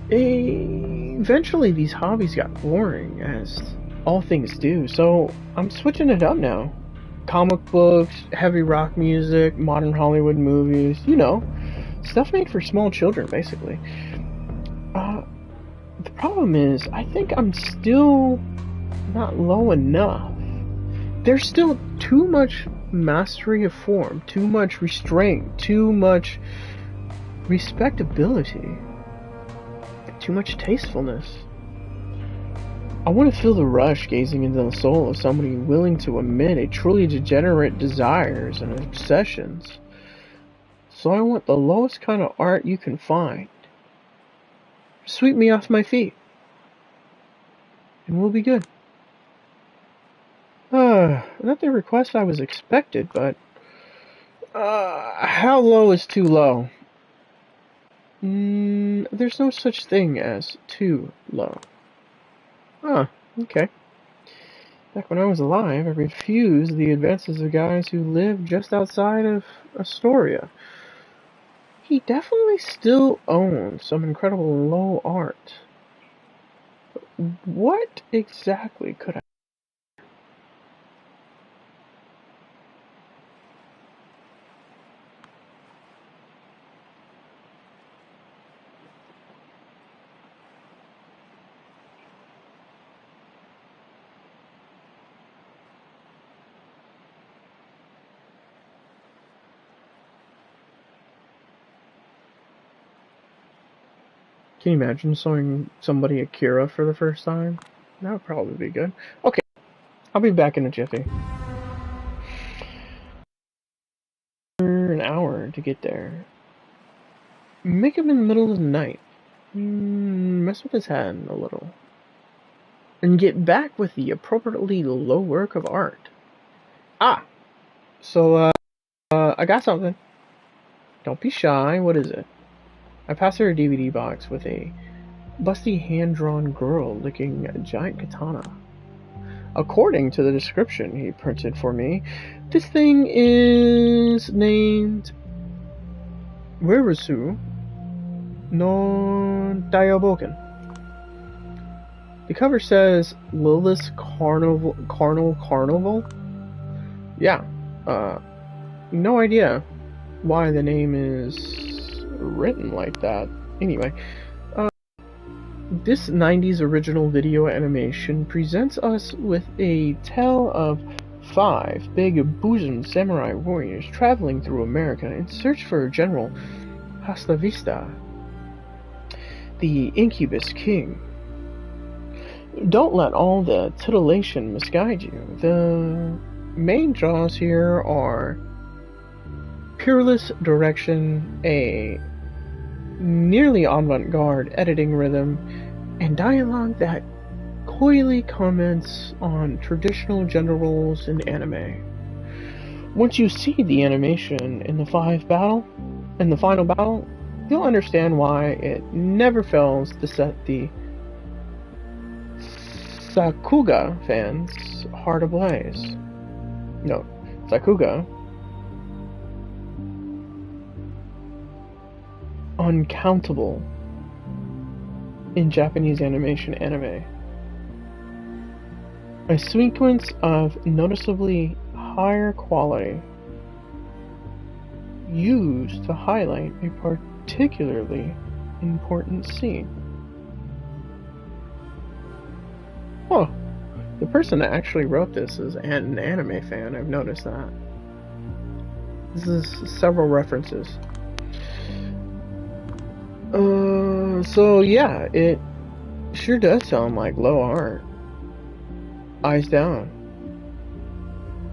Eventually these hobbies got boring as all things do, so I'm switching it up now. Comic books, heavy rock music, modern Hollywood movies, you know, stuff made for small children, basically. The problem is, I think I'm still not low enough. There's still too much mastery of form, too much restraint, too much respectability, too much tastefulness. I want to feel the rush gazing into the soul of somebody willing to admit a truly degenerate desires and obsessions. So I want the lowest kind of art you can find. Sweep me off my feet, and we'll be good. Not the request I was expected, but how low is too low? There's no such thing as too low. Okay. Back when I was alive, I refused the advances of guys who lived just outside of Astoria. He definitely still owns some incredible low art. But what exactly could I... Can you imagine showing somebody Akira for the first time? That would probably be good. Okay, I'll be back in a jiffy. An hour to get there. Make him in the middle of the night. Mess with his head a little. And get back with the appropriately low work of art. So, I got something. Don't be shy. What is it? I passed her a DVD box with a busty hand-drawn girl licking a giant katana. According to the description he printed for me, this thing is named Werusu no Daioboken. The cover says Lilith's Carnival? Yeah, no idea why the name is written like that. Anyway, this 90s original video animation presents us with a tale of 5 big-bosomed samurai warriors traveling through America in search for General Hastavista, the Incubus King. Don't let all the titillation misguide you. The main draws here are peerless direction, a nearly avant-garde editing rhythm, and dialogue that coyly comments on traditional gender roles in anime. Once you see the animation in the final battle, you'll understand why it never fails to set the Sakuga fans' heart ablaze. No, Sakuga. Uncountable in Japanese animation anime. A sequence of noticeably higher quality used to highlight a particularly important scene. Oh, the person that actually wrote this is an anime fan. I've noticed that. This is several references. So yeah, it sure does sound like low art. Eyes down.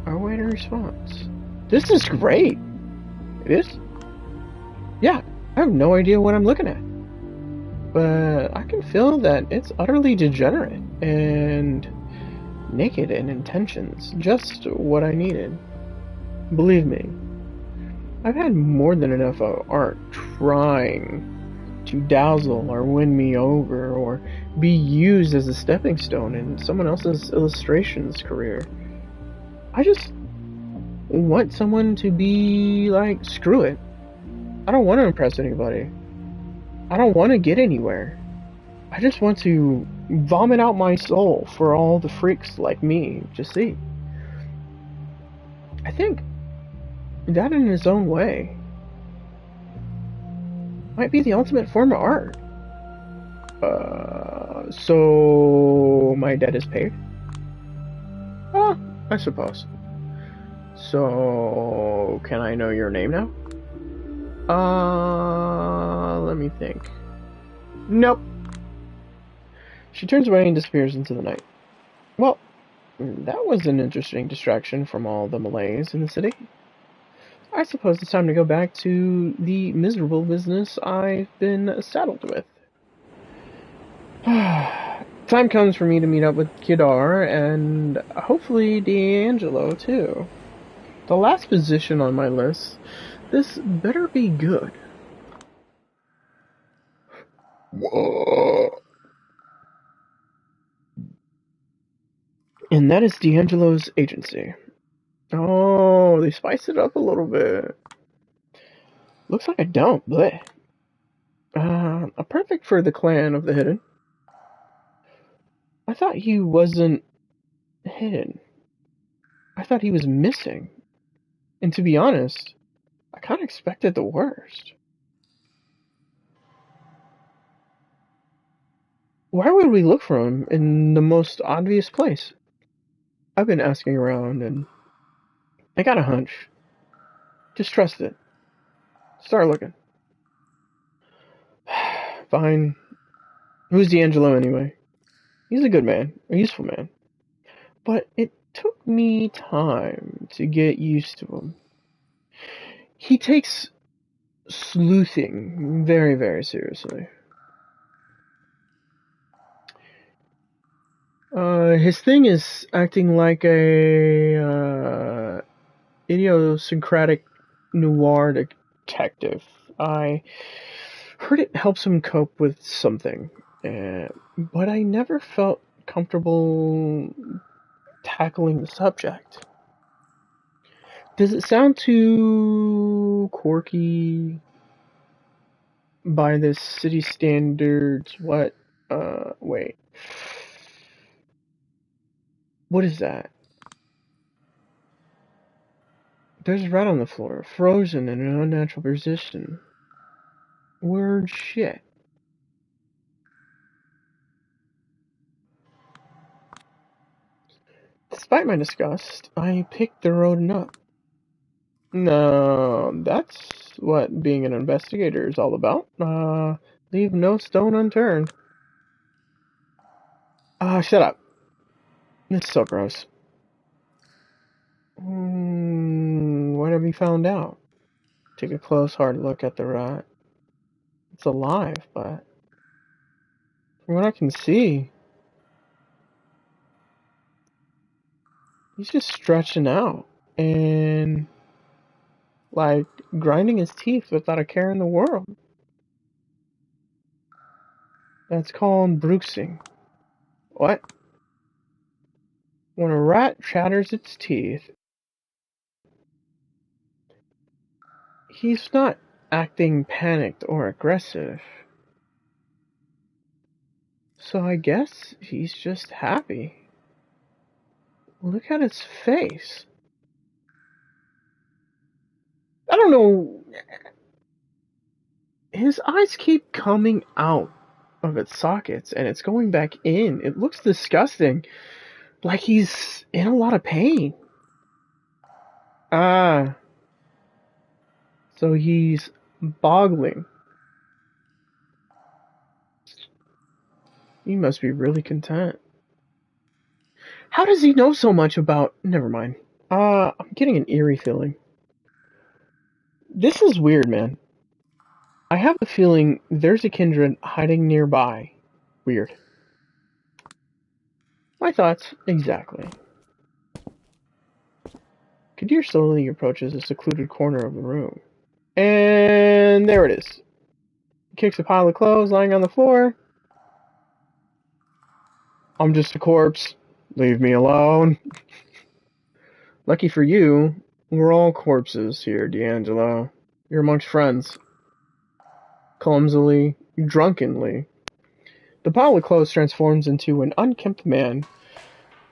I'll wait a response. This is great! It is? Yeah, I have no idea what I'm looking at. But I can feel that it's utterly degenerate and naked in intentions. Just what I needed. Believe me, I've had more than enough of art trying to dazzle or win me over or be used as a stepping stone in someone else's illustrations career. I just want someone to be like, screw it. I don't want to impress anybody. I don't want to get anywhere. I just want to vomit out my soul for all the freaks like me to see. I think that in his own way might be the ultimate form of art. So my debt is paid? I suppose. So, can I know your name now? Let me think. Nope. She turns away and disappears into the night. Well, that was an interesting distraction from all the malaise in the city. I suppose it's time to go back to the miserable business I've been saddled with. Time comes for me to meet up with Kedar and hopefully D'Angelo too. The last position on my list. This better be good. Whoa. And that is D'Angelo's agency. Oh, they spiced it up a little bit. Looks like I don't, but a perfect for the clan of the hidden. I thought he wasn't hidden. I thought he was missing. And to be honest, I kind of expected the worst. Why would we look for him in the most obvious place? I've been asking around and I got a hunch. Just trust it. Start looking. Fine. Who's D'Angelo anyway? He's a good man, a useful man. But it took me time to get used to him. He takes sleuthing very, very seriously. His thing is acting like a idiosyncratic noir detective. I heard it helps him cope with something, but I never felt comfortable tackling the subject. Does it sound too quirky by this city standards? What? Wait. What is that? There's a rat on the floor, frozen in an unnatural position. Weird shit. Despite my disgust, I picked the rodent up. No, that's what being an investigator is all about. Leave no stone unturned. Shut up. It's so gross. What have you found out? Take a close, hard look at the rat. It's alive, but from what I can see, he's just stretching out and like grinding his teeth without a care in the world. That's called bruxing. What? When a rat chatters its teeth, he's not acting panicked or aggressive. So I guess he's just happy. Look at his face. I don't know. His eyes keep coming out of its sockets and it's going back in. It looks disgusting. Like he's in a lot of pain. So he's boggling. He must be really content. How does he know so much about... Never mind. I'm getting an eerie feeling. This is weird, man. I have a feeling there's a kindred hiding nearby. Weird. My thoughts, exactly. Kadir slowly approaches a secluded corner of the room. And there it is. He kicks a pile of clothes lying on the floor. I'm just a corpse. Leave me alone. Lucky for you, we're all corpses here, D'Angelo. You're amongst friends. Clumsily, drunkenly, The pile of clothes transforms into an unkempt man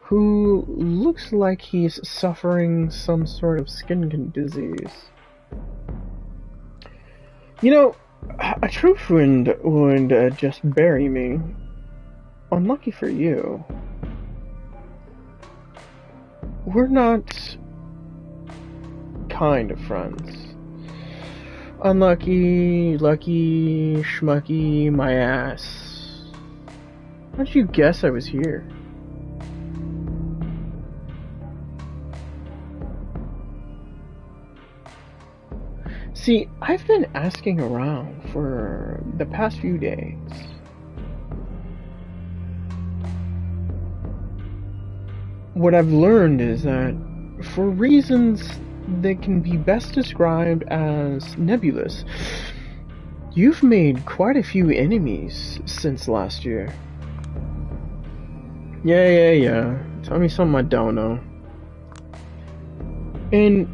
who looks like he's suffering some sort of skin disease. You know, a true friend would just bury me. Unlucky for you. We're not kind of friends. Unlucky, lucky, schmucky, my ass. How'd you guess I was here? See, I've been asking around for the past few days. What I've learned is that, for reasons that can be best described as nebulous, you've made quite a few enemies since last year. Yeah. Tell me something I don't know. And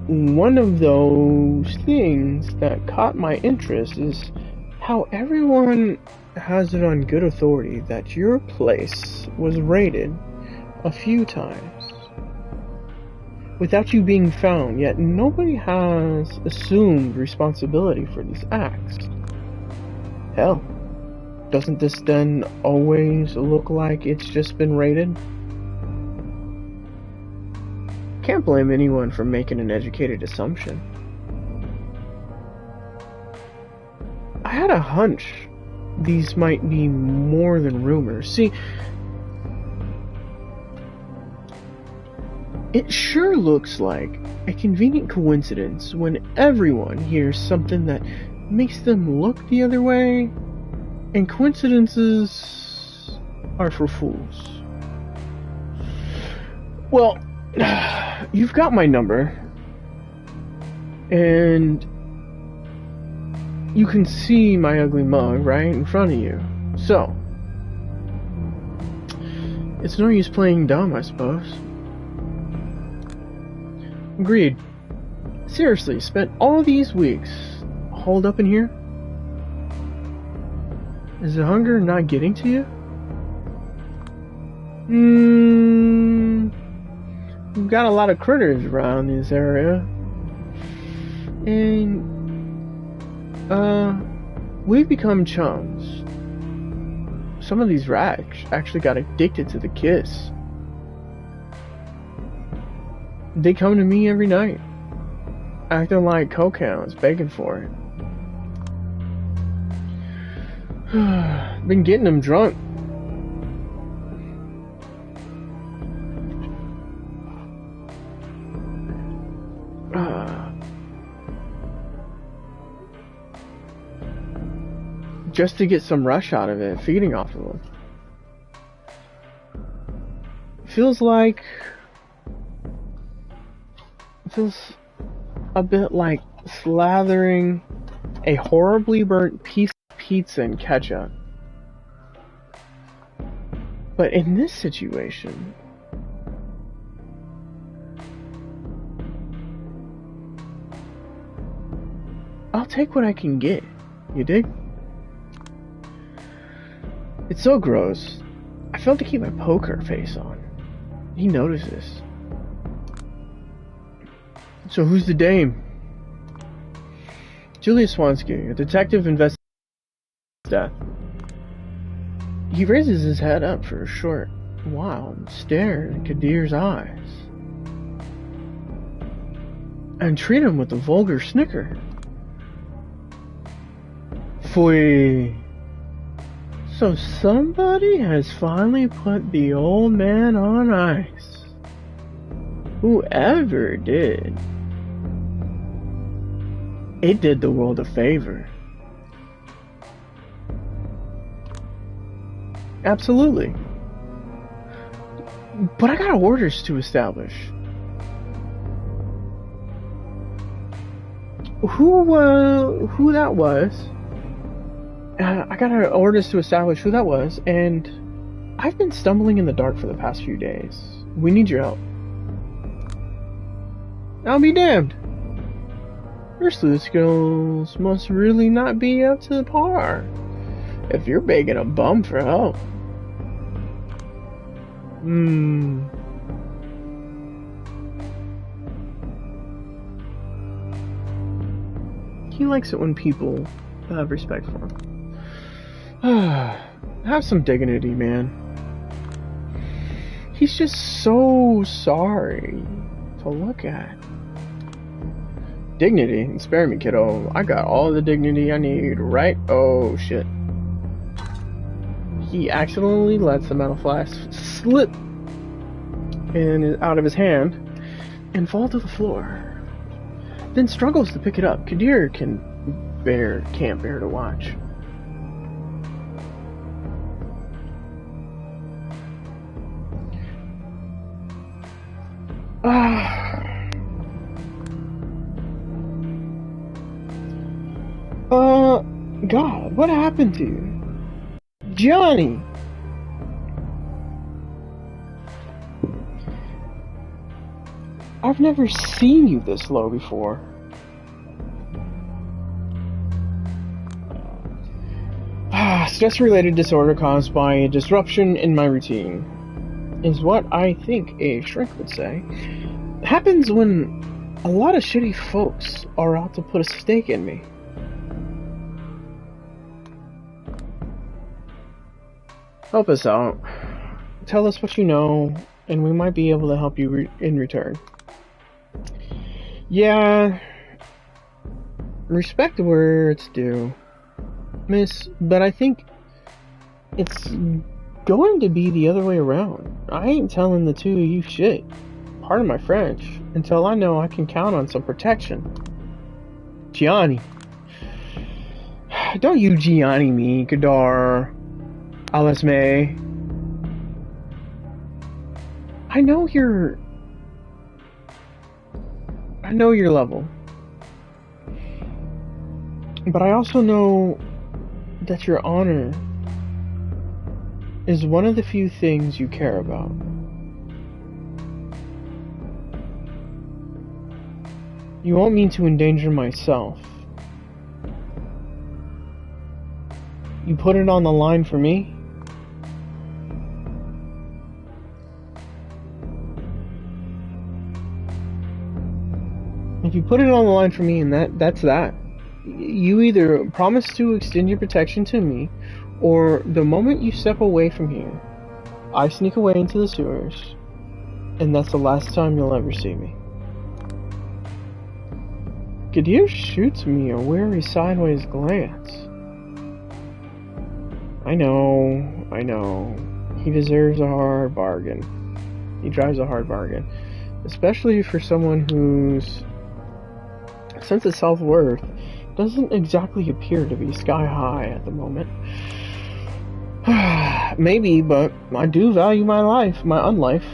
one of those things that caught my interest is how everyone has it on good authority that your place was raided a few times without you being found, yet nobody has assumed responsibility for these acts. Hell, doesn't this then always look like it's just been raided? Can't blame anyone for making an educated assumption. I had a hunch these might be more than rumors. See, it sure looks like a convenient coincidence when everyone hears something that makes them look the other way, and coincidences are for fools. Well, you've got my number, and you can see my ugly mug right in front of you. So, it's no use playing dumb, I suppose. Agreed. Seriously, spent all these weeks holed up in here? Is the hunger not getting to you? We've got a lot of critters around this area. And, we've become chums. Some of these rats actually got addicted to the kiss. They come to me every night, acting like cokehounds, begging for it. Been getting them drunk. Just to get some rush out of it, feeding off of them. Feels a bit like slathering a horribly burnt piece of pizza in ketchup. But in this situation, I'll take what I can get. You dig? It's so gross. I failed to keep my poker face on. He notices. So who's the dame? Julius Swansky, a detective investigating his death. He raises his head up for a short while and stares in Kadir's eyes. And treat him with a vulgar snicker. Phooey. So somebody has finally put the old man on ice. Whoever did. It did the world a favor. Absolutely. But I got orders to establish. Who that was. I got orders to establish who that was, and I've been stumbling in the dark for the past few days. We need your help. I'll be damned. Your sleuth skills must really not be up to par. If you're begging a bum for help. He likes it when people have respect for him. Have some dignity, man. He's just so sorry to look at. Dignity? Spare me, kiddo. I got all the dignity I need, right? Oh, shit. He accidentally lets the metal flask slip out of his hand and fall to the floor. Then struggles to pick it up. Kadir can't bear to watch. God, what happened to you? Johnny! I've never seen you this low before. Stress-related disorder caused by a disruption in my routine is what I think a shrink would say. It happens when a lot of shitty folks are out to put a stake in me. Help us out. Tell us what you know, and we might be able to help you in return. Yeah, respect where it's due, miss, but I think it's going to be the other way around. I ain't telling the two of you shit, pardon my French, until I know I can count on some protection. Gianni. Don't you Gianni me, Kadar. Alice May. I know your level. But I also know that your honor is one of the few things you care about. You won't mean to endanger myself. You put it on the line for me? If you put it on the line for me, and that's that. You either promise to extend your protection to me, or the moment you step away from here, I sneak away into the sewers, and that's the last time you'll ever see me. Kadir shoots me a wary sideways glance. I know. He deserves a hard bargain. He drives a hard bargain. Especially for someone whose sense of self-worth doesn't exactly appear to be sky high at the moment. Maybe, but I do value my life, my unlife.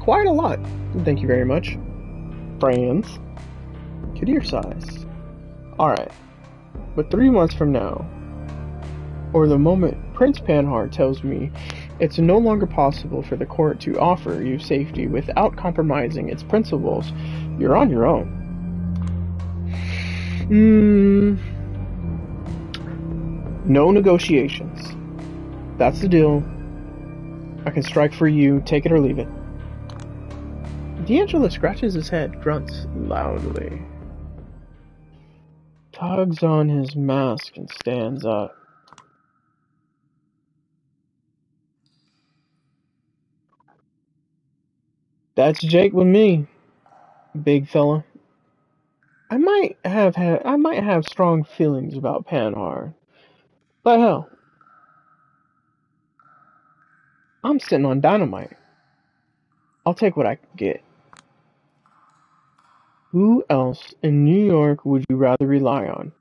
Quite a lot. Thank you very much. Friends. Kadir size. Alright. But 3 months from now, or the moment Prince Panhard tells me it's no longer possible for the court to offer you safety without compromising its principles, you're on your own. No negotiations. That's the deal. I can strike for you, take it or leave it. D'Angelo scratches his head, grunts loudly, tugs on his mask, and stands up. That's Jake with me, big fella. I might have strong feelings about Panhard, but hell, I'm sitting on dynamite. I'll take what I can get. Who else in New York would you rather rely on?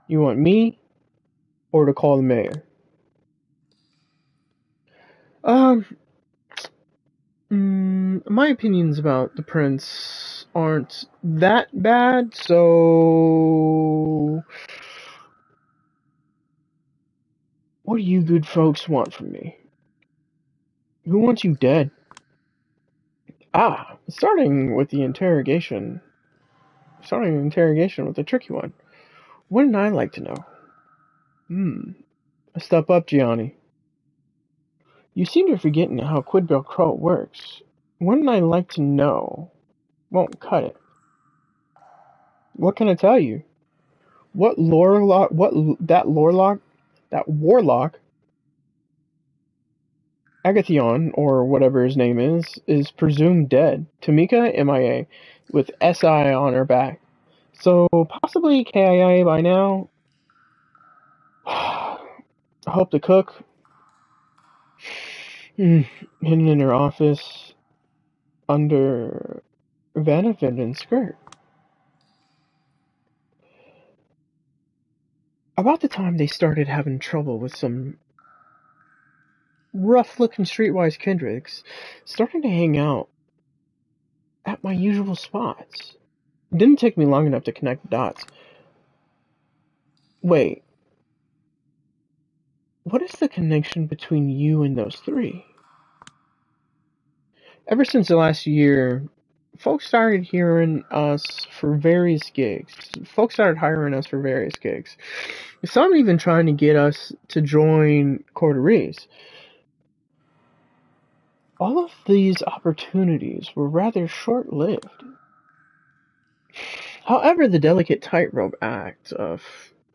You want me, or to call the mayor? My opinions about the prince aren't that bad, so what do you good folks want from me? Who wants you dead? Starting the interrogation with a tricky one. Wouldn't I like to know? Step up, Gianni. You seem to be forgetting how quid pro quo works. Wouldn't I like to know? Won't cut it. What can I tell you? What Lorlock, that warlock, Agathion, or whatever his name is presumed dead. Tamika, MIA, with SI on her back. So, possibly KIA by now. I hope the cook, hidden in her office, under Vanavin's skirt. About the time they started having trouble with some rough-looking streetwise kindreds, starting to hang out at my usual spots. It didn't take me long enough to connect the dots. Wait, what is the connection between you and those three? Ever since the last year, folks started hearing us for various gigs. Folks started hiring us for various gigs. Some even trying to get us to join coteries. All of these opportunities were rather short-lived. However, the delicate tightrope act of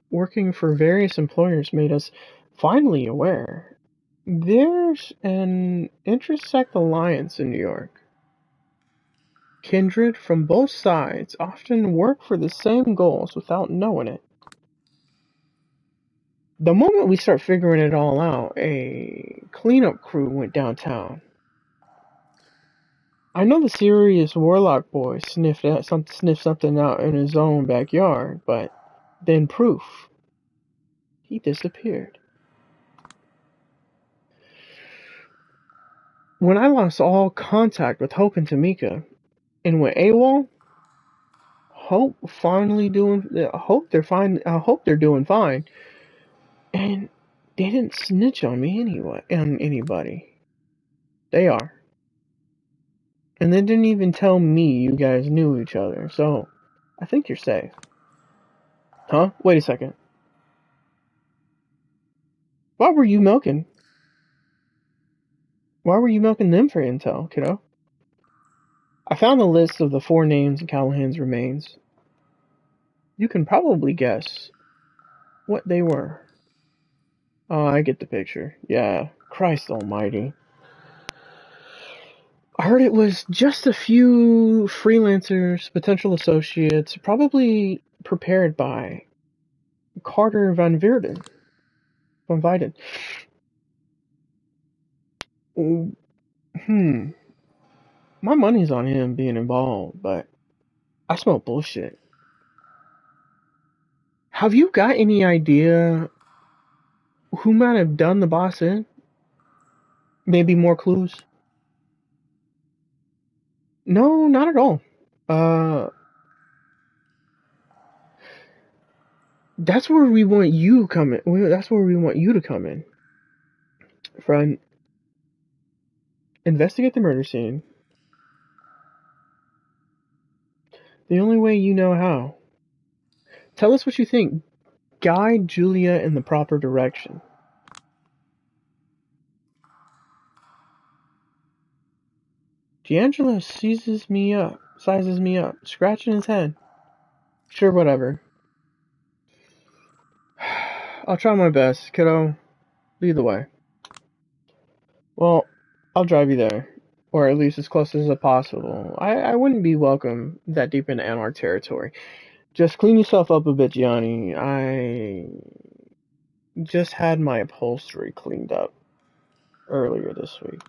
working for various employers made us finally aware there's an intersect alliance in New York. Kindred from both sides often work for the same goals without knowing it. The moment we start figuring it all out, a cleanup crew went downtown. I know the serious Warlock boy sniffed something out in his own backyard, but then proof. He disappeared. When I lost all contact with Hope and Tamika and went AWOL, I hope they're doing fine. And they didn't snitch on me anyway, on anybody. They are. And they didn't even tell me you guys knew each other, so I think you're safe. Huh? Wait a second. Why were you milking? Why were you milking them for intel, kiddo? I found the list of the 4 names in Callahan's remains. You can probably guess what they were. Oh, I get the picture. Yeah, Christ almighty. I heard it was just a few freelancers, potential associates, probably prepared by Carter Van Vierden. Van Vyden. My money's on him being involved, but I smell bullshit. Have you got any idea who might have done the boss in? Maybe more clues? No, not at all. That's where we want you come in. That's where we want you to come in. Friend, investigate the murder scene. The only way you know how. Tell us what you think. Guide Julia in the proper direction. D'Angelo sizes me up, scratching his head. Sure, whatever. I'll try my best, kiddo. Lead the way. Well, I'll drive you there. Or at least as close as possible. I wouldn't be welcome that deep into Anarch territory. Just clean yourself up a bit, Gianni. I just had my upholstery cleaned up earlier this week.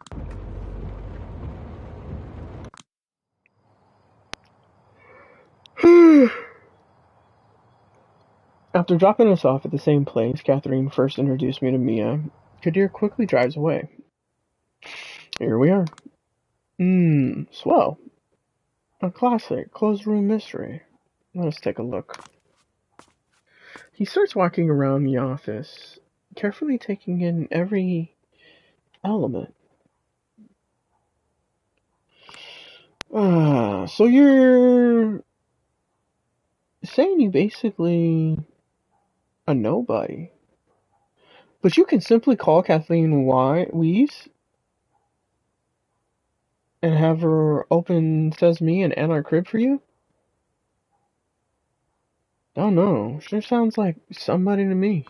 After dropping us off at the same place Catherine first introduced me to Mia, Kadir quickly drives away. Here we are. Swell. A classic closed room mystery. Let us take a look. He starts walking around the office, carefully taking in every element. So you're saying you basically A nobody. But you can simply call Kathleen Weaves and have her open Sesame and enter our crib for you? Don't know. Sure sounds like somebody to me.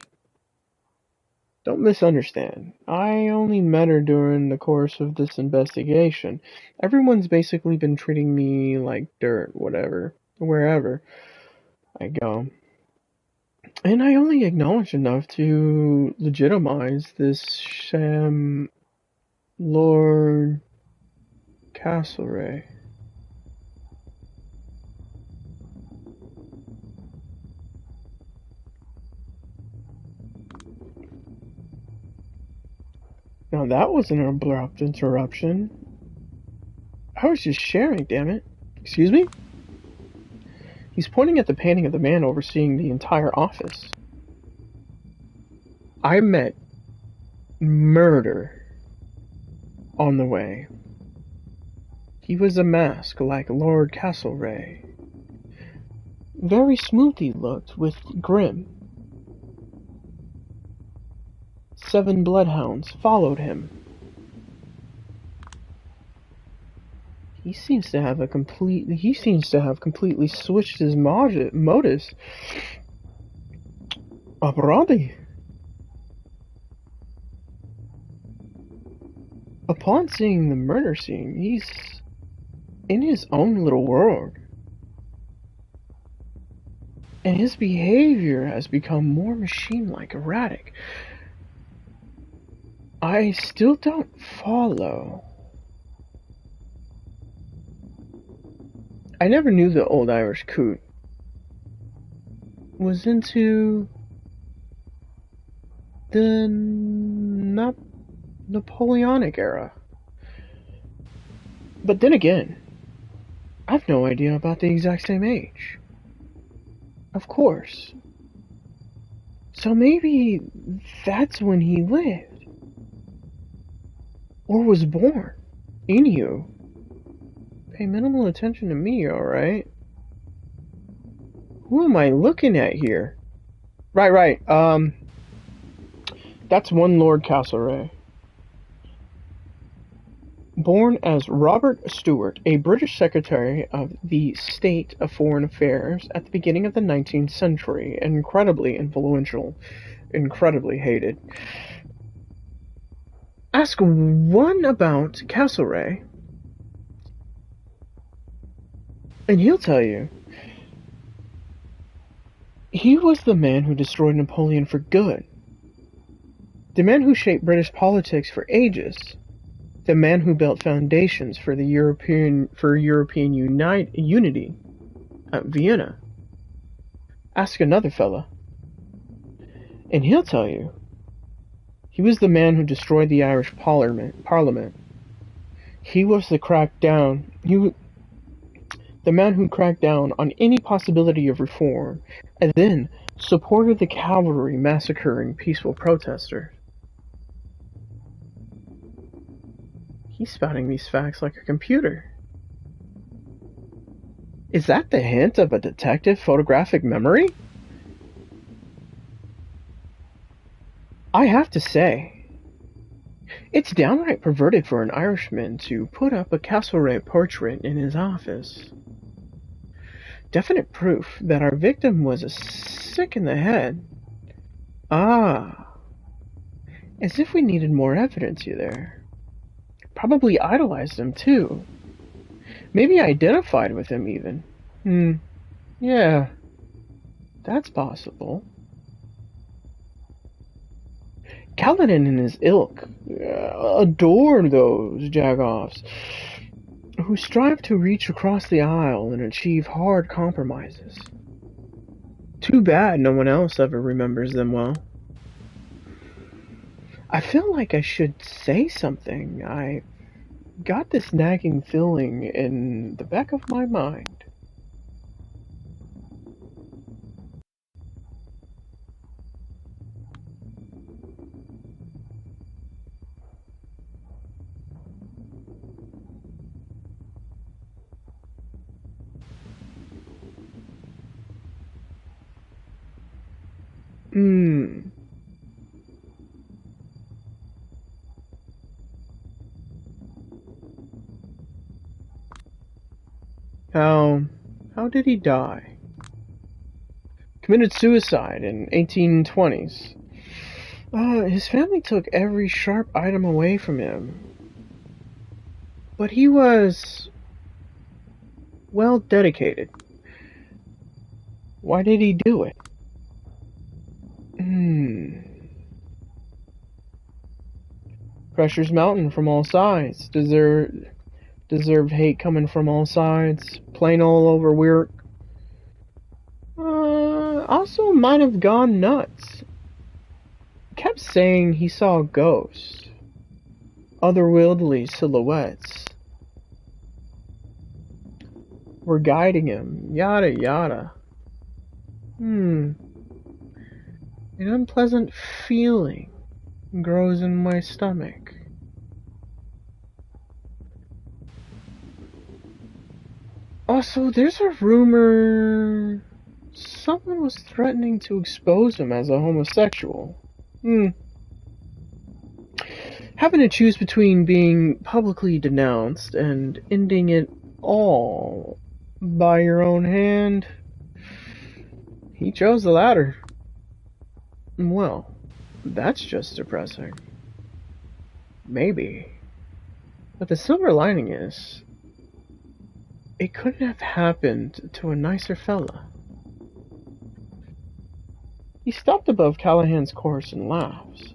Don't misunderstand. I only met her during the course of this investigation. Everyone's basically been treating me like dirt, wherever I go. And I only acknowledge enough to legitimize this sham Lord Castlereagh. Now that was an abrupt interruption. I was just sharing, damn it. Excuse me? He's pointing at the painting of the man overseeing the entire office. I met murder on the way. He was a mask like Lord Castlereagh. Very smooth he looked, with grim. 7 bloodhounds followed him. He seems to have completely switched his modus operandi. Upon seeing the murder scene, he's in his own little world. And his behavior has become more machine-like, erratic. I still don't follow. I never knew the old Irish coot was into the Napoleonic era. But then again, I've no idea about the exact same age. Of course. So maybe that's when he lived. Or was born. In you. Pay minimal attention to me, alright? Who am I looking at here? Right. That's one Lord Castlereagh. Born as Robert Stewart, a British Secretary of the State of Foreign Affairs at the beginning of the 19th century, incredibly influential, incredibly hated. Ask one about Castlereagh, and he'll tell you. He was the man who destroyed Napoleon for good. The man who shaped British politics for ages. The man who built foundations for European unity at Vienna. Ask another fella, and he'll tell you. He was the man who destroyed the Irish Parliament. He was the man who cracked down on any possibility of reform, and then supported the cavalry massacring peaceful protesters. He's spouting these facts like a computer. Is that the hint of a detective photographic memory? I have to say, it's downright perverted for an Irishman to put up a Castlereagh portrait in his office. Definite proof that our victim was sick in the head. Ah, as if we needed more evidence, you there. Probably idolized him too. Maybe identified with him even. Yeah, that's possible. Kaladin and his ilk adore those jagoffs who strive to reach across the aisle and achieve hard compromises. Too bad no one else ever remembers them well. I feel like I should say something. I got this nagging feeling in the back of my mind. Hmm. How... how did he die? Committed suicide in 1820s. His family took every sharp item away from him. But he was... well, dedicated. Why did he do it? Pressure's mounting from all sides. Deserved hate coming from all sides. Plain all over weird. Also might have gone nuts. Kept saying he saw ghosts. Otherworldly silhouettes. Were guiding him. Yada yada. An unpleasant feeling grows in my stomach. Also, there's a rumor someone was threatening to expose him as a homosexual. Having to choose between being publicly denounced and ending it all by your own hand, he chose the latter. Well, that's just depressing. Maybe. But the silver lining is, it couldn't have happened to a nicer fella. He stopped above Callahan's corpse and laughs.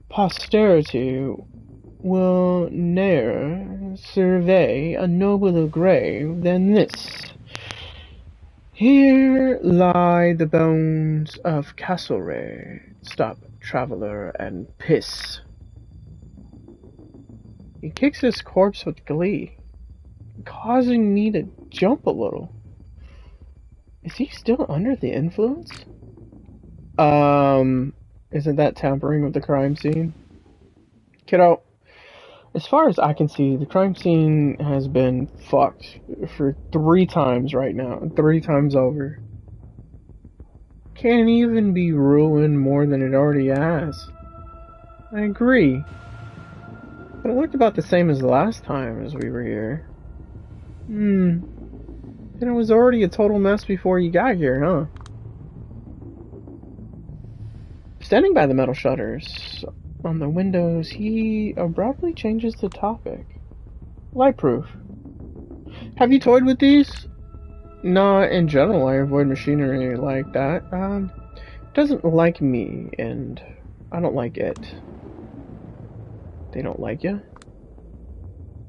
Posterity will ne'er survey a nobler grave than this. Here lie the bones of Castlereagh. Stop, traveler, and piss. He kicks his corpse with glee, causing me to jump a little. Is he still under the influence? Isn't that tampering with the crime scene? Kiddo, as far as I can see, the crime scene has been fucked for 3 times right now. 3 times over. Can't even be ruined more than it already has. I agree. But it looked about the same as the last time as we were here. And it was already a total mess before you got here, huh? Standing by the metal shutters on the windows, he abruptly changes the topic. Lightproof. Have you toyed with these? Nah, in general, I avoid machinery like that. It doesn't like me, and I don't like it. They don't like you?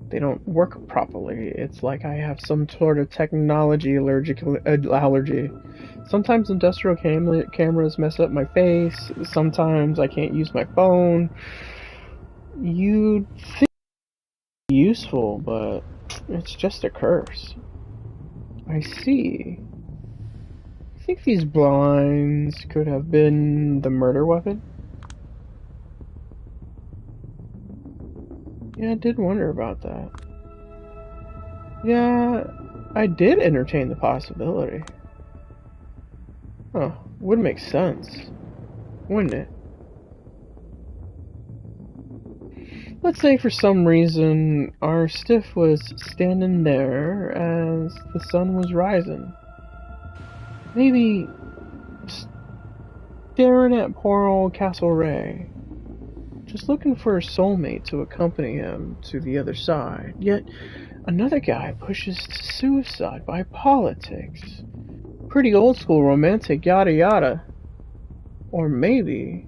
They don't work properly. It's like I have some sort of technology allergy. Sometimes industrial cameras mess up my face. Sometimes I can't use my phone. You'd think it'd be useful, but it's just a curse. I see. I think these blinds could have been the murder weapon. Yeah, I did wonder about that. Yeah, I did entertain the possibility. Huh, would make sense, wouldn't it? Let's say for some reason our stiff was standing there as the sun was rising. Maybe staring at poor old Castlereagh, just looking for a soulmate to accompany him to the other side. Yet another guy pushes to suicide by politics. Pretty old school romantic, yada yada. Or maybe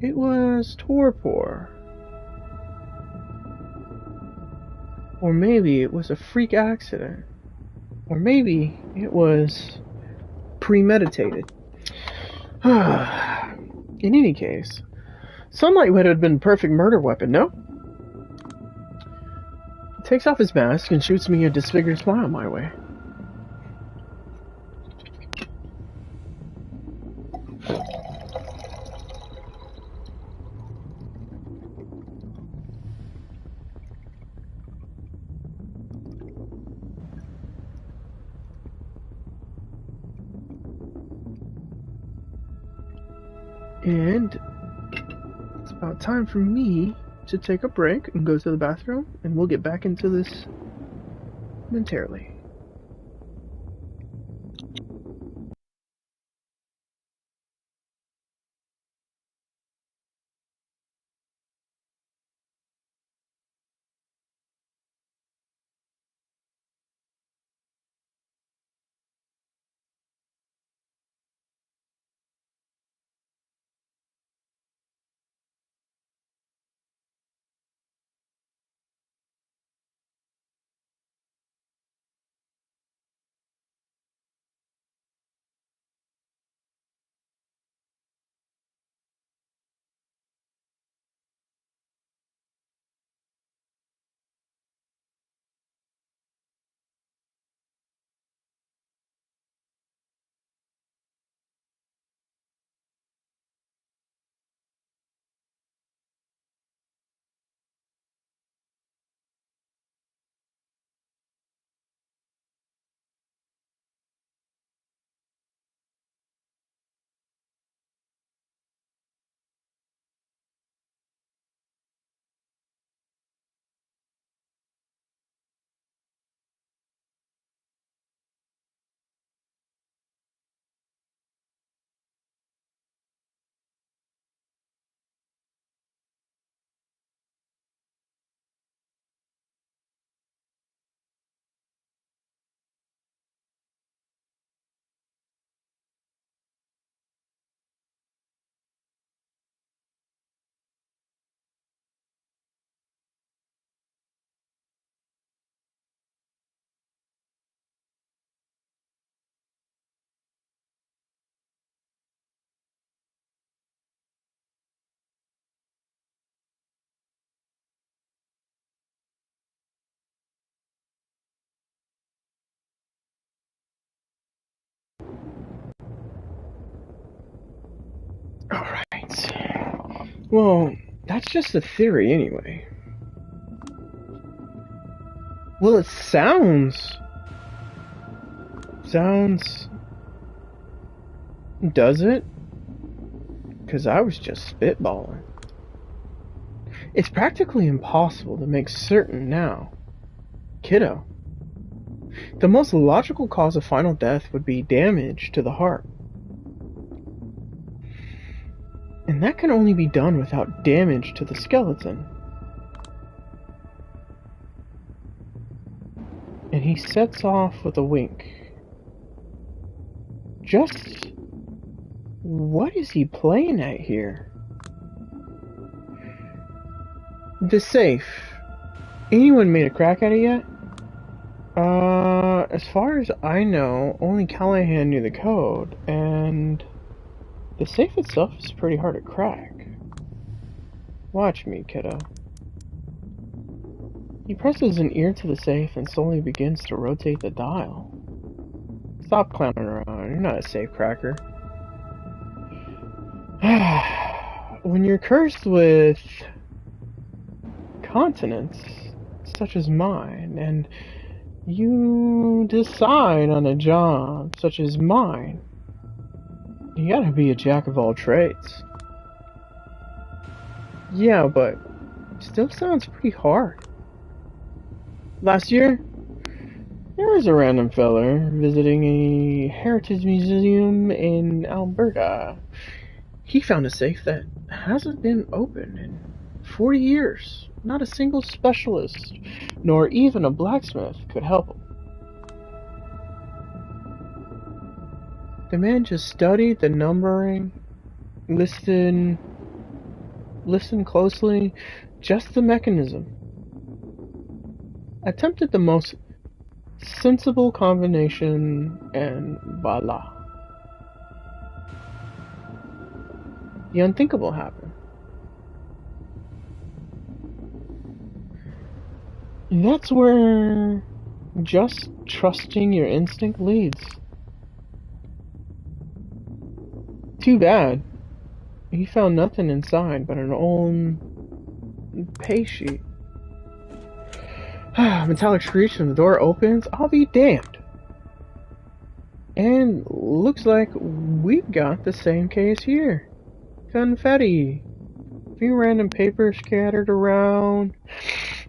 it was torpor. Or maybe it was a freak accident. Or maybe it was premeditated. In any case, sunlight would have been a perfect murder weapon, no? He takes off his mask and shoots me a disfigured smile my way. And it's about time for me to take a break and go to the bathroom, and we'll get back into this momentarily. Alright. Well, that's just a theory anyway. Well, it sounds... Does it? Because I was just spitballing. It's practically impossible to make certain now. Kiddo. The most logical cause of final death would be damage to the heart. And that can only be done without damage to the skeleton. And he sets off with a wink. Just... what is he playing at here? The safe. Anyone made a crack at it yet? As far as I know, only Callahan knew the code, and the safe itself is pretty hard to crack. Watch me, kiddo. He presses an ear to the safe and slowly begins to rotate the dial. Stop clowning around, you're not a safe cracker. When you're cursed with continence, such as mine, and you decide on a job such as mine, you gotta be a jack of all trades. Yeah, but still sounds pretty hard. Last year, there was a random feller visiting a heritage museum in Alberta. He found a safe that hasn't been opened in 40 years. Not a single specialist, nor even a blacksmith, could help him. The man just studied the numbering, listened closely, just the mechanism. Attempted the most sensible combination, and voila. The unthinkable happened. And that's where just trusting your instinct leads. Too bad. He found nothing inside but an old pay sheet. Metallic screech and the door opens. I'll be damned. And looks like we've got the same case here. Confetti. A few random papers scattered around.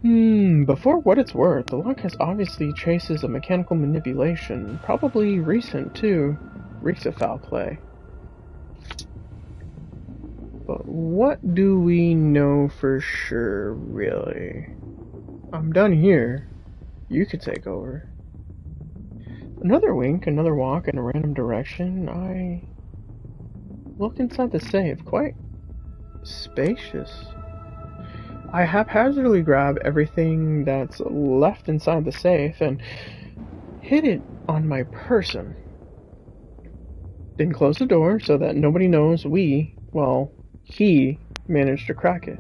But for what it's worth, the lock has obviously traces of mechanical manipulation. Probably recent, too. Reeks of foul play. But what do we know for sure, really? I'm done here. You could take over. Another wink, another walk in a random direction. I looked inside the safe. Quite spacious. I haphazardly grab everything that's left inside the safe and hid it on my person. Then close the door so that nobody knows he managed to crack it.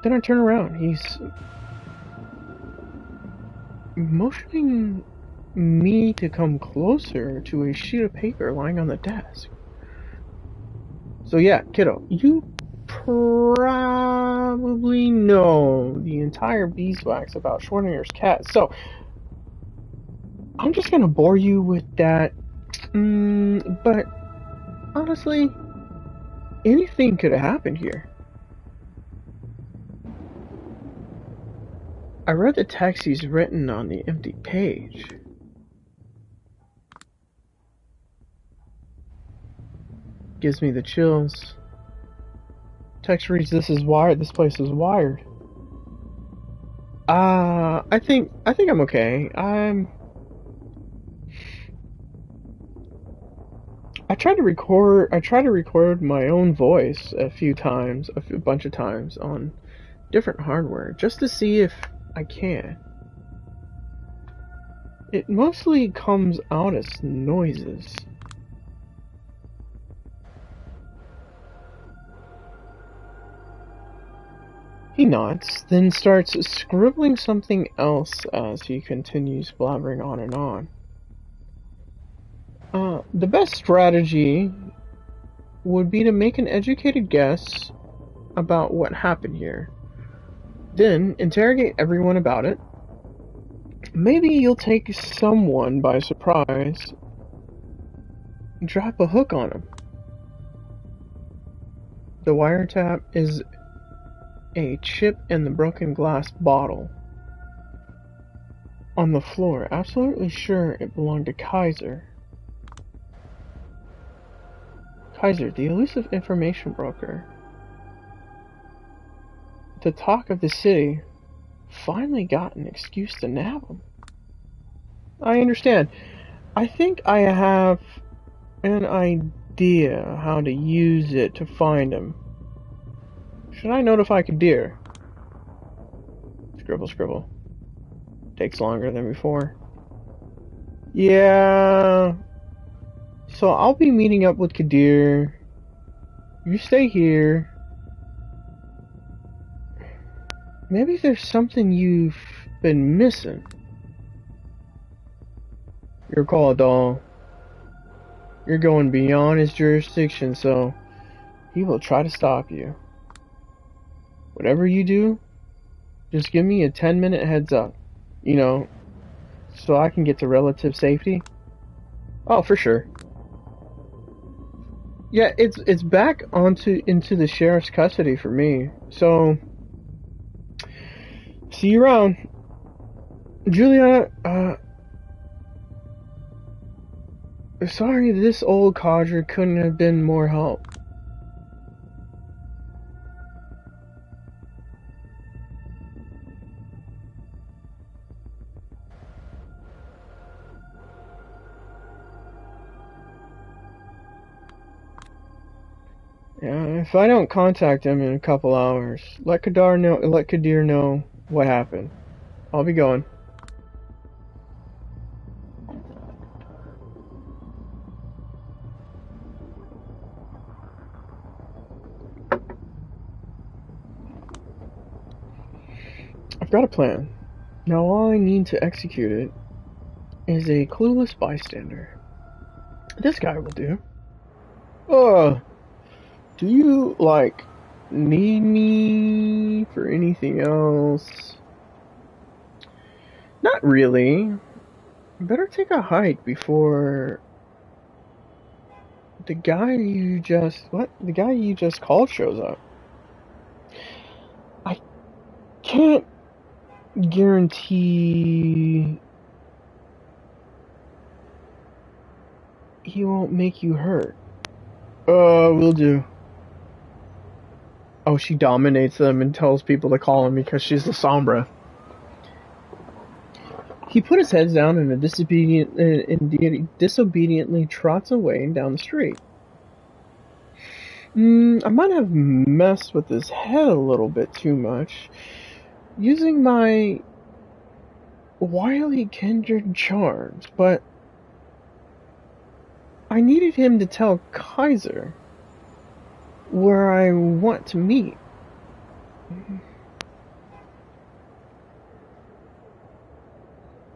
Then I turn around. He's motioning me to come closer to a sheet of paper lying on the desk. So yeah, kiddo, you probably know the entire beeswax about Schrodinger's cat, so I'm just gonna bore you with that. But honestly, anything could have happened here. I read the text he's written on the empty page. Gives me the chills. Text reads, "This is wired. This place is wired." I think I'm okay. I tried to record my own voice a bunch of times on different hardware just to see if I can. It mostly comes out as noises. He nods, then starts scribbling something else as he continues blabbering on and on. The best strategy would be to make an educated guess about what happened here. Then interrogate everyone about it. Maybe you'll take someone by surprise and drop a hook on him. The wiretap is a chip in the broken glass bottle on the floor. Absolutely sure it belonged to Kaiser. Kaiser, the elusive information broker. The talk of the city. Finally got an excuse to nab him. I understand. I think I have an idea how to use it to find him. Should I notify Kadir? Scribble, scribble. Takes longer than before. Yeah. So I'll be meeting up with Kadir. You stay here. Maybe there's something you've been missing. Your call, doll. You're going beyond his jurisdiction, so he will try to stop you. Whatever you do, just give me a 10-minute heads up. You know, so I can get to relative safety. Oh, for sure. Yeah, it's back into the sheriff's custody for me. So see you around. Julia, sorry this old codger couldn't have been more help. Yeah, if I don't contact him in a couple hours, let Kadir know what happened. I'll be going. I've got a plan. Now all I need to execute it is a clueless bystander. This guy will do. Do you, need me for anything else? Not really. Better take a hike before The guy you just... What? The guy you just called shows up. I can't guarantee he won't make you hurt. Will do. Oh, she dominates them and tells people to call him because she's the Sombra. He put his head down and disobediently trots away down the street. I might have messed with his head a little bit too much, using my wily kindred charms, but I needed him to tell Kaiser where I want to meet.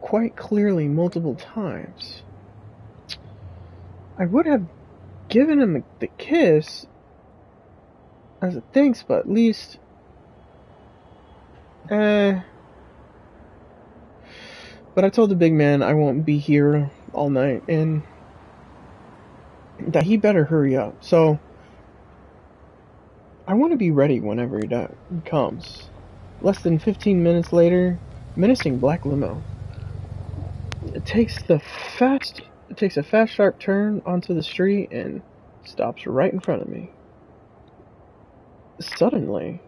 Quite clearly multiple times. I would have given him the kiss as a thanks, but at least... But I told the big man I won't be here all night, and that he better hurry up, so I want to be ready whenever he comes. Less than 15 minutes later, menacing black limo. It takes a fast, sharp turn onto the street and stops right in front of me. Suddenly,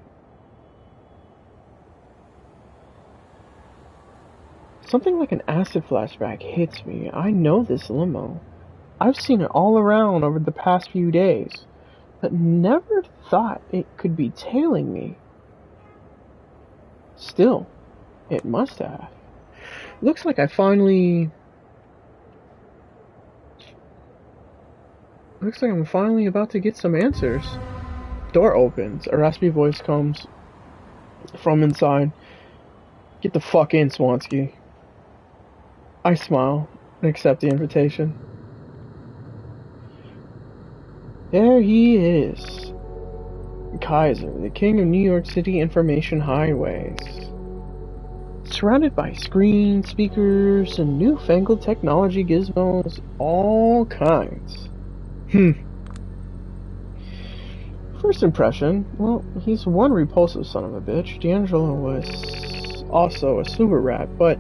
something like an acid flashback hits me. I know this limo. I've seen it all around over the past few days, but never thought it could be tailing me. Still, it must have. Looks like I'm finally about to get some answers. Door opens. A raspy voice comes from inside. Get the fuck in, Swansky. I smile and accept the invitation. There he is. Kaiser, the king of New York City information highways. Surrounded by screens, speakers, and newfangled technology gizmos, all kinds. First impression, well, he's one repulsive son of a bitch. D'Angelo was also a super rat, but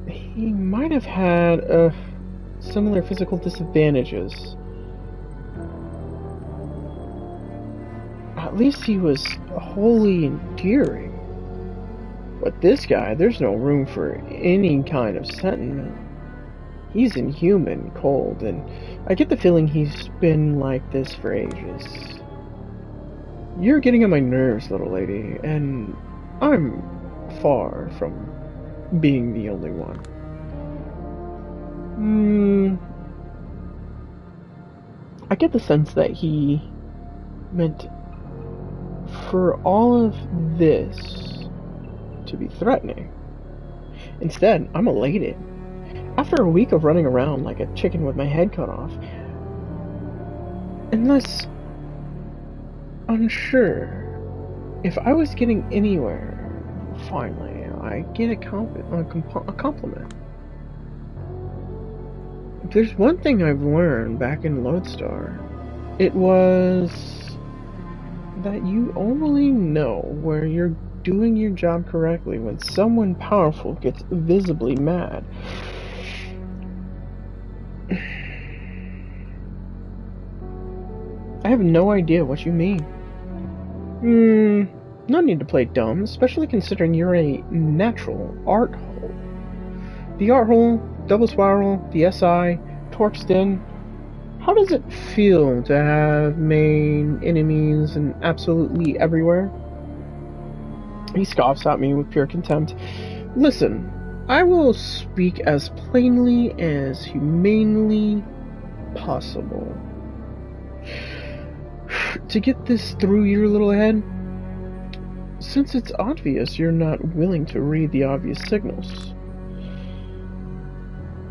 he might have had similar physical disadvantages. At least he was wholly endearing. But this guy, there's no room for any kind of sentiment. He's inhuman, cold, and I get the feeling he's been like this for ages. You're getting on my nerves, little lady, and I'm far from being the only one. I get the sense that he meant for all of this to be threatening. Instead, I'm elated. After a week of running around like a chicken with my head cut off, and less unsure if I was getting anywhere, finally, I get a compliment. If there's one thing I've learned back in Lodestar, it was that you only know where you're doing your job correctly when someone powerful gets visibly mad. I have no idea what you mean. No need to play dumb, especially considering you're a natural art hole. The art hole, double spiral, the SI, Torxton. How does it feel to have main enemies and absolutely everywhere? He scoffs at me with pure contempt. Listen, I will speak as plainly as humanely possible. To get this through your little head, since it's obvious you're not willing to read the obvious signals.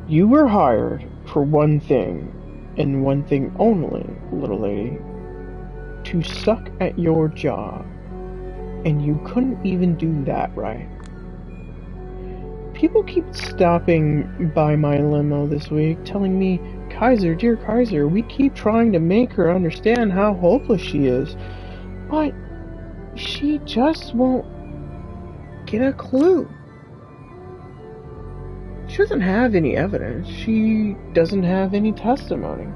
You were hired for one thing, and one thing only, little lady. To suck at your job. And you couldn't even do that right. People keep stopping by my limo this week, telling me, Kaiser, dear Kaiser, we keep trying to make her understand how hopeless she is, but she just won't get a clue. She doesn't have any evidence. She doesn't have any testimony.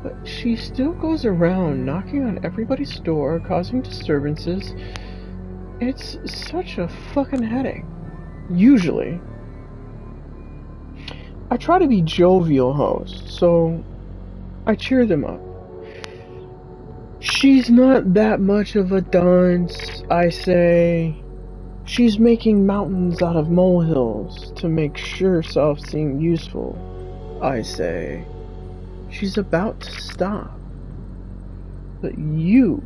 But she still goes around knocking on everybody's door, causing disturbances. It's such a fucking headache. Usually. I try to be jovial host, so I cheer them up. She's not that much of a dunce, I say. She's making mountains out of molehills to make sure herself seem useful, I say. She's about to stop. But you,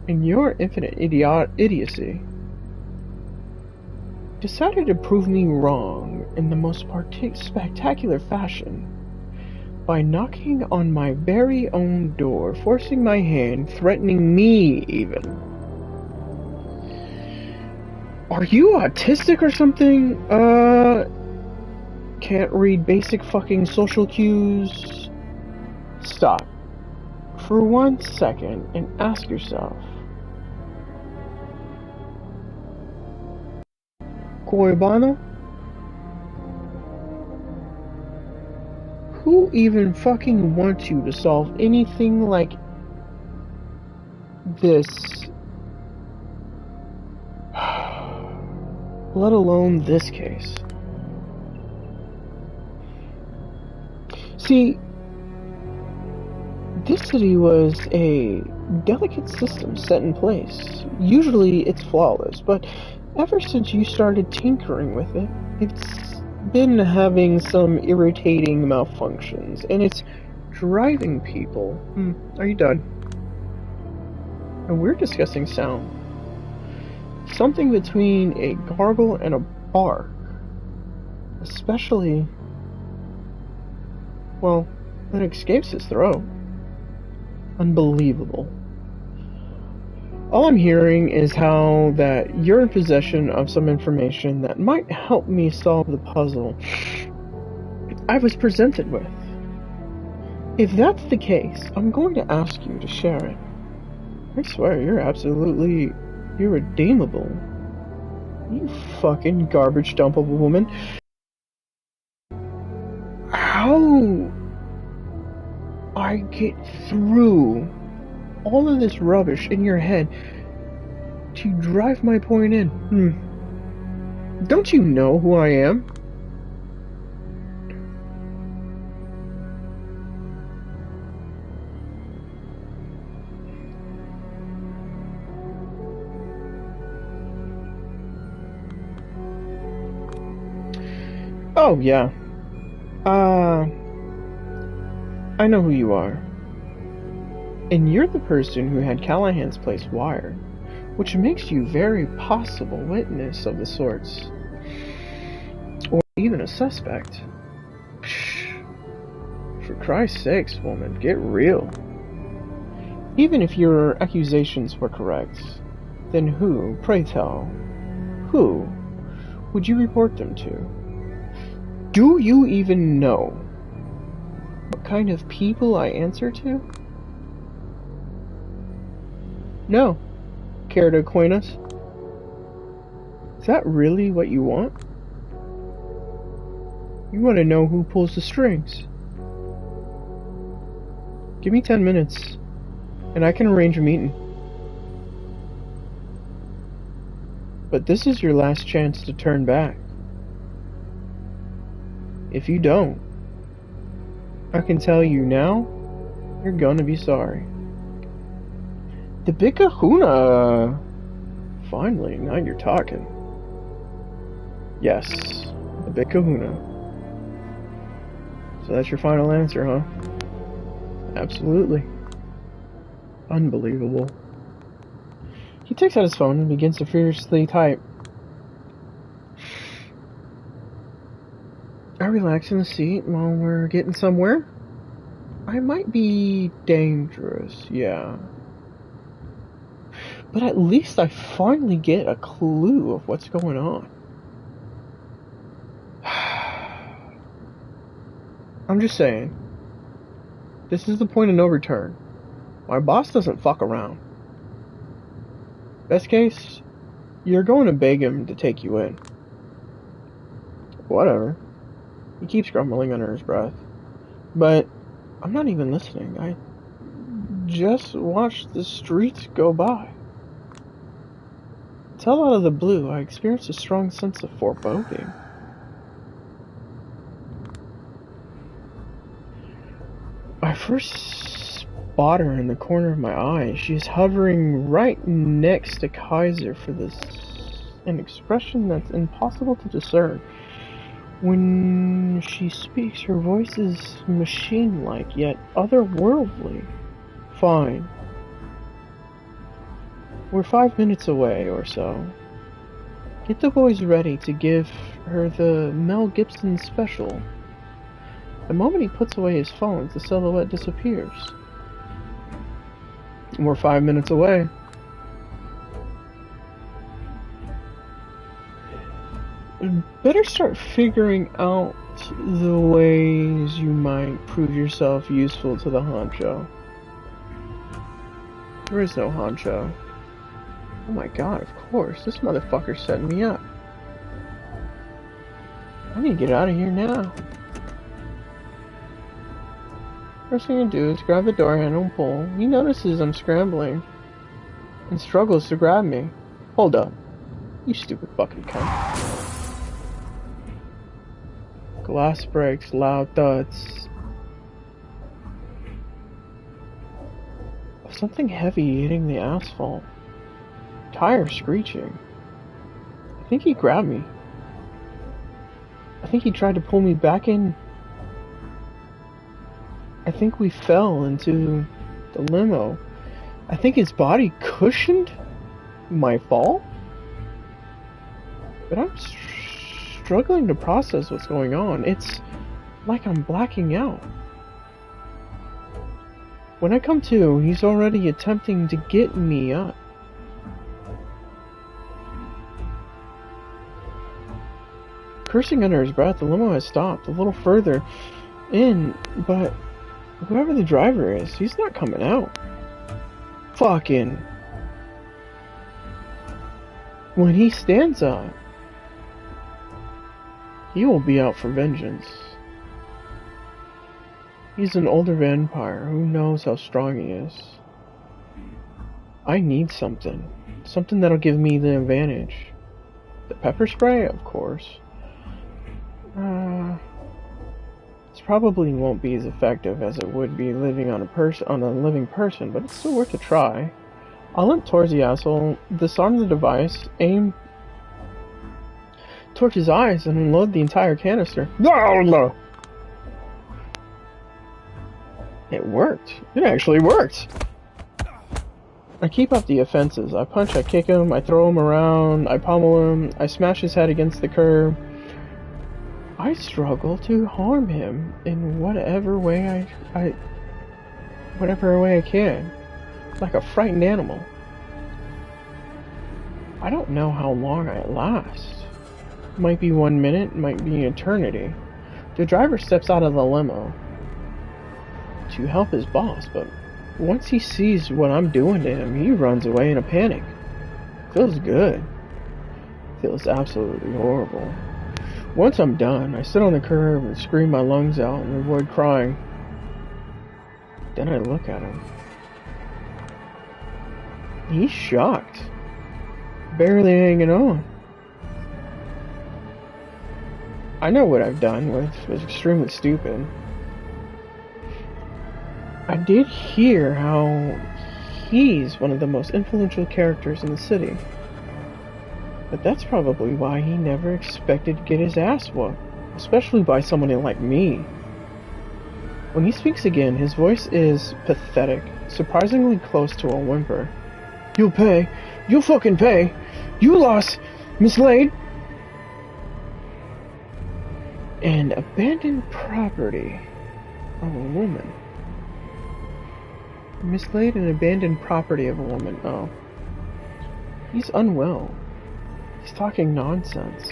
in your infinite idiocy, decided to prove me wrong in the most spectacular fashion by knocking on my very own door, forcing my hand, threatening me even. Are you autistic or something? Can't read basic fucking social cues? Stop for 1 second and ask yourself, Coibano? Who even fucking wants you to solve anything like this? Let alone this case. See, this city was a delicate system set in place. Usually it's flawless, but ever since you started tinkering with it, it's been having some irritating malfunctions, and it's driving people. Are you done? And we're discussing sound. Something between a gargle and a bark. Especially, well, it escapes his throat. Unbelievable. All I'm hearing is how that you're in possession of some information that might help me solve the puzzle I was presented with. If that's the case, I'm going to ask you to share it. I swear, you're absolutely irredeemable. You fucking garbage dump of a woman. How I get through all of this rubbish in your head to drive my point in? Don't you know who I am? Oh, yeah. I know who you are. And you're the person who had Callahan's place wired, which makes you very possible witness of the sorts. Or even a suspect. Psh, for Christ's sakes, woman, get real. Even if your accusations were correct, then who, pray tell, who would you report them to? Do you even know what kind of people I answer to? No. Care to acquaint us? Is that really what you want? You want to know who pulls the strings? Give me 10 minutes, and I can arrange a meeting. But this is your last chance to turn back. If you don't, I can tell you now, you're gonna be sorry. The big kahuna! Finally, now you're talking. Yes, the big kahuna. So that's your final answer, huh? Absolutely. Unbelievable. He takes out his phone and begins to furiously type. I relax in the seat while we're getting somewhere. I might be dangerous, yeah. But at least I finally get a clue of what's going on. I'm just saying, this is the point of no return. My boss doesn't fuck around. Best case, you're going to beg him to take you in. Whatever. He keeps grumbling under his breath. But I'm not even listening. I just watched the streets go by. Until out of the blue, I experienced a strong sense of foreboding. I first spot her in the corner of my eye. She's hovering right next to Kaiser for an expression that's impossible to discern. When she speaks, her voice is machine-like, yet otherworldly. Fine. We're 5 minutes away or so. Get the boys ready to give her the Mel Gibson special. The moment he puts away his phone, the silhouette disappears. We're 5 minutes away. Better start figuring out the ways you might prove yourself useful to the honcho. There is no honcho. Oh my god, of course. This motherfucker's setting me up. I need to get out of here now. First thing I do is grab the door handle and pull. He notices I'm scrambling and struggles to grab me. Hold up. You stupid fucking cunt. Glass breaks, loud thuds. Something heavy hitting the asphalt. Tire screeching. I think he grabbed me. I think he tried to pull me back in. I think we fell into the limo. I think his body cushioned my fall. But I'm struggling to process what's going on. It's like I'm blacking out. When I come to, he's already attempting to get me up. Cursing under his breath, the limo has stopped a little further in, but whoever the driver is, he's not coming out. Fucking. When he stands up, he will be out for vengeance. He's an older vampire who knows how strong he is. I need something. Something that'll give me the advantage. The pepper spray, of course. This probably won't be as effective as it would be living on a living person, but it's still worth a try. I'll limp towards the asshole, disarm the device, aim towards his eyes, and unload the entire canister. No! It worked. It actually worked. I keep up the offenses. I punch, I kick him, I throw him around, I pummel him, I smash his head against the curb. I struggle to harm him in whatever way I can. Like a frightened animal. I don't know how long I last. Might be 1 minute, might be eternity. The driver steps out of the limo to help his boss, but once he sees what I'm doing to him, he runs away in a panic. Feels good. Feels absolutely horrible. Once I'm done, I sit on the curb and scream my lungs out and avoid crying. Then I look at him. He's shocked. Barely hanging on. I know what I've done was extremely stupid. I did hear how he's one of the most influential characters in the city. But that's probably why he never expected to get his ass whooped, especially by someone like me. When he speaks again, his voice is pathetic, surprisingly close to a whimper. You'll pay. You'll fucking pay. You lost, mislaid. And abandoned property of a woman. Mislaid and abandoned property of a woman. Oh. He's unwell. He's talking nonsense.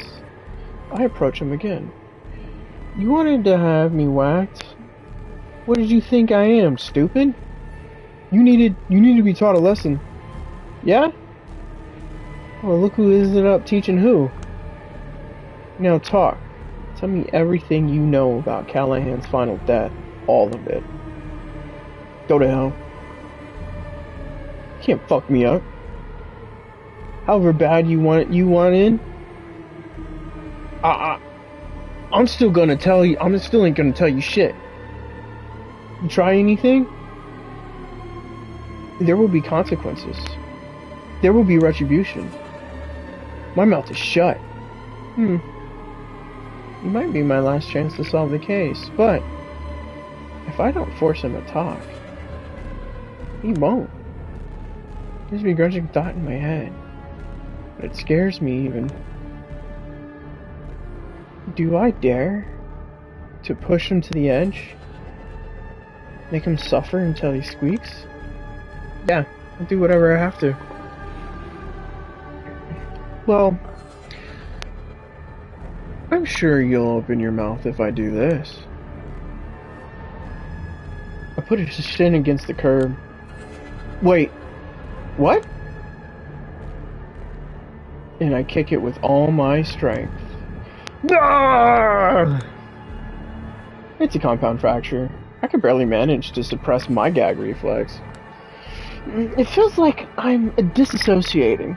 I approach him again. You wanted to have me whacked? What did you think I am, stupid? You need to be taught a lesson. Yeah? Well, look who ended up teaching who. Now talk. Tell me everything you know about Callahan's final death. All of it. Go to hell. You can't fuck me up. However bad you want in. I'm still gonna tell you. I'm still ain't gonna tell you shit. You try anything? There will be consequences. There will be retribution. My mouth is shut. You might be my last chance to solve the case, but if I don't force him to talk, he won't. There's a begrudging thought in my head, but it scares me even. Do I dare to push him to the edge? Make him suffer until he squeaks? Yeah, I'll do whatever I have to. Well, I'm sure you'll open your mouth if I do this. I put his shin against the curb. Wait, what? And I kick it with all my strength. Ah! It's a compound fracture. I can barely manage to suppress my gag reflex. It feels like I'm disassociating.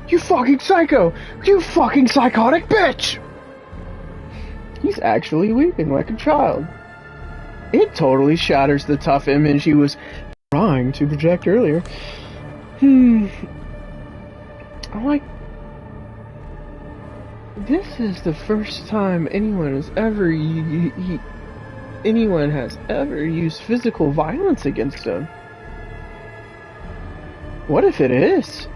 You fucking psycho! You fucking psychotic bitch! He's actually weeping like a child. It totally shatters the tough image he was trying to project earlier. This is the first time anyone has ever used physical violence against him. What if it is?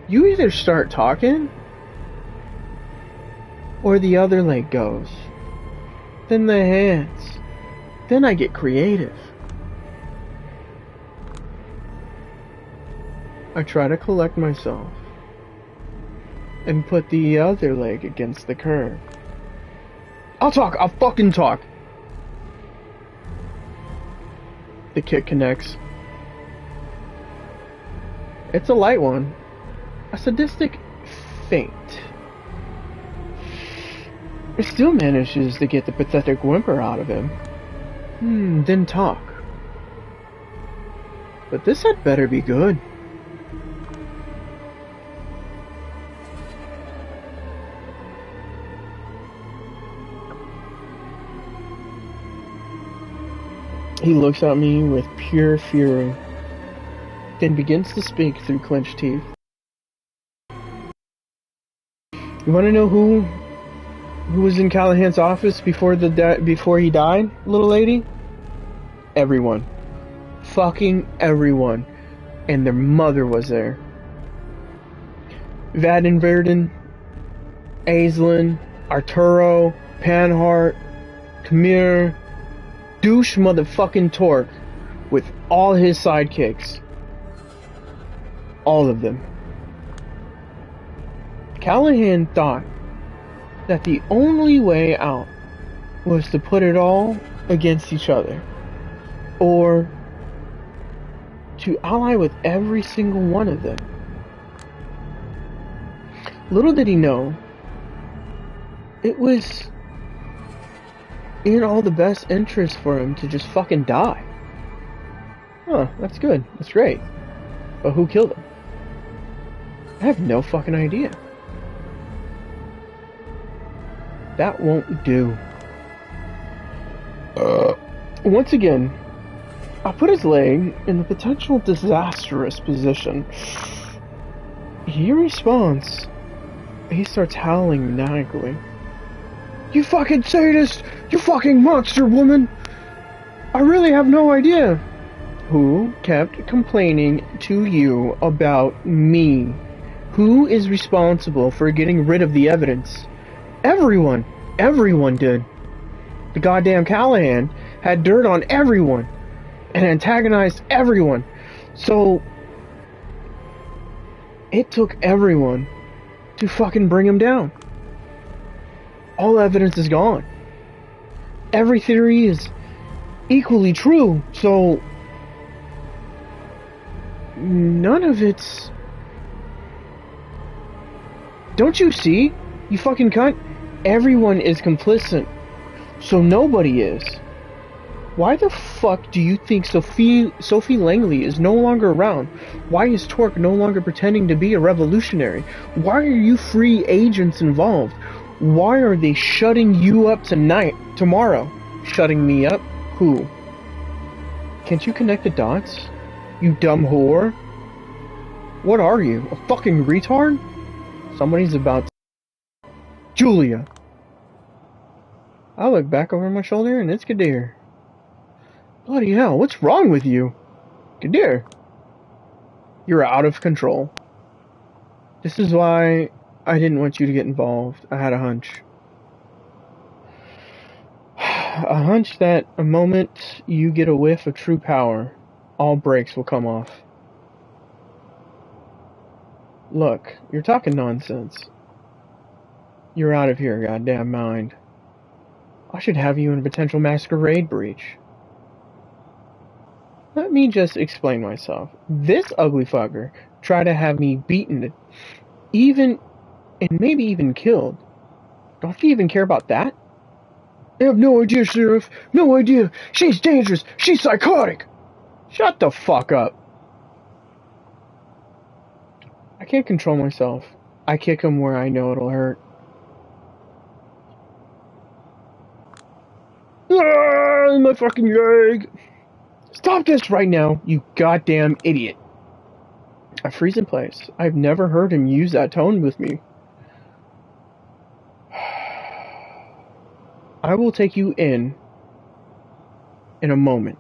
You either start talking, or the other leg goes. Then the hands. Then I get creative. I try to collect myself and put the other leg against the curb. I'll fucking talk! The kick connects. It's a light one. A sadistic feint. It still manages to get the pathetic whimper out of him. Then talk. But this had better be good. He looks at me with pure fury, then begins to speak through clenched teeth. You want to know who was in Callahan's office before he died, little lady? Everyone. Fucking everyone. And their mother was there. Vadenverden, Aislinn, Arturo, Panhart, Khmer, douche motherfucking Torque, with all his sidekicks. All of them. Callahan thought that the only way out was to put it all against each other, or to ally with every single one of them. Little did he know, it was in all the best interest for him to just fucking die. Huh, that's good. That's great. But who killed him? I have no fucking idea. That won't do. Once again, I put his leg in the potential disastrous position. He responds. He starts howling maniacally. You fucking sadist! You fucking monster woman! I really have no idea. Who kept complaining to you about me? Who is responsible for getting rid of the evidence? Everyone! Everyone did. The goddamn Callahan had dirt on everyone and antagonized everyone. So, it took everyone to fucking bring him down. All evidence is gone. Every theory is equally true, so none of it's... Don't you see? You fucking cunt? Everyone is complicit, so nobody is. Why the fuck do you think Sophie Langley is no longer around? Why is Torque no longer pretending to be a revolutionary? Why are you free agents involved? Why are they shutting you up tomorrow? Shutting me up? Who? Can't you connect the dots? You dumb whore? What are you? A fucking retard? Somebody's about to... Julia! I look back over my shoulder and it's Kadir. Bloody hell, what's wrong with you? Kadir, you're out of control. This is why I didn't want you to get involved. I had a hunch. A hunch that the moment you get a whiff of true power, all brakes will come off. Look, you're talking nonsense. You're out of your goddamn mind. I should have you in a potential masquerade breach. Let me just explain myself. This ugly fucker tried to have me beaten, and maybe even killed. Don't you even care about that? I have no idea, Sheriff. No idea. She's dangerous. She's psychotic. Shut the fuck up. I can't control myself. I kick him where I know it'll hurt. Ah, my fucking leg. Stop this right now, you goddamn idiot. I freeze in place. I've never heard him use that tone with me. I will take you in a moment.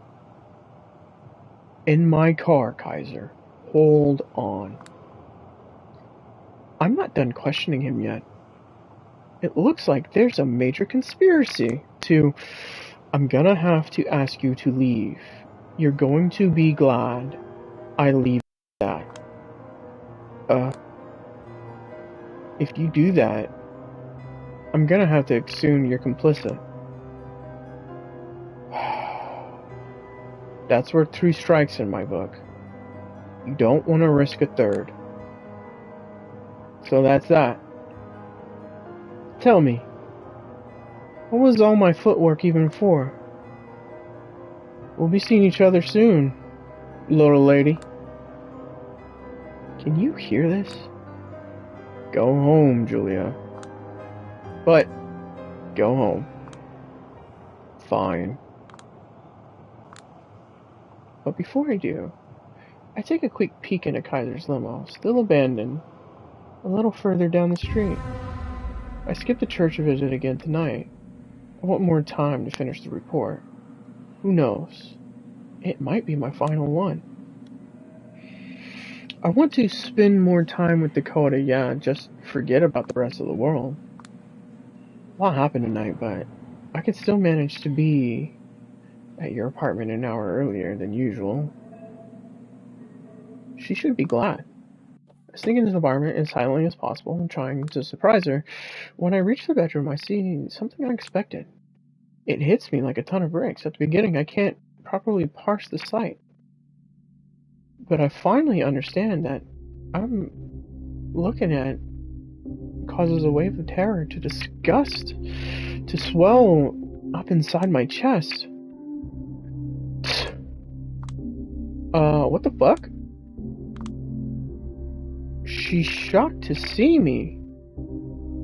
In my car, Kaiser. Hold on. I'm not done questioning him yet. It looks like there's a major conspiracy to... I'm gonna have to ask you to leave. You're going to be glad I leave that. If you do that, I'm gonna have to assume you're complicit. That's worth 2 strikes in my book. You don't want to risk a third. So that's that. Tell me, what was all my footwork even for? We'll be seeing each other soon, little lady. Can you hear this? Go home, Julia. But, go home. Fine. But before I do, I take a quick peek into Kaiser's limo, still abandoned, a little further down the street. I skip the church visit again tonight. I want more time to finish the report. Who knows? It might be my final one. I want to spend more time with Dakota, yeah, just forget about the rest of the world. A lot happened tonight, but I could still manage to be at your apartment an hour earlier than usual. She should be glad. I sneak into the apartment as silently as possible, trying to surprise her. When I reach the bedroom, I see something unexpected. It hits me like a ton of bricks. At the beginning, I can't properly parse the sight. But I finally understand that I'm looking at causes a wave of terror to disgust to swell up inside my chest. What the fuck? She's shocked to see me.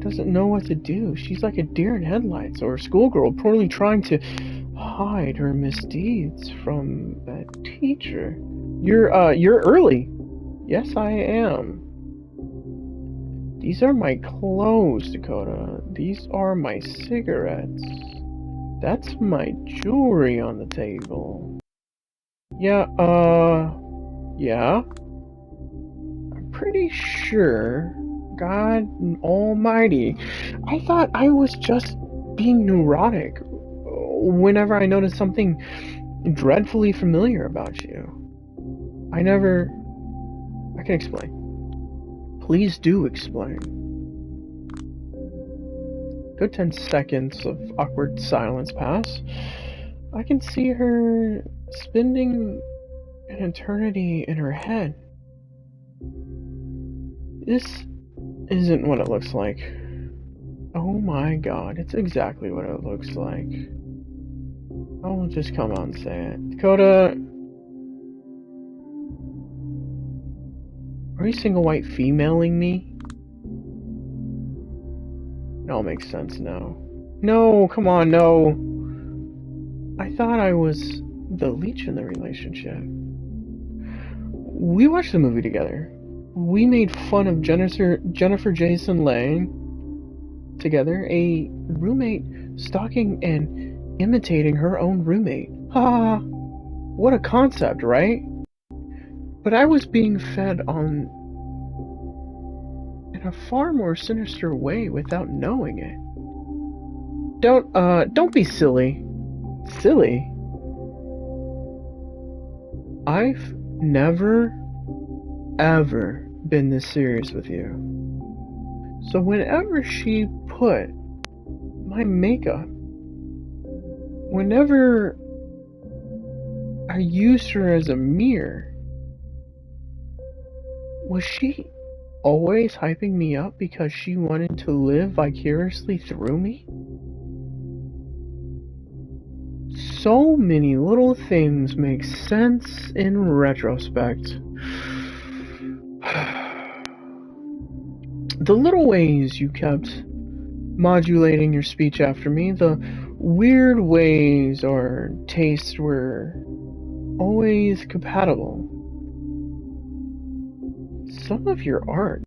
Doesn't know what to do. She's like a deer in headlights or a schoolgirl poorly trying to hide her misdeeds from that teacher. You're early. Yes, I am. These are my clothes, Dakota. These are my cigarettes. That's my jewelry on the table. Yeah. I'm pretty sure, God Almighty, I thought I was just being neurotic whenever I noticed something dreadfully familiar about you. I can explain. Please do explain. Good 10 seconds of awkward silence pass. I can see her spending an eternity in her head. This isn't what it looks like. Oh my god, it's exactly what it looks like. I'll just come out and say it. Dakota, are you single white femaling me? It all makes sense now. No, come on, no. I thought I was the leech in the relationship. We watched the movie together. We made fun of Jennifer Jason Leigh together, a roommate stalking and imitating her own roommate. Ha! What a concept, right? But I was being fed on in a far more sinister way without knowing it. Don't be silly. Silly? I've never, ever been this serious with you. So whenever she put my makeup, whenever I used her as a mirror, was she always hyping me up because she wanted to live vicariously through me? So many little things make sense in retrospect. The little ways you kept modulating your speech after me, the weird ways our tastes were always compatible. Some of your art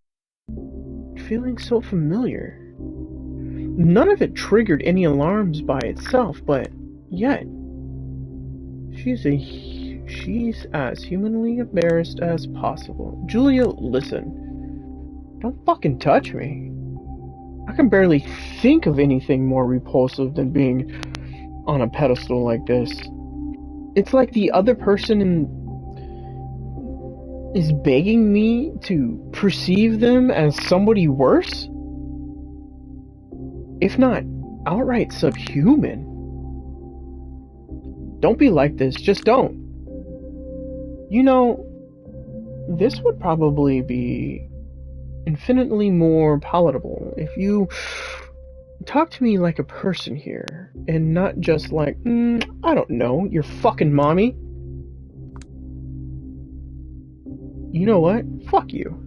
feeling so familiar. None of it triggered any alarms by itself, but yet she's as humanly embarrassed as possible. Julia, listen. Don't fucking touch me. I can barely think of anything more repulsive than being on a pedestal like this. It's like the other person is begging me to perceive them as somebody worse? If not outright subhuman. Don't be like this, just don't. You know, this would probably be infinitely more palatable if you talk to me like a person here, and not just like, I don't know, your fucking mommy. You know what? Fuck you.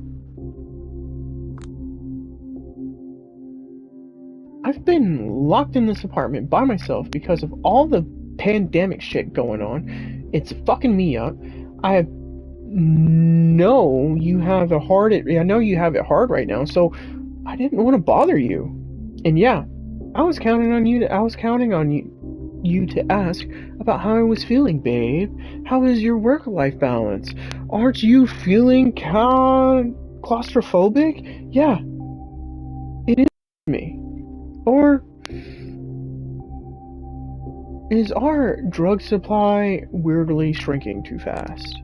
I've been locked in this apartment by myself because of all the pandemic shit going on. It's fucking me up. I know you have it hard right now, so I didn't want to bother you. And yeah, I was counting on you to ask about how I was feeling, babe. How is your work-life balance? Aren't you feeling claustrophobic? Yeah, it is me. Or is our drug supply weirdly shrinking too fast?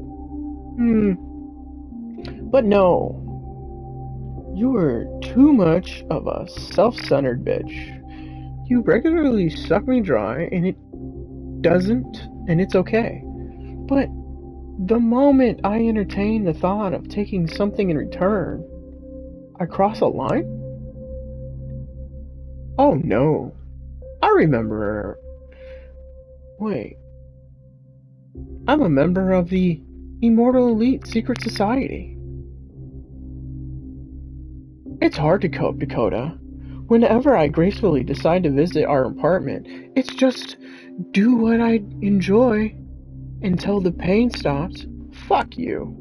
But no. You are too much of a self-centered bitch. You regularly suck me dry, and it's okay. But the moment I entertain the thought of taking something in return, I cross a line? Oh no. I remember. Wait. I'm a member of the Immortal Elite Secret Society. It's hard to cope, Dakota. Whenever I gracefully decide to visit our apartment, it's just do what I enjoy until the pain stops. Fuck you.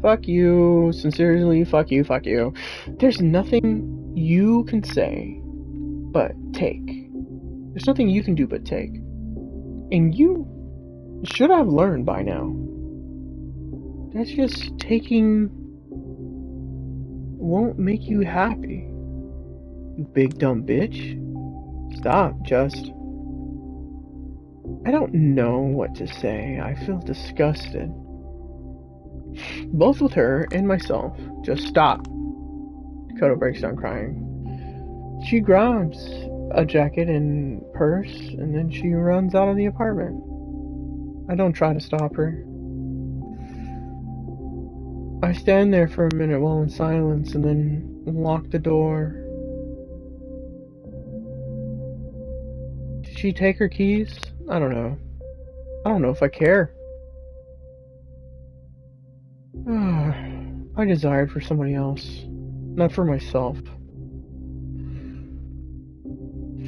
Fuck you. Sincerely, fuck you, fuck you. There's nothing you can say but take. There's nothing you can do but take. And you should have learned by now. That's just taking won't make you happy. You big dumb bitch. Stop, just. I don't know what to say. I feel disgusted. both with her and myself. Just stop. Dakota breaks down crying. She grabs a jacket and purse, and then she runs out of the apartment. I don't try to stop her. I stand there for a minute while in silence and then lock the door. Did she take her keys? I don't know. I don't know if I care. I desired for somebody else, not for myself.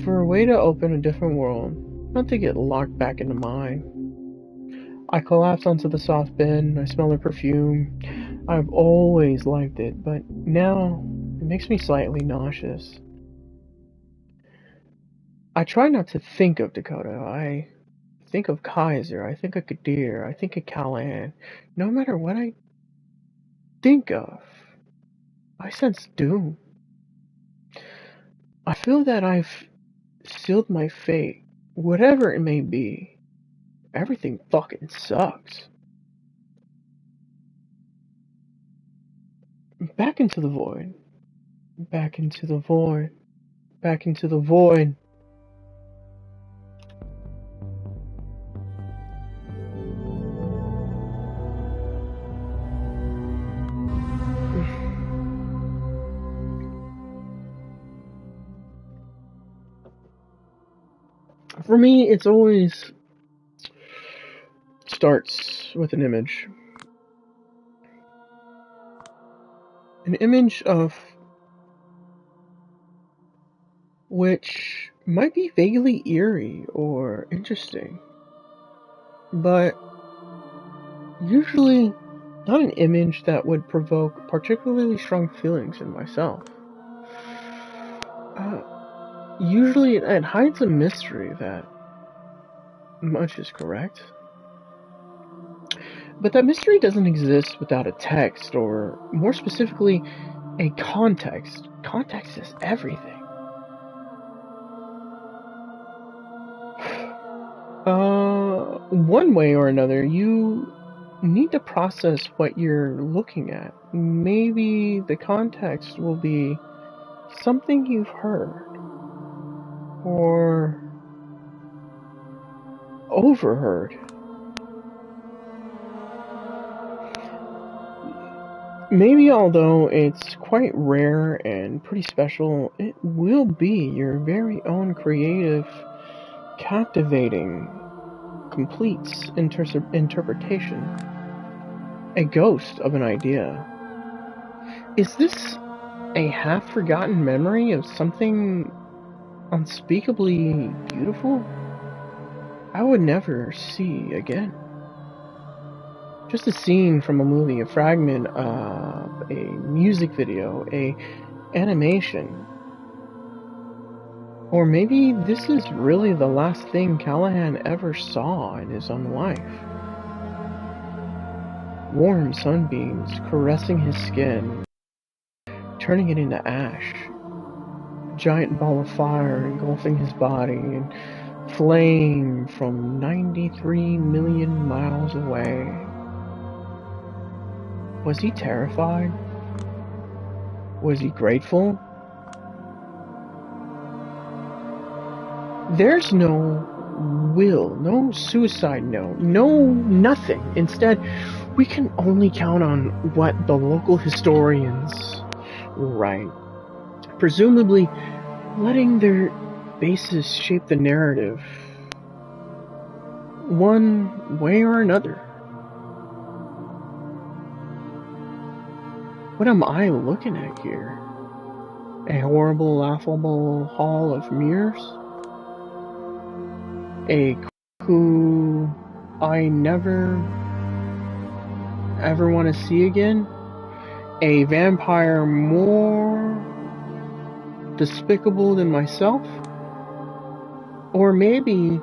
For a way to open a different world, not to get locked back into mine. I collapse onto the soft bed, I smell her perfume. I've always liked it, but now it makes me slightly nauseous. I try not to think of Dakota. I think of Kaiser, I think of Kadir, I think of Callahan. No matter what I think of, I sense doom. I feel that I've sealed my fate, whatever it may be. Everything fucking sucks. Back into the void. Back into the void. Back into the void. For me, it's always starts with an image. An image of which might be vaguely eerie or interesting, but usually not an image that would provoke particularly strong feelings in myself. Usually it hides a mystery that much is correct. But that mystery doesn't exist without a text, or more specifically, a context. Context is everything. One way or another, you need to process what you're looking at. Maybe the context will be something you've heard, or overheard. Maybe although it's quite rare and pretty special, it will be your very own creative, captivating, complete interpretation. A ghost of an idea. Is this a half-forgotten memory of something unspeakably beautiful I would never see again? Just a scene from a movie, a fragment of a music video, a animation. Or maybe this is really the last thing Callahan ever saw in his own life. Warm sunbeams caressing his skin, turning it into ash. A giant ball of fire engulfing his body, and flame from 93 million miles away. Was he terrified? Was he grateful? There's no will, no suicide note, no nothing. Instead, we can only count on what the local historians write, presumably letting their bases shape the narrative one way or another. What am I looking at here? A horrible, laughable hall of mirrors? A who I never ever want to see again? A vampire more despicable than myself? Or maybe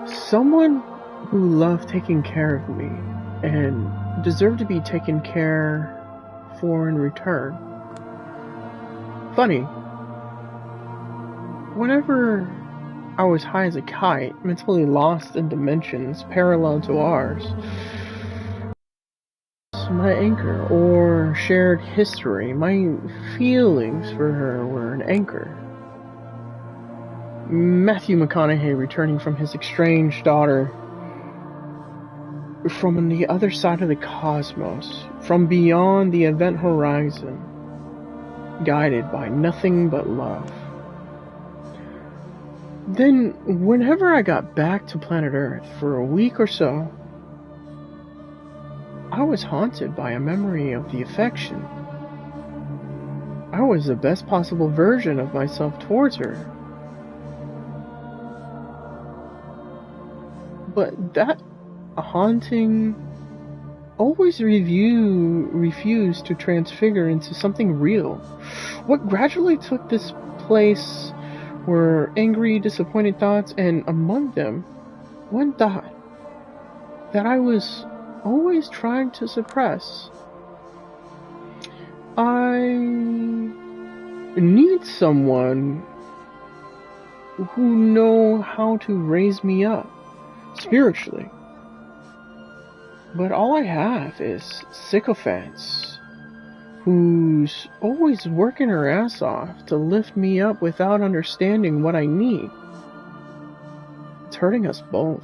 someone who loved taking care of me and deserved to be taken care for in return. Funny, whenever I was high as a kite, mentally lost in dimensions parallel to ours, my anchor, or shared history. My feelings for her were an anchor. Matthew McConaughey returning from his estranged daughter from the other side of the cosmos, from beyond the event horizon, guided by nothing but love. Then, whenever I got back to planet Earth for a week or so, I was haunted by a memory of the affection. I was the best possible version of myself towards her. But that haunting always refused to transfigure into something real. What gradually took this place were angry, disappointed thoughts, and among them, one thought that I was always trying to suppress. I need someone who know how to raise me up spiritually. But all I have is sycophants who's always working her ass off to lift me up without understanding what I need. It's hurting us both.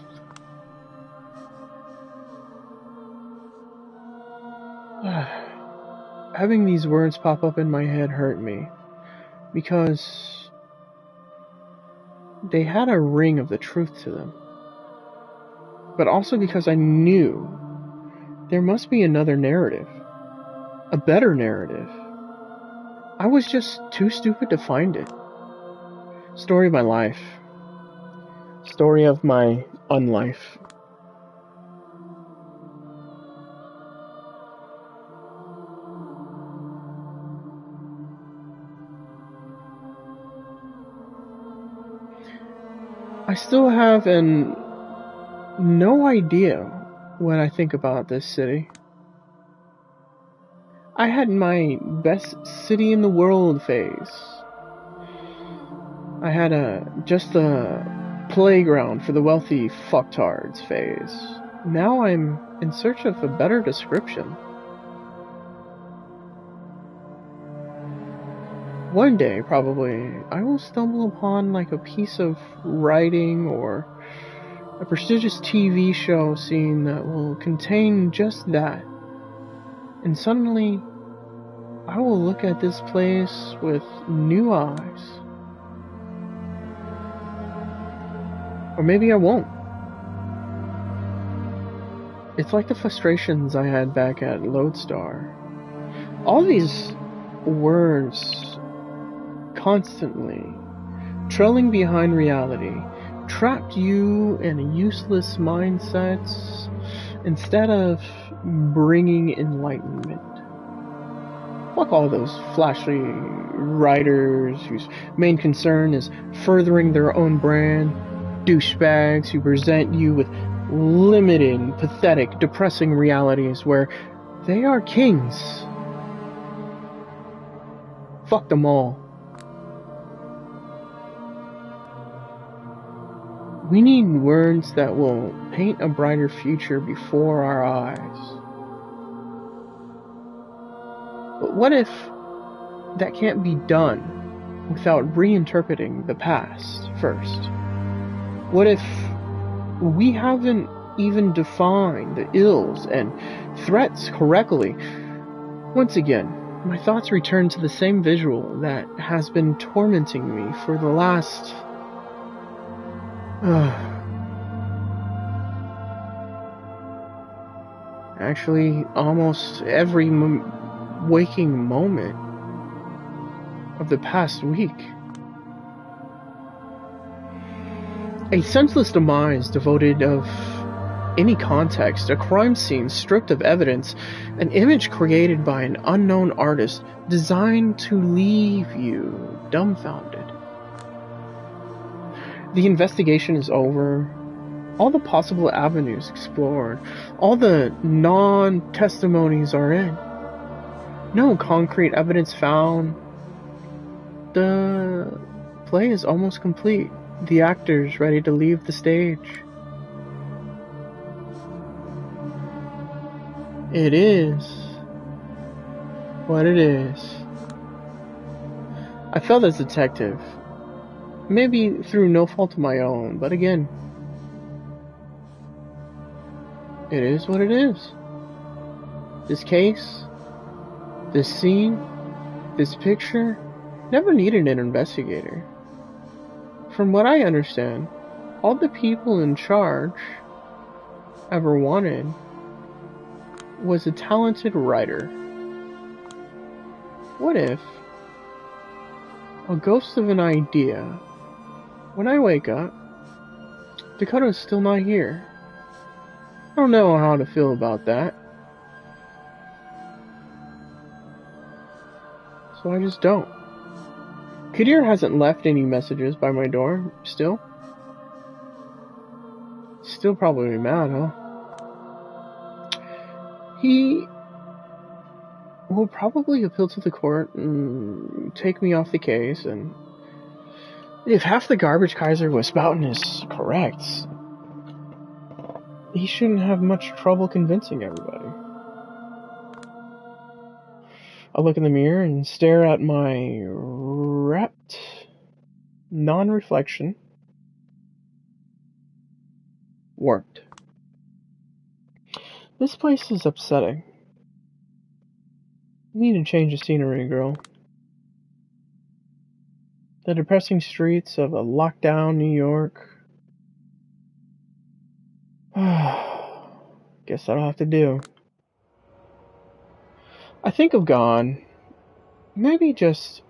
Having these words pop up in my head hurt me, because they had a ring of the truth to them. But also because I knew there must be another narrative. A better narrative. I was just too stupid to find it. Story of my life. Story of my unlife. I still have no idea what I think about this city. I had my best city in the world phase. I had just a playground for the wealthy fucktards phase. Now I'm in search of a better description. One day, probably, I will stumble upon like a piece of writing or a prestigious TV show scene that will contain just that. And suddenly, I will look at this place with new eyes. Or maybe I won't. It's like the frustrations I had back at Lodestar. All these words constantly trailing behind reality trapped you in useless mindsets instead of bringing enlightenment. Fuck all those flashy writers whose main concern is furthering their own brand, douchebags who present you with limiting, pathetic, depressing realities where they are kings. Fuck them all. We need words that will paint a brighter future before our eyes. But what if that can't be done without reinterpreting the past first? What if we haven't even defined the ills and threats correctly? Once again, my thoughts return to the same visual that has been tormenting me for the last... actually, almost every waking moment of the past week. A senseless demise devoid of any context, a crime scene stripped of evidence, an image created by an unknown artist designed to leave you dumbfounded. The investigation is over, all the possible avenues explored, all the non-testimonies are in. No concrete evidence found. The play is almost complete. The actors ready to leave the stage. It is what it is. I felt as a detective. Maybe through no fault of my own, but again, it is what it is. This case, this scene, this picture, never needed an investigator. From what I understand, all the people in charge ever wanted was a talented writer. What if a ghost of an idea, when I wake up, Dakota's still not here? I don't know how to feel about that. So I just don't. Kadir hasn't left any messages by my door, still. Still probably mad, huh? He will probably appeal to the court and take me off the case, and if half the garbage Kaiser was spouting is correct, he shouldn't have much trouble convincing everybody. I look in the mirror and stare at my wrapped non-reflection. Warped. This place is upsetting. You need to change the scenery, girl. The depressing streets of a lockdown New York. Guess that'll have to do. I think of God. Maybe just...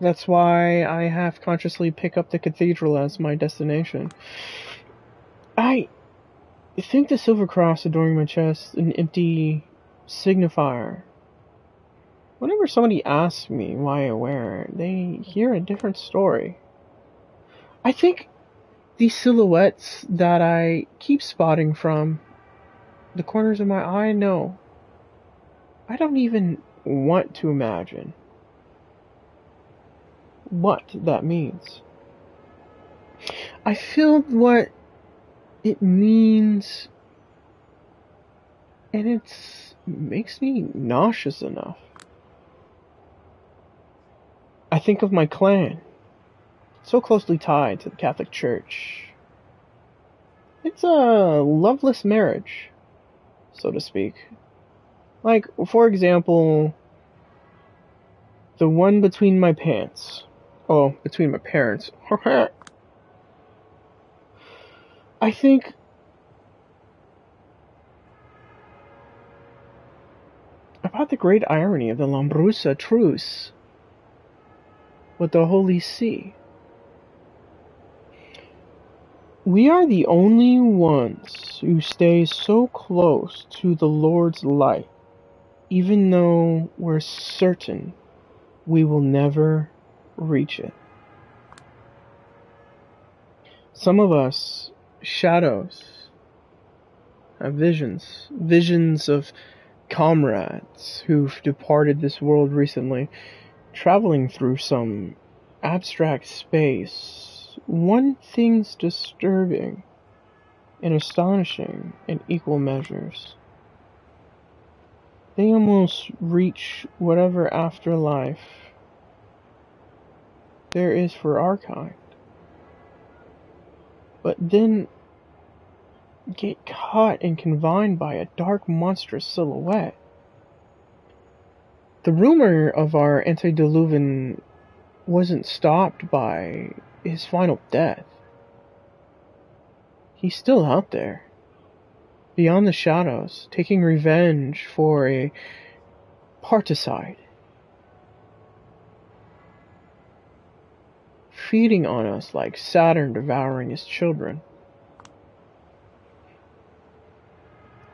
That's why I half consciously pick up the cathedral as my destination. I think the silver cross adorning my chest, an empty signifier. Whenever somebody asks me why I wear it, they hear a different story. I think these silhouettes that I keep spotting from the corners of my eye, no. I don't even want to imagine what that means. I feel what it means, and it makes me nauseous enough. I think of my clan, so closely tied to the Catholic Church. It's a loveless marriage, so to speak. Like, for example, the one between my pants. Oh, between my parents. I think about the great irony of the Lombrosa truce with the Holy See. We are the only ones who stay so close to the Lord's light, even though we're certain we will never reach it. Some of us, shadows, have visions of comrades who've departed this world recently, traveling through some abstract space. One thing's disturbing and astonishing in equal measures. They almost reach whatever afterlife there is for our kind, but then get caught and confined by a dark, monstrous silhouette. The rumor of our antediluvian wasn't stopped by his final death. He's still out there, beyond the shadows, taking revenge for a particide, feeding on us like Saturn devouring his children.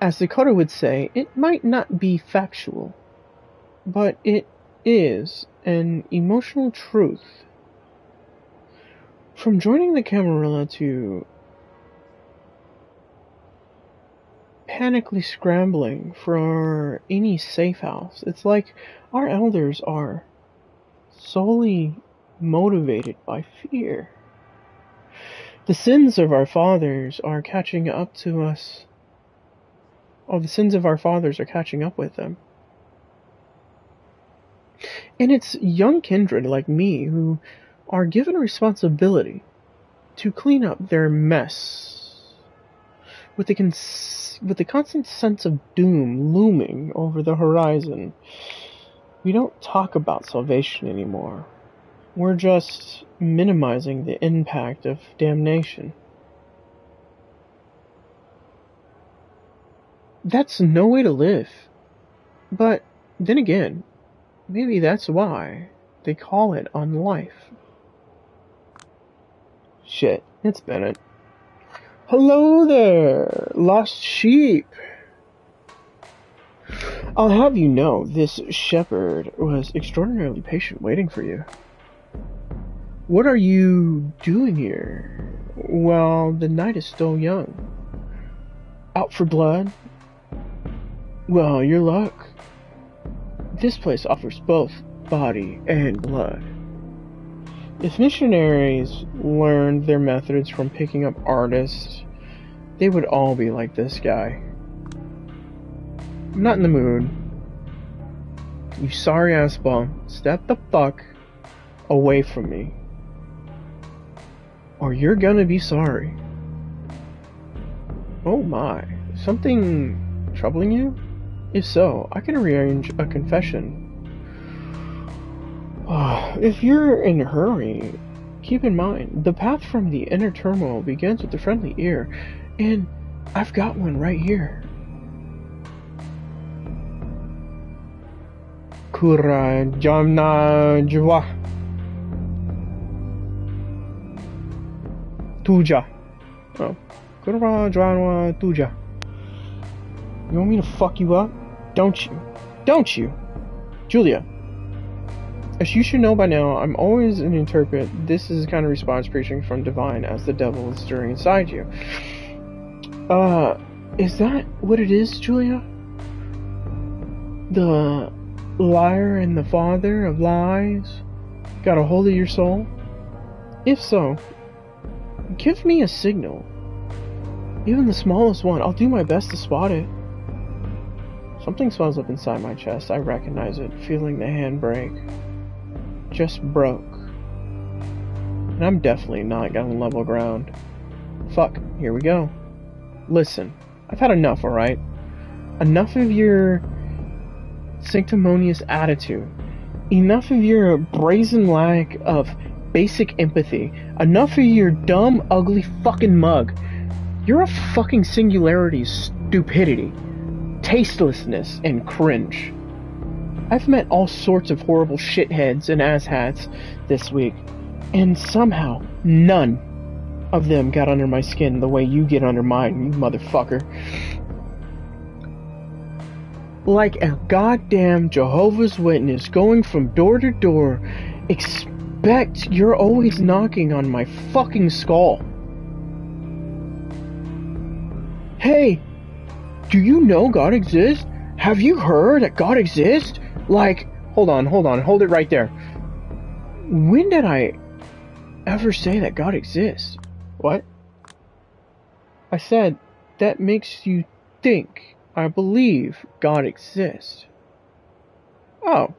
As Dakota would say, it might not be factual, but it is an emotional truth. From joining the Camarilla to panically scrambling for any safe house, it's like our elders are solely motivated by fear. The sins of our fathers are catching up to us. Oh, the sins of our fathers are catching up with them. And it's young kindred like me who are given a responsibility to clean up their mess with the constant sense of doom looming over the horizon. We don't talk about salvation anymore. We're just minimizing the impact of damnation. That's no way to live. But then again, maybe that's why they call it on life. Shit, it's Bennett. Hello there, lost sheep. I'll have you know, this shepherd was extraordinarily patient waiting for you. What are you doing here? Well, the night is still young. Out for blood? Well, your luck. This place offers both body and blood. If missionaries learned their methods from picking up artists, they would all be like this guy. I'm not in the mood. You sorry ass bum, step the fuck away from me. Or you're gonna be sorry. Oh my, something troubling you? If so, I can arrange a confession. If you're in a hurry, keep in mind, the path from the inner turmoil begins with a friendly ear, and I've got one right here. Kura jamna jwa tuja. Oh, kura jamna tuja. You want me to fuck you up? Don't you? Don't you? Julia. As you should know by now, I'm always an interpret. This is the kind of response preaching from divine as the devil is stirring inside you. Is that what it is, Julia? The liar and the father of lies got a hold of your soul? If so, give me a signal. Even the smallest one. I'll do my best to spot it. Something swells up inside my chest. I recognize it, feeling the handbrake. Just broke. And I'm definitely not on level ground. Fuck, here we go. Listen, I've had enough, alright? Enough of your sanctimonious attitude. Enough of your brazen lack of basic empathy. Enough of your dumb, ugly fucking mug. You're a fucking singularity stupidity, tastelessness, and cringe. I've met all sorts of horrible shitheads and asshats this week, and somehow none of them got under my skin the way you get under mine, you motherfucker. Like a goddamn Jehovah's Witness going from door to door, expect you're always knocking on my fucking skull. Hey, do you know God exists? Have you heard that God exists? Like, hold it right there. When did I ever say that God exists? What? I said, that makes you think I believe God exists. Oh.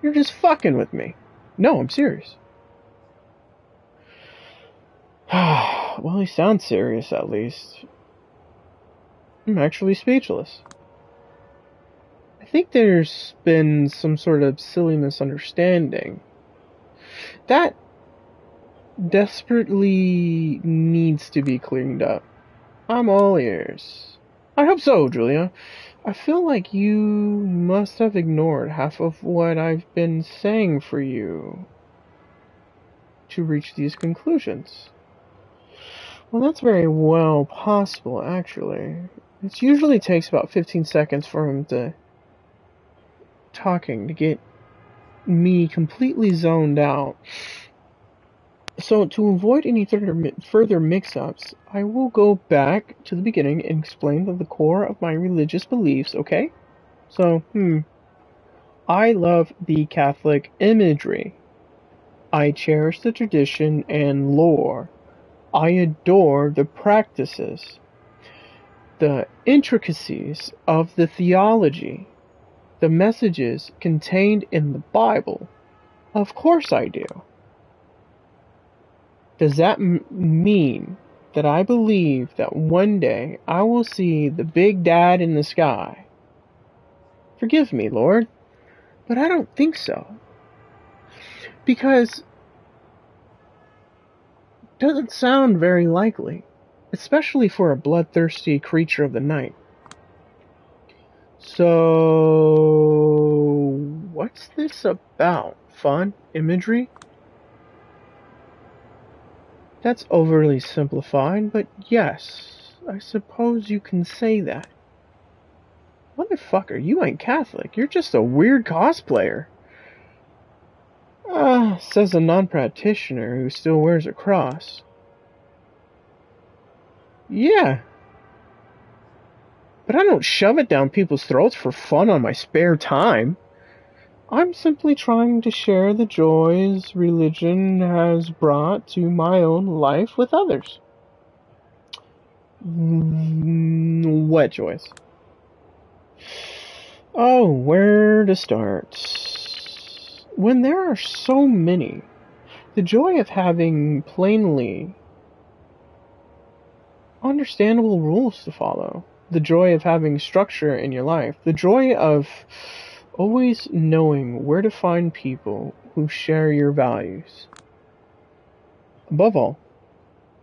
You're just fucking with me. No, I'm serious. Well, he sounds serious, at least. I'm actually speechless. I think there's been some sort of silly misunderstanding. That desperately needs to be cleaned up. I'm all ears. I hope so, Julia. I feel like you must have ignored half of what I've been saying for you to reach these conclusions. Well, that's very well possible, actually. It usually takes about 15 seconds for him to talking to get me completely zoned out. So, to avoid any further mix-ups, I will go back to the beginning and explain the core of my religious beliefs, okay? So, I love the Catholic imagery. I cherish the tradition and lore. I adore the practices, the intricacies of the theology, the messages contained in the Bible. Of course I do. Does that mean that I believe that one day I will see the big dad in the sky? Forgive me, Lord, but I don't think so. Because it doesn't sound very likely, especially for a bloodthirsty creature of the night. So, what's this about? Fun? Imagery? That's overly simplified, but yes, I suppose you can say that. Motherfucker, you ain't Catholic. You're just a weird cosplayer. Says a non-practitioner who still wears a cross. Yeah. But I don't shove it down people's throats for fun on my spare time. I'm simply trying to share the joys religion has brought to my own life with others. What joys? Oh, where to start? When there are so many, the joy of having plainly understandable rules to follow, the joy of having structure in your life, the joy of always knowing where to find people who share your values. Above all,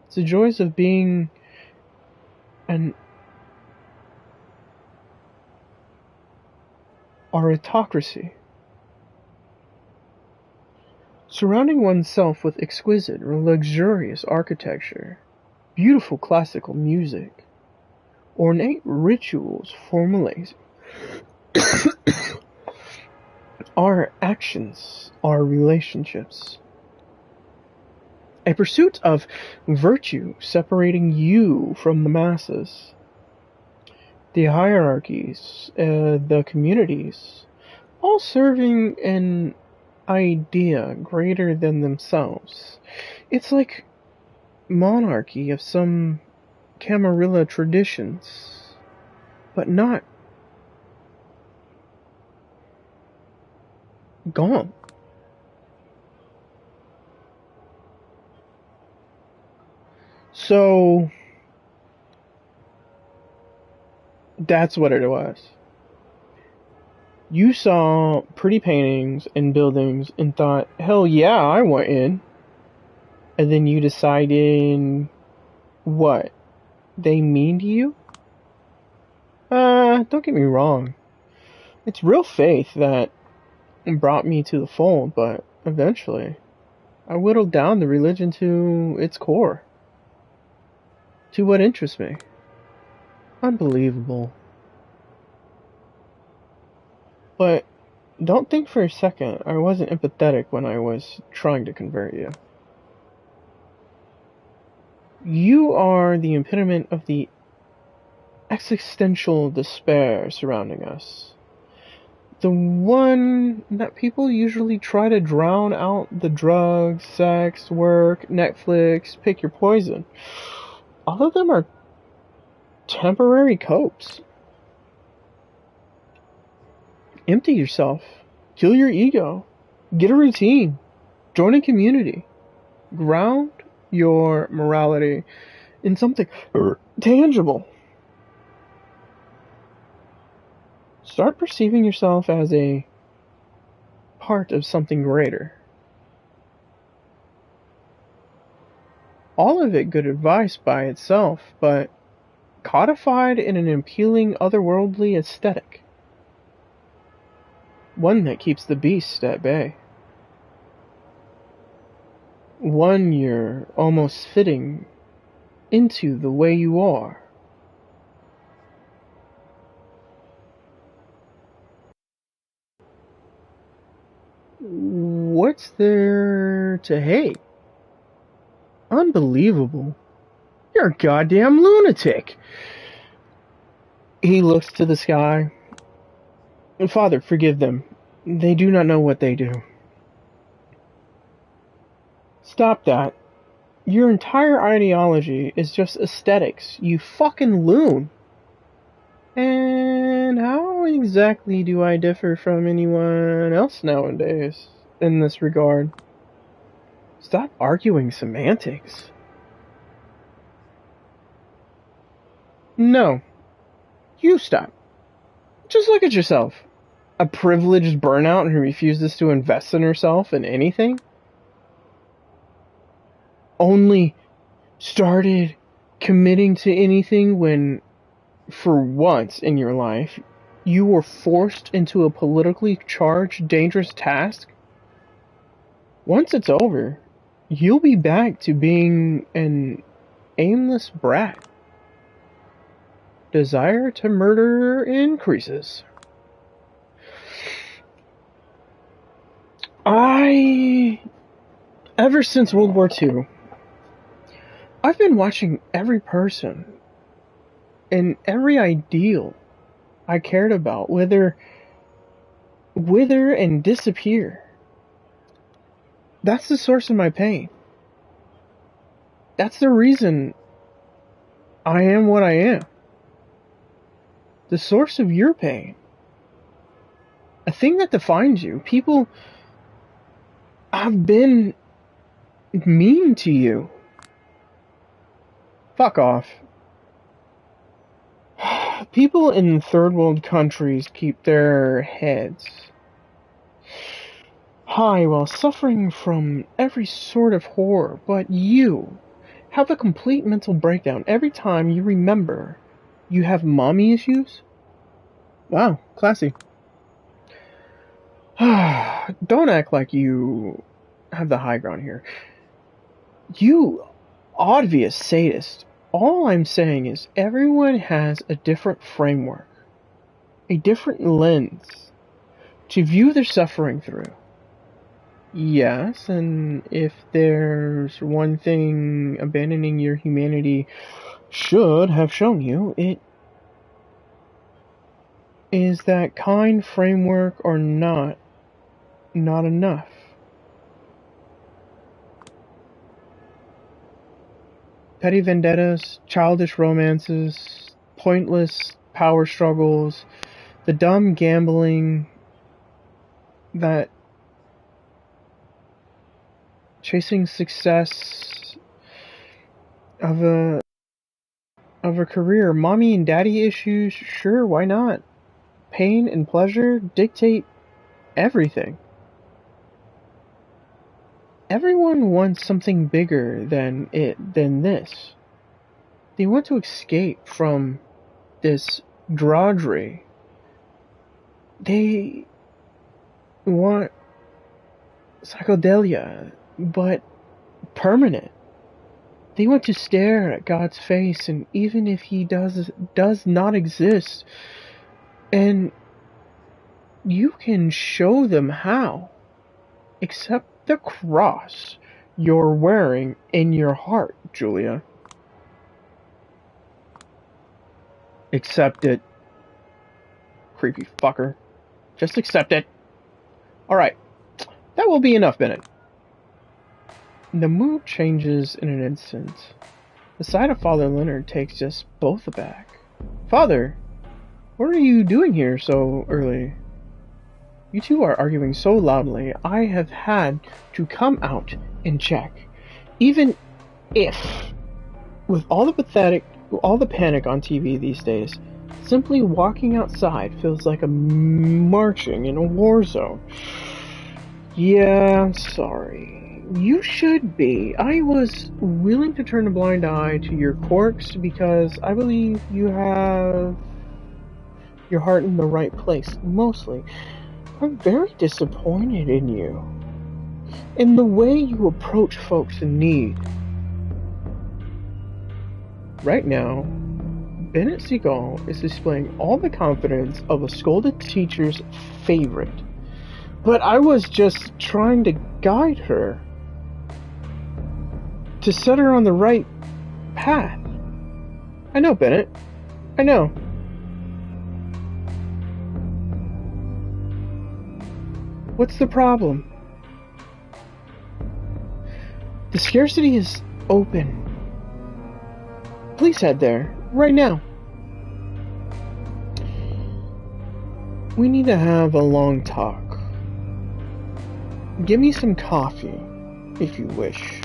it's the joys of being an aristocracy. Surrounding oneself with exquisite or luxurious architecture, beautiful classical music, ornate rituals formalizing our actions, our relationships. A pursuit of virtue separating you from the masses. The hierarchies, the communities, all serving an idea greater than themselves. It's like monarchy of some Camarilla traditions, but not gone. So that's what it was. You saw pretty paintings and buildings and thought, hell yeah, I want in. And then you decided what they mean to you? Don't get me wrong. It's real faith that brought me to the fold, but eventually I whittled down the religion to its core. To what interests me. Unbelievable. But don't think for a second I wasn't empathetic when I was trying to convert you. You are the epitome of the existential despair surrounding us. The one that people usually try to drown out the drugs, sex, work, Netflix, pick your poison. All of them are temporary copes. Empty yourself. Kill your ego. Get a routine. Join a community. Ground your morality in something tangible. Start perceiving yourself as a part of something greater. All of it good advice by itself, but codified in an appealing otherworldly aesthetic. One that keeps the beast at bay. One you're almost fitting into the way you are. What's there to hate? Unbelievable. You're a goddamn lunatic. He looks to the sky. Father, forgive them. They do not know what they do. Stop that. Your entire ideology is just aesthetics, you fucking loon. And how exactly do I differ from anyone else nowadays in this regard? Stop arguing semantics. No. You stop. Just look at yourself. A privileged burnout who refuses to invest in herself in anything? Only started committing to anything when, for once in your life, you were forced into a politically charged, dangerous task? Once it's over, you'll be back to being an aimless brat. Desire to murder increases. Ever since World War II, I've been watching every person and every ideal I cared about wither and disappear. That's the source of my pain. That's the reason I am what I am. The source of your pain. A thing that defines you. People have been mean to you. Fuck off. People in third world countries keep their heads high while suffering from every sort of horror, but you have a complete mental breakdown every time you remember you have mommy issues? Wow, classy. Don't act like you have the high ground here. You obvious sadist. All I'm saying is everyone has a different framework, a different lens to view their suffering through. Yes, and if there's one thing abandoning your humanity should have shown you, it is that kind framework or not enough. Petty vendettas, childish romances, pointless power struggles, the dumb gambling that chasing success of a career, mommy and daddy issues, sure, why not? Pain and pleasure dictate everything. Everyone wants something bigger than this. They want to escape from this drudgery. They want psychedelia, but permanent. They want to stare at God's face, and even if he does not exist, and you can show them how. Accept the cross you're wearing in your heart, Julia. Accept it. Creepy fucker. Just accept it. Alright. That will be enough, Bennett. The mood changes in an instant. The sight of Father Leonard takes us both aback. Father, what are you doing here so early? You two are arguing so loudly, I have had to come out and check. Even if, with all the panic on TV these days, simply walking outside feels like a marching in a war zone. Yeah, I'm sorry. You should be. I was willing to turn a blind eye to your quirks because I believe you have your heart in the right place, mostly. I'm very disappointed in you. In the way you approach folks in need. Right now, Bennett Seagal is displaying all the confidence of a scolded teacher's favorite. But I was just trying to guide her. To set her on the right path. I know, Bennett. I know. What's the problem? The scarcity is open. Please head there, right now. We need to have a long talk. Give me some coffee, if you wish.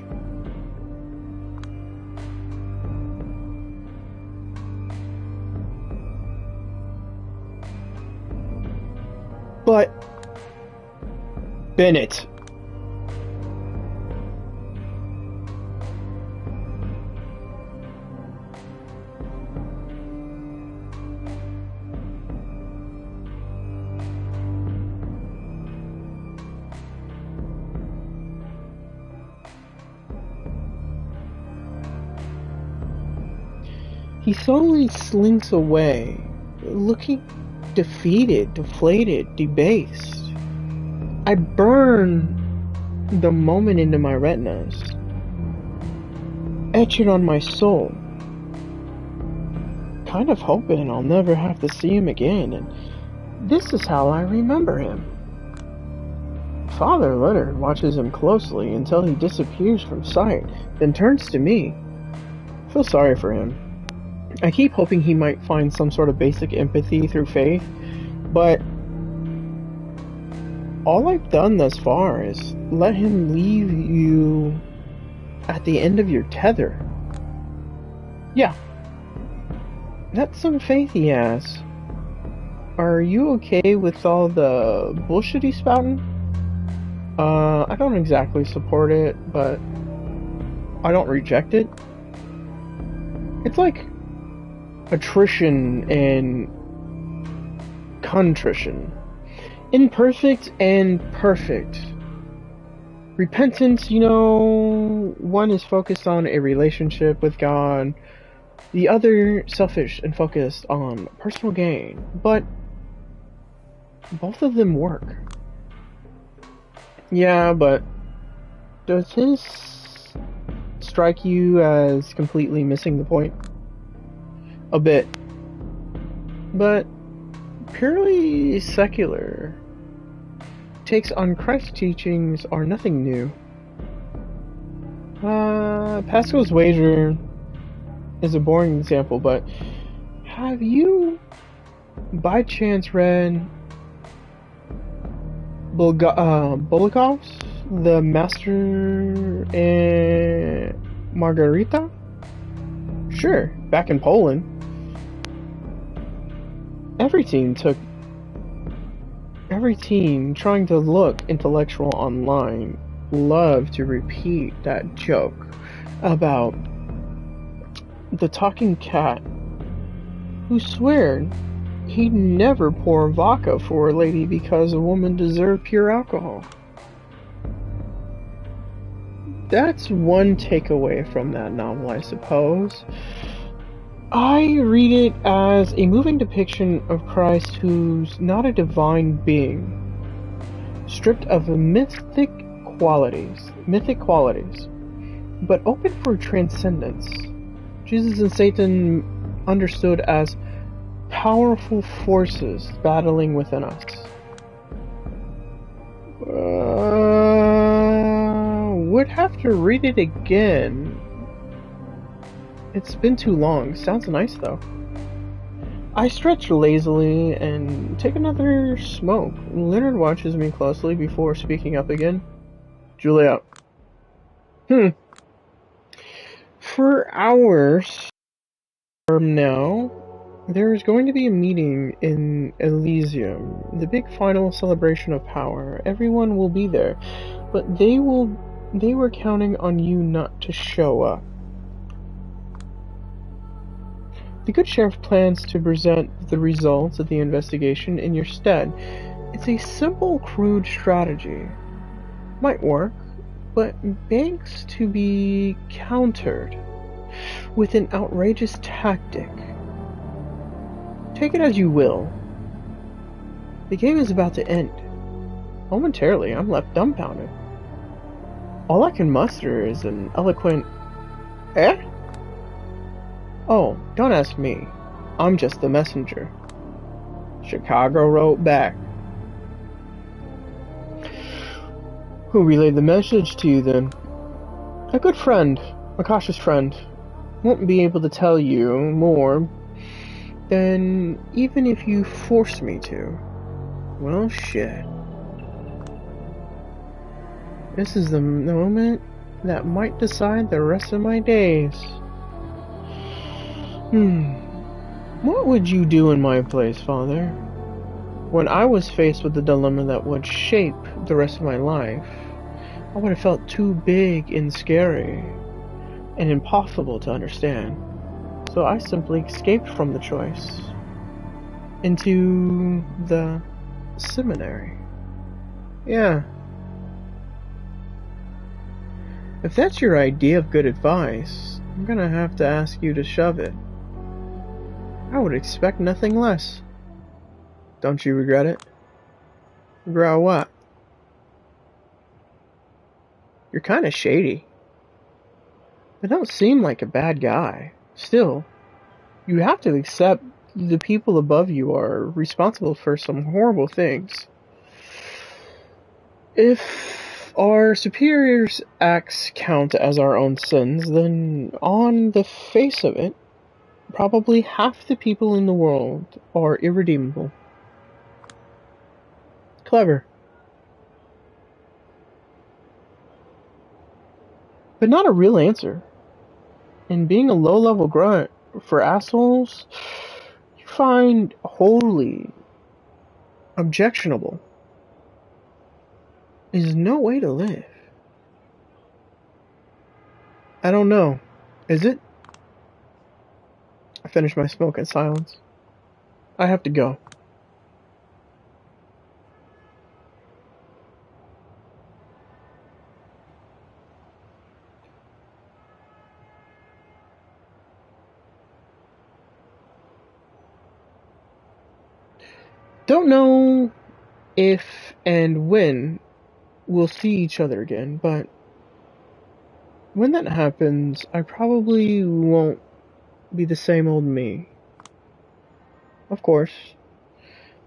But... Bennett. He slowly slinks away, looking defeated, deflated, debased. I burn the moment into my retinas, etch it on my soul, kind of hoping I'll never have to see him again, and this is how I remember him. Father Leonard watches him closely until he disappears from sight, then turns to me. I feel sorry for him. I keep hoping he might find some sort of basic empathy through faith, but all I've done thus far is let him leave you at the end of your tether. Yeah, that's some faith he has. Are you okay with all the bullshit he's spouting? I don't exactly support it, but I don't reject it. It's like attrition and contrition. Imperfect and perfect. Repentance, one is focused on a relationship with God, the other selfish and focused on personal gain. But both of them work. Yeah, but does his strike you as completely missing the point? A bit. But purely secular takes on Christ's teachings are nothing new. Pascal's wager is a boring example, but have you by chance read Bulakov's The Master and Margarita? Sure, back in Poland. Every teen trying to look intellectual online loved to repeat that joke about the talking cat who sweared he'd never pour vodka for a lady because a woman deserved pure alcohol. That's one takeaway from that novel, I suppose. I read it as a moving depiction of Christ who's not a divine being, stripped of mythic qualities, but open for transcendence. Jesus and Satan understood as powerful forces battling within us. Would have to read it again. It's been too long. Sounds nice though. I stretch lazily and take another smoke. Leonard watches me closely before speaking up again. Juliet. For hours from now, there is going to be a meeting in Elysium, the big final celebration of power. Everyone will be there, but they were counting on you not to show up. The good sheriff plans to present the results of the investigation in your stead. It's a simple, crude strategy. Might work, but begs to be countered with an outrageous tactic. Take it as you will. The game is about to end. Momentarily, I'm left dumbfounded. All I can muster is an eloquent, eh? Oh, don't ask me. I'm just the messenger. Chicago wrote back. Who relayed the message to you then? A good friend, a cautious friend, won't be able to tell you more than even if you force me to. Well, shit. This is the moment that might decide the rest of my days. What would you do in my place, Father? When I was faced with the dilemma that would shape the rest of my life, I would have felt too big and scary and impossible to understand. So I simply escaped from the choice into the seminary. Yeah. If that's your idea of good advice, I'm gonna have to ask you to shove it. I would expect nothing less. Don't you regret it? Regret what? You're kinda shady. But don't seem like a bad guy. Still, you have to accept the people above you are responsible for some horrible things. If our superiors' acts count as our own sins, then on the face of it, probably half the people in the world are irredeemable. Clever. But not a real answer. And being a low-level grunt for assholes you find wholly objectionable is no way to live. I don't know. Is it? I finished my smoke in silence. I have to go. Don't know if and when we'll see each other again, but when that happens, I probably won't be the same old me. Of course.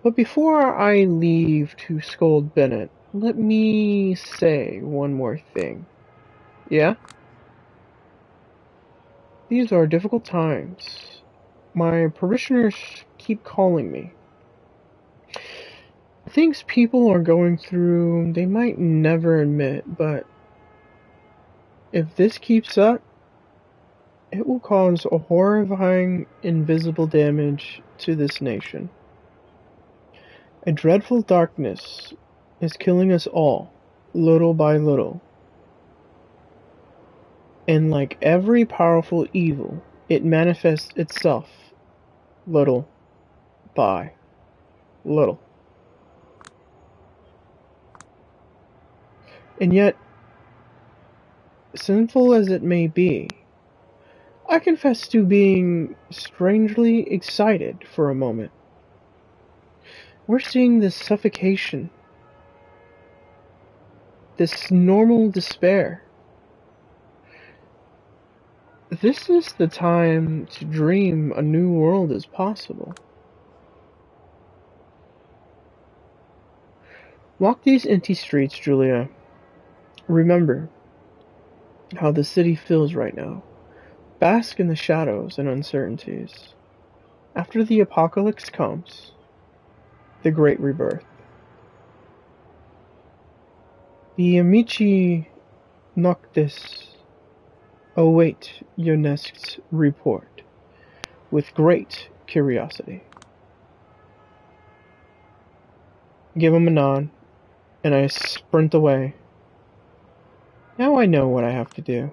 But before I leave to scold Bennett, let me say one more thing. Yeah? These are difficult times. My parishioners keep calling me. Things people are going through, they might never admit, but if this keeps up, it will cause a horrifying, invisible damage to this nation. A dreadful darkness is killing us all, little by little. And like every powerful evil, it manifests itself, little by little. And yet, sinful as it may be, I confess to being strangely excited for a moment. We're seeing this suffocation, this normal despair. This is the time to dream a new world is possible. Walk these empty streets, Julia. Remember how the city feels right now. Bask in the shadows and uncertainties. After the apocalypse comes, the great rebirth. The amici noctis await your next report with great curiosity. Give him a nod, and I sprint away. Now I know what I have to do.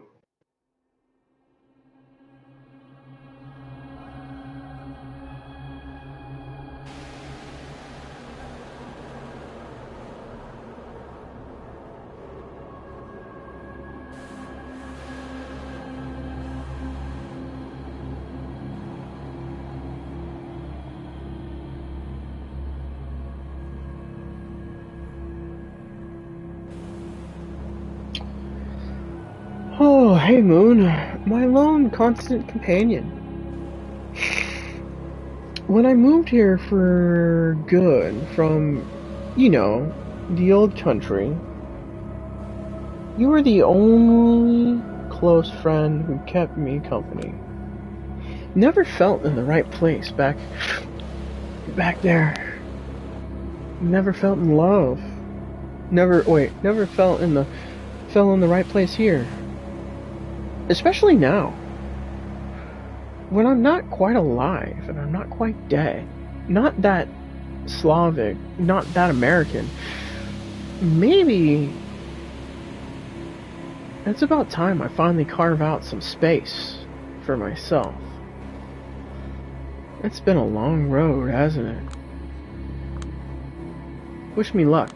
Oh, hey Moon, my lone constant companion. When I moved here for good from, the old country, you were the only close friend who kept me company. Never felt in the right place back there. Never felt in love. Never fell in the right place here. Especially now. When I'm not quite alive and I'm not quite dead. Not that Slavic, not that American. Maybe it's about time I finally carve out some space for myself. It's been a long road, hasn't it? Wish me luck.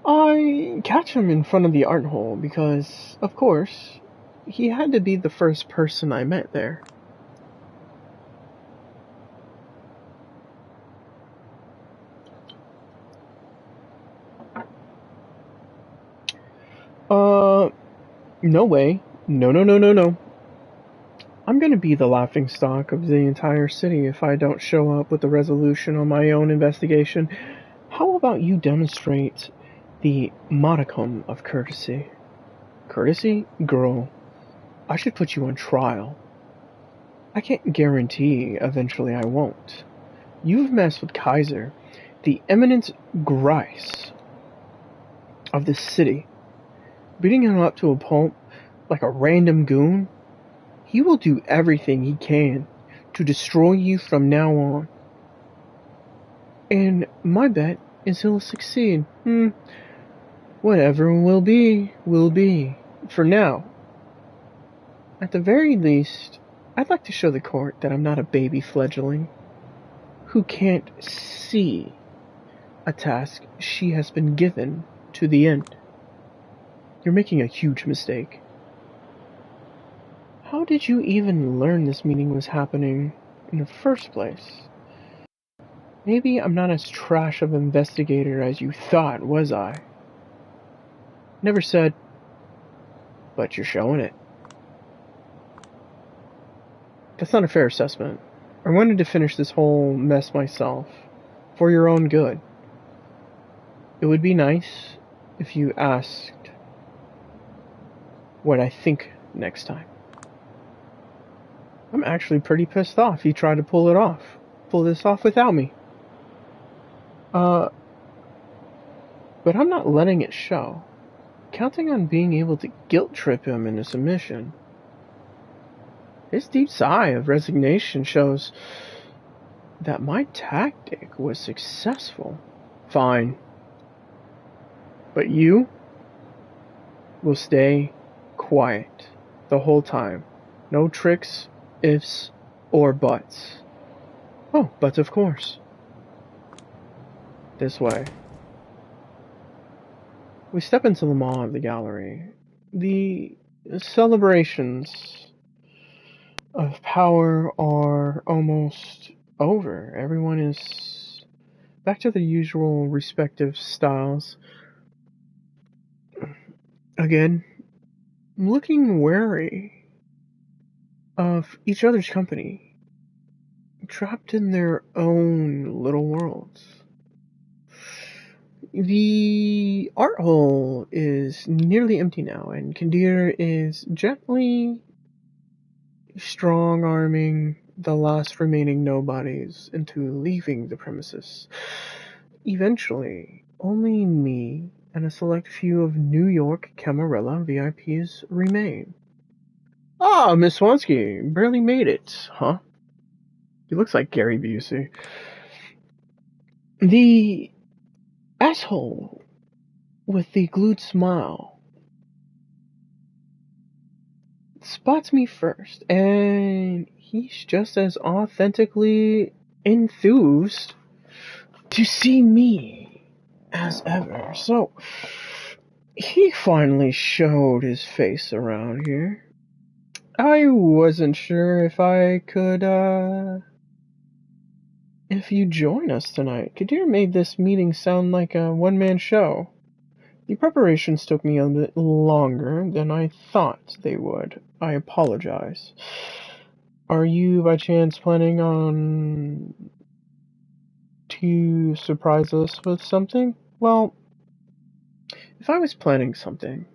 I catch him in front of the art hole because, of course, he had to be the first person I met there. No way. No. I'm gonna be the laughingstock of the entire city if I don't show up with a resolution on my own investigation. How about you demonstrate the modicum of courtesy? Courtesy? Girl, I should put you on trial. I can't guarantee eventually I won't. You've messed with Kaiser, the eminent Grice of this city, beating him up to a pulp like a random goon. He will do everything he can to destroy you from now on. And my bet is he'll succeed. Whatever will be, will be. For now. At the very least, I'd like to show the court that I'm not a baby fledgling who can't see a task she has been given to the end. You're making a huge mistake. How did you even learn this meeting was happening in the first place? Maybe I'm not as trash of an investigator as you thought, was I? Never said, but you're showing it. That's not a fair assessment. I wanted to finish this whole mess myself, for your own good. It would be nice if you asked what I think next time. I'm actually pretty pissed off you tried to pull this off without me. But I'm not letting it show. Counting on being able to guilt trip him into submission. His deep sigh of resignation shows that my tactic was successful. Fine. But you will stay quiet the whole time. No tricks, ifs, or buts. Oh, but of course. This way. We step into the maw of the gallery. The celebrations of power are almost over. Everyone is back to their usual respective styles. Again, looking wary of each other's company, trapped in their own little worlds. The art hole is nearly empty now, and Kadir is gently strong-arming the last remaining nobodies into leaving the premises. Eventually, only me and a select few of New York Camarilla VIPs remain. Ah, Miss Swansky, barely made it, huh? He looks like Gary Busey. The asshole with the glued smile spots me first, and he's just as authentically enthused to see me as ever. So, he finally showed his face around here. I wasn't sure if I could, if you join us tonight. Kadir made this meeting sound like a one-man show. The preparations took me a bit longer than I thought they would. I apologize. Are you, by chance, planning on to surprise us with something? Well, if I was planning something,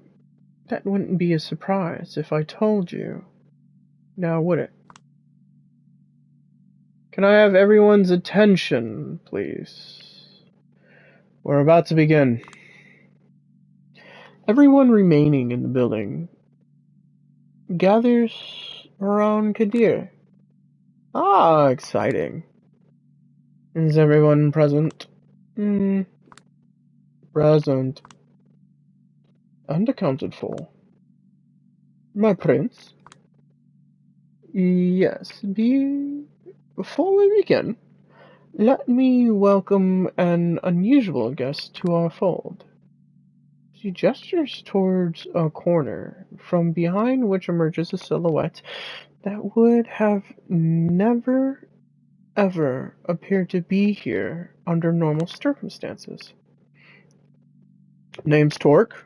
that wouldn't be a surprise if I told you. Now, would it? Can I have everyone's attention, please? We're about to begin. Everyone remaining in the building gathers around Kadir. Ah, exciting. Is everyone present? Present. And accounted for. My prince? Yes, before we begin, let me welcome an unusual guest to our fold. She gestures towards a corner, from behind which emerges a silhouette that would have never, ever appeared to be here under normal circumstances. Name's Torque.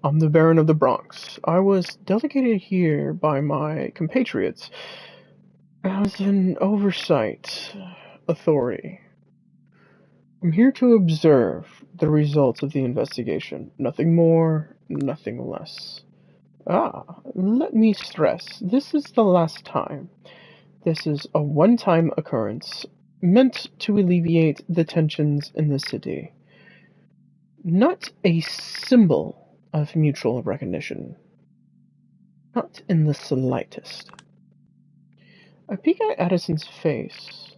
I'm the Baron of the Bronx. I was delegated here by my compatriots as an oversight authority. I'm here to observe the results of the investigation. Nothing more, nothing less. Let me stress, this is the last time. This is a one-time occurrence, meant to alleviate the tensions in the city. Not a symbol of mutual recognition. Not in the slightest. I peek at Addison's face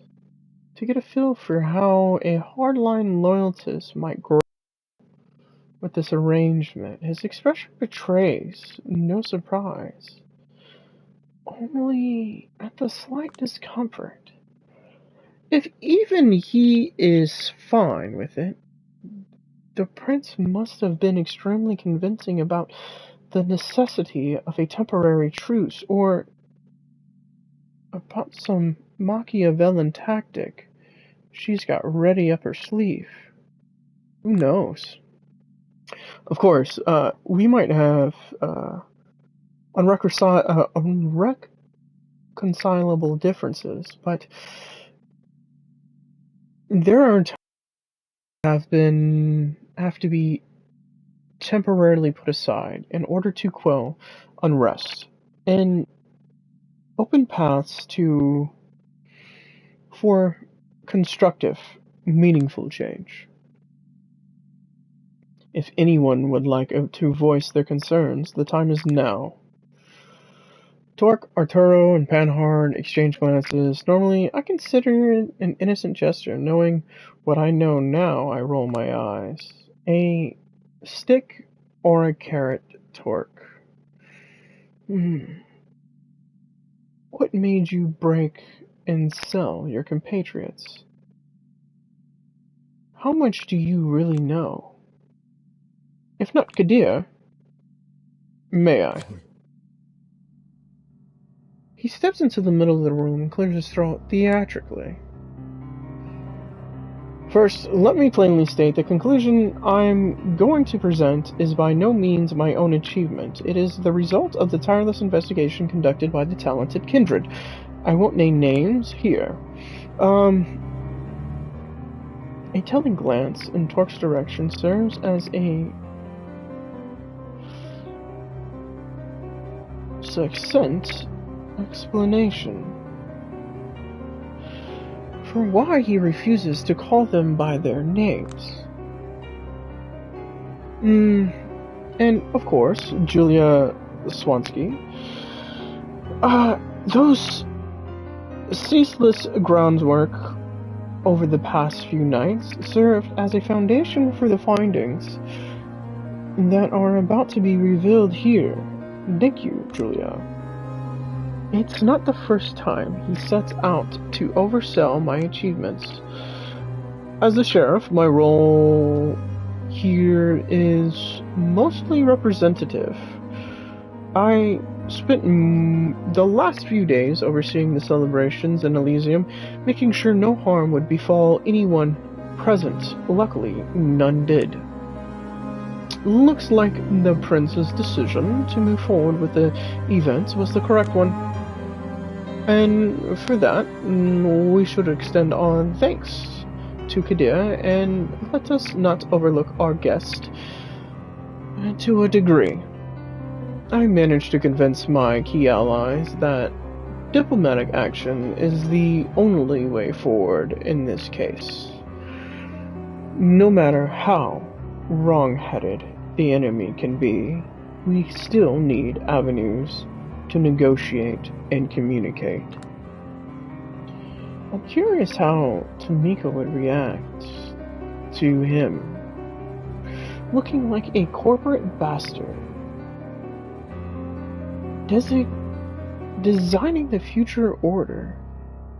to get a feel for how a hardline loyalist might grow with this arrangement. His expression betrays no surprise, only at the slight discomfort. If even he is fine with it, the prince must have been extremely convincing about the necessity of a temporary truce, or about some Machiavellian tactic she's got ready up her sleeve. Who knows? Of course, we might have unreconcilable differences, but there are times that have to be temporarily put aside in order to quell unrest and open paths for constructive, meaningful change. If anyone would like to voice their concerns, the time is now. Torque, Arturo, and Panhard exchange glances. Normally, I consider it an innocent gesture. Knowing what I know now, I roll my eyes. A stick or a carrot, Torque? What made you break and sell your compatriots? How much do you really know? If not Kadir, may I? He steps into the middle of the room and clears his throat theatrically. First, let me plainly state the conclusion I'm going to present is by no means my own achievement. It is the result of the tireless investigation conducted by the talented kindred. I won't name names here. A telling glance in Torque's direction serves as a succinct explanation for why he refuses to call them by their names. And, of course, Julia Swansky. Those ceaseless groundwork over the past few nights served as a foundation for the findings that are about to be revealed here. Thank you, Julia. It's not the first time he sets out to oversell my achievements. As the sheriff, my role here is mostly representative. I spent the last few days overseeing the celebrations in Elysium, making sure no harm would befall anyone present. Luckily, none did. Looks like the prince's decision to move forward with the events was the correct one. And for that, we should extend our thanks to Kadir, and let us not overlook our guest to a degree. I managed to convince my key allies that diplomatic action is the only way forward in this case. No matter how wrong-headed the enemy can be, we still need avenues to negotiate and communicate. I'm curious how Tamika would react to him looking like a corporate bastard, designing the future order,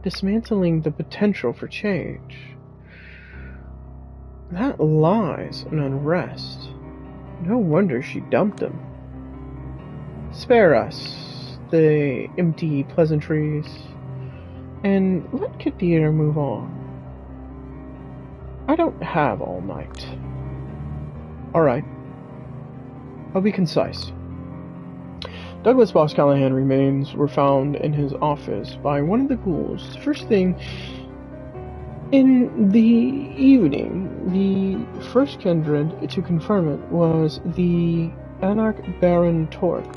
dismantling the potential for change. That lies an unrest. No wonder she dumped him. Spare us the empty pleasantries, and let Kadir move on. I don't have all night. Alright. I'll be concise. Douglas Boss Callahan remains were found in his office by one of the ghouls. First thing in the evening, the first kindred to confirm it was the Anarch Baron Torque,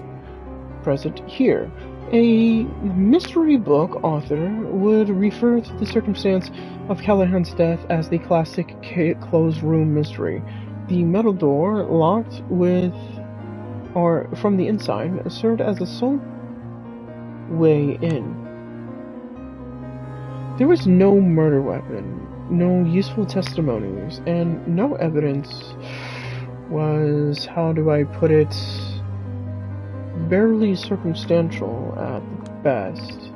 present here. A mystery book author would refer to the circumstance of Callahan's death as the classic closed room mystery. The metal door, locked with or from the inside, served as the sole way in. There was no murder weapon, no useful testimonies, and no evidence was, how do I put it, barely circumstantial at best.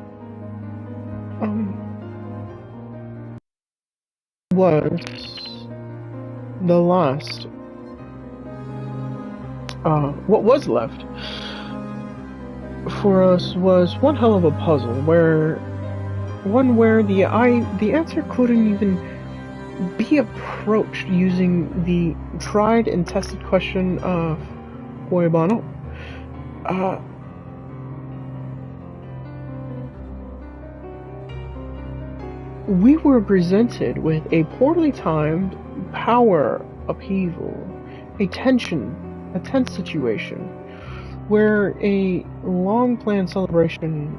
Was the last, what was left for us was one hell of a puzzle, where the answer couldn't even be approached using the tried and tested question of Huebano. We were presented with a poorly timed power upheaval, a tense situation, where a long-planned celebration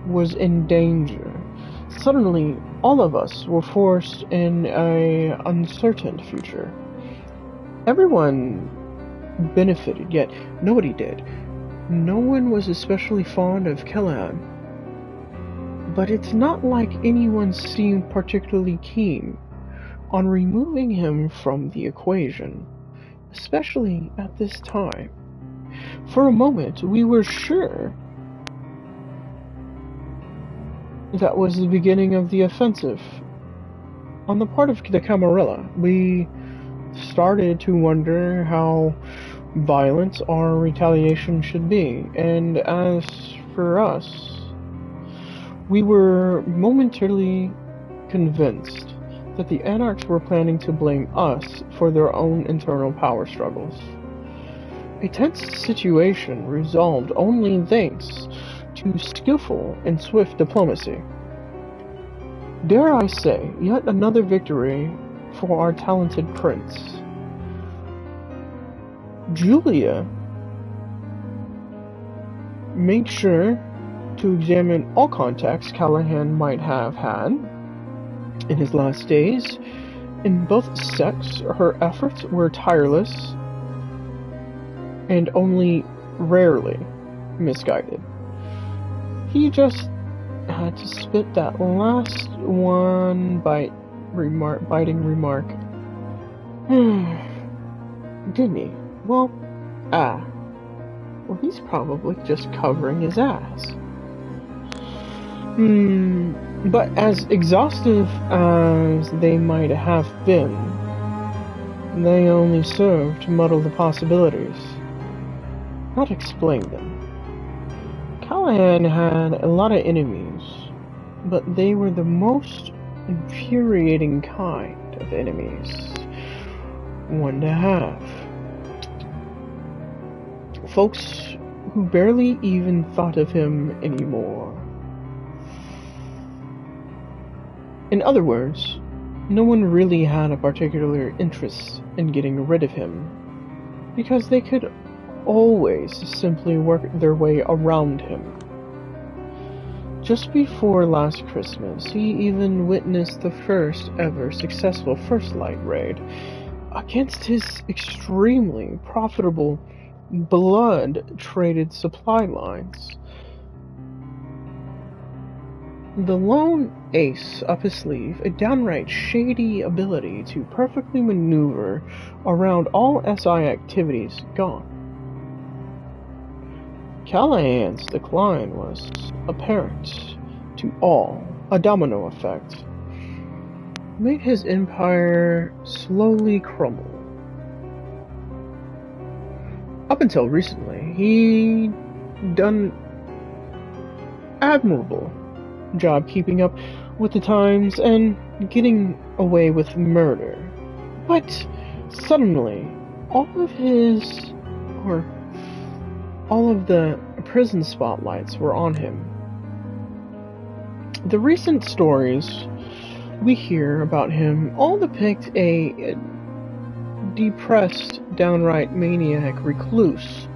was in danger. Suddenly, all of us were forced in an uncertain future. Everyone benefited, yet nobody did. No one was especially fond of Callahan, but it's not like anyone seemed particularly keen on removing him from the equation, especially at this time. For a moment, we were sure that was the beginning of the offensive. On the part of the Camarilla, we started to wonder how violent our retaliation should be, and as for us, we were momentarily convinced that the Anarchs were planning to blame us for their own internal power struggles. A tense situation resolved only thanks to skillful and swift diplomacy. Dare I say, yet another victory for our talented prince. Julia made sure to examine all contacts Callahan might have had in his last days. In both sects, her efforts were tireless and only rarely misguided. He just had to spit that last biting remark. Didn't he? Well, he's probably just covering his ass. But as exhaustive as they might have been, they only served to muddle the possibilities, not explain them. Callahan had a lot of enemies, but they were the most infuriating kind of enemies one to have. Folks who barely even thought of him anymore. In other words, No one really had a particular interest in getting rid of him, because they could always simply work their way around him. Just before last Christmas, he even witnessed the first ever successful First Light raid against his extremely profitable blood-traded supply lines. The lone ace up his sleeve, a downright shady ability to perfectly maneuver around all SI activities, gone. Callahan's decline was apparent to all, a domino effect made his empire slowly crumble. Up until recently, he'd done admirable job keeping up with the times and getting away with murder. But suddenly, all of the prison spotlights were on him. The recent stories we hear about him all depict a depressed, downright maniac recluse,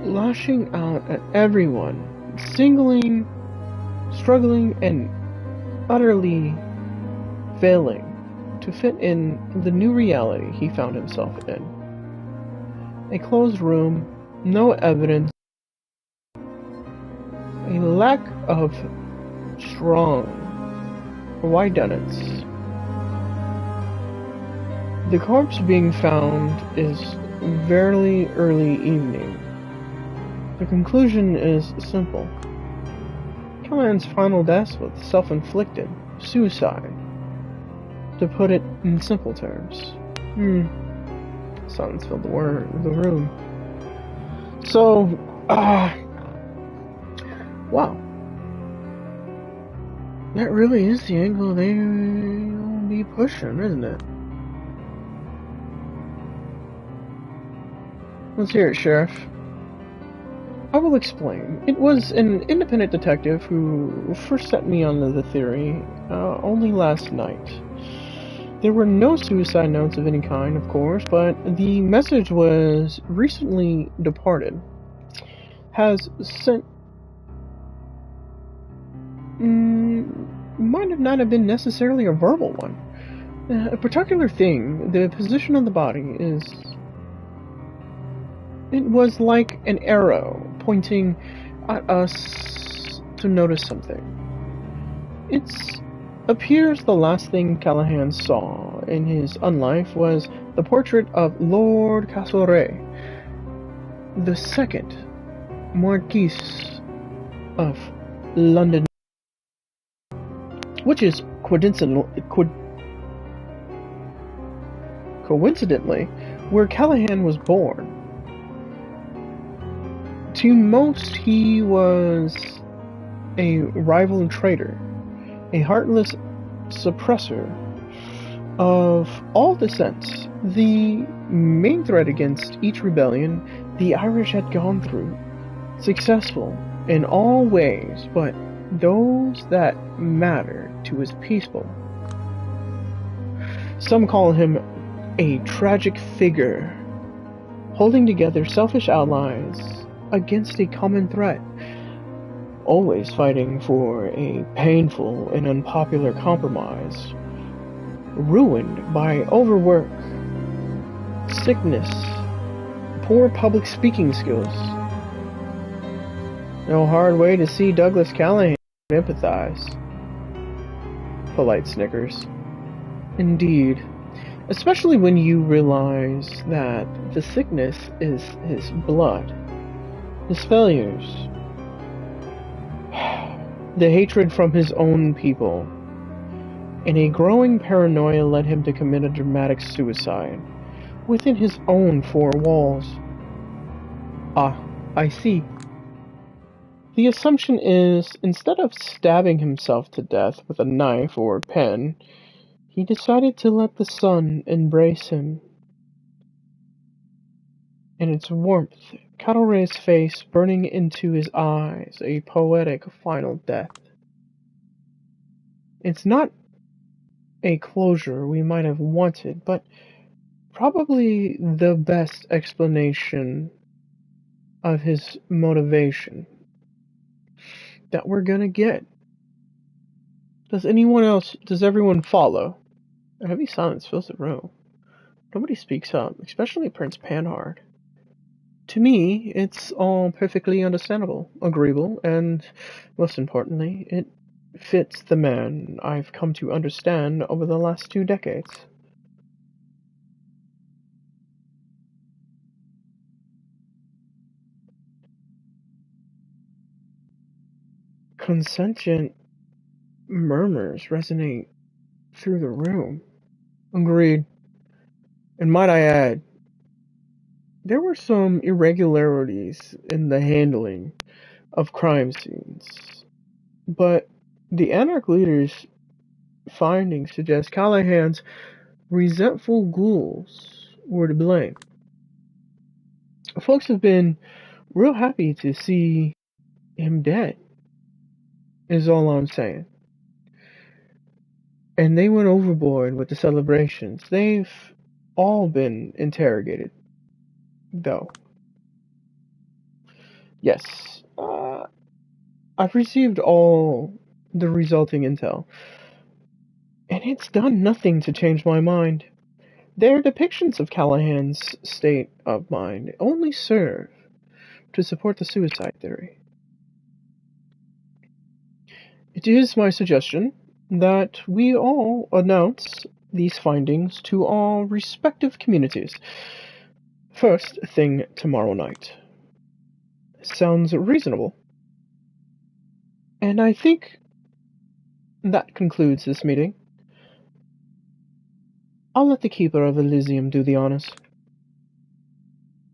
lashing out at everyone, struggling, and utterly failing to fit in the new reality he found himself in. A closed room, no evidence, a lack of strong whodunits. The corpse being found is very early evening. The conclusion is simple. Callahan's final death was self-inflicted suicide, to put it in simple terms. Silence filled the room. So, wow. That really is the angle they'll be pushing, isn't it? Let's hear it, Sheriff. I will explain. It was an independent detective who first set me onto the theory only last night. There were no suicide notes of any kind, of course, but the message was recently departed. Has sent... might have not have been necessarily a verbal one. A particular thing, the position of the body is... It was like an arrow pointing at us to notice something. It appears the last thing Callahan saw in his unlife was the portrait of Lord Castlereagh, the second Marquis of London, which is coincidentally where Callahan was born. To most, he was a rival traitor, a heartless suppressor of all dissent. The main threat against each rebellion the Irish had gone through, successful in all ways but those that mattered to his people. Some call him a tragic figure, holding together selfish allies against a common threat, always fighting for a painful and unpopular compromise, ruined by overwork, sickness, poor public speaking skills. No hard way to see Douglas Callahan empathize. Polite snickers. Indeed, especially when you realize that the sickness is his blood, his failures, the hatred from his own people, and a growing paranoia led him to commit a dramatic suicide within his own four walls. Ah, I see. The assumption is, instead of stabbing himself to death with a knife or a pen, he decided to let the sun embrace him. In its warmth, Castlereagh's face burning into his eyes, a poetic final death. It's not a closure we might have wanted, but probably the best explanation of his motivation that we're gonna get. Does everyone follow? A heavy silence fills the room. Nobody speaks up, especially Prince Panhard. To me, it's all perfectly understandable, agreeable, and, most importantly, it fits the man I've come to understand over the last 2 decades. Consentient murmurs resonate through the room. Agreed. And might I add, there were some irregularities in the handling of crime scenes, but the Anarch leader's findings suggest Callahan's resentful ghouls were to blame. Folks have been real happy to see him dead, is all I'm saying. And they went overboard with the celebrations. They've all been interrogated, though. Yes, I've received all the resulting intel, and it's done nothing to change my mind. Their depictions of Callahan's state of mind only serve to support the suicide theory. It is my suggestion that we all announce these findings to our respective communities. First thing tomorrow night. Sounds reasonable. And I think that concludes this meeting. I'll let the Keeper of Elysium do the honors.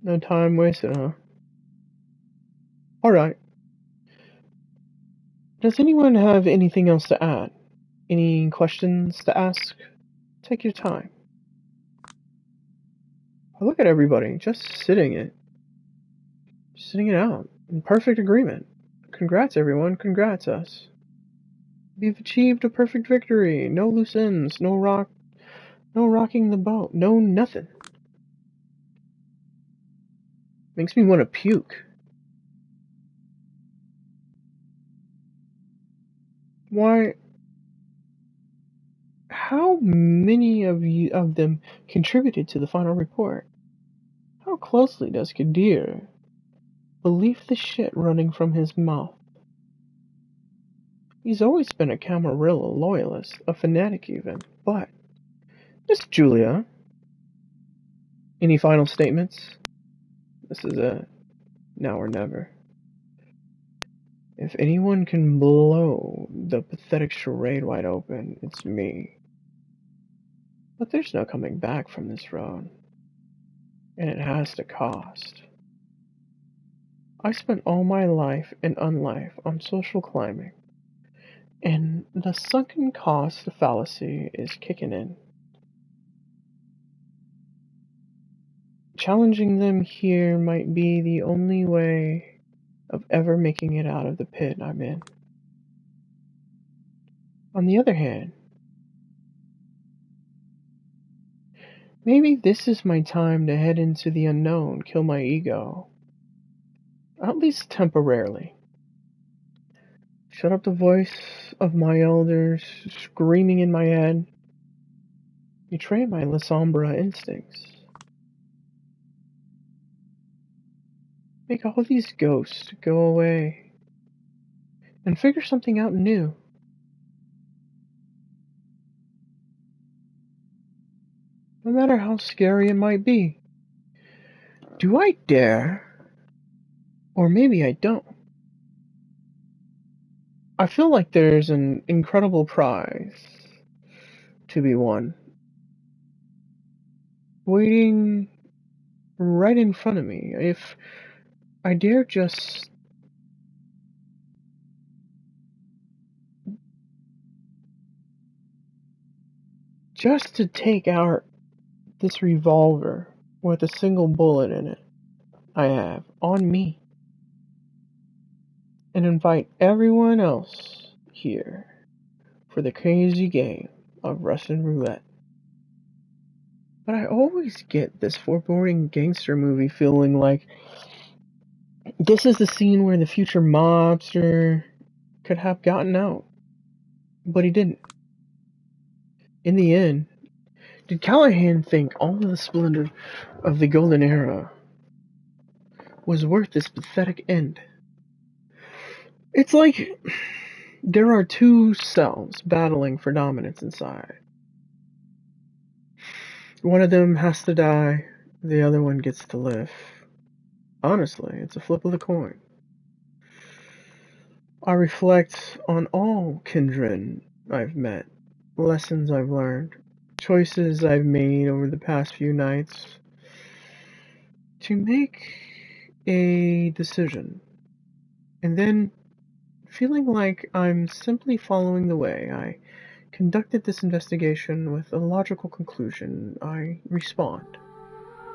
No time wasted, huh? Alright. Does anyone have anything else to add? Any questions to ask? Take your time. Look at everybody, just sitting it out, in perfect agreement. Congrats everyone, congrats us. We've achieved a perfect victory. No loose ends, no rocking the boat, no nothing. Makes me want to puke. Why, how many of them contributed to the final report? How closely does Kadir believe the shit running from his mouth? He's always been a Camarilla loyalist, a fanatic even, but... Miss Julia, any final statements? This is it. Now or never. If anyone can blow the pathetic charade wide open, it's me. But there's no coming back from this road. And it has to cost. I spent all my life and unlife on social climbing. And the sunken cost fallacy is kicking in. Challenging them here might be the only way of ever making it out of the pit I'm in. On the other hand, maybe this is my time to head into the unknown, kill my ego. At least temporarily. Shut up the voice of my elders screaming in my head. Betray my La Sombra instincts. Make all these ghosts go away. And figure something out new. No matter how scary it might be. Do I dare? Or maybe I don't. I feel like there's an incredible prize to be won. Waiting right in front of me. If I dare just to take out this revolver with a single bullet in it I have on me and invite everyone else here for the crazy game of Russian roulette. But I always get this foreboding gangster movie feeling like this is the scene where the future mobster could have gotten out. But he didn't. In the end, did Callahan think all of the splendor of the golden era was worth this pathetic end? It's like there are two selves battling for dominance inside. One of them has to die, the other one gets to live. Honestly, it's a flip of the coin. I reflect on all kindred I've met, lessons I've learned, choices I've made over the past few nights to make a decision, and then feeling like I'm simply following the way I conducted this investigation with a logical conclusion, I respond.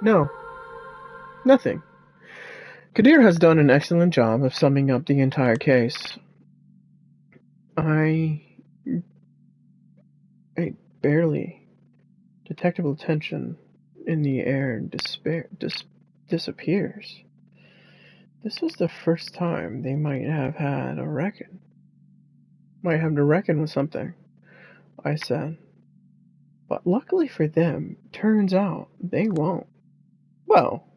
No, nothing. Kadir has done an excellent job of summing up the entire case. A barely detectable tension in the air disappears. This was the first time they might have to reckon with something, I said. But luckily for them, turns out they won't. Well,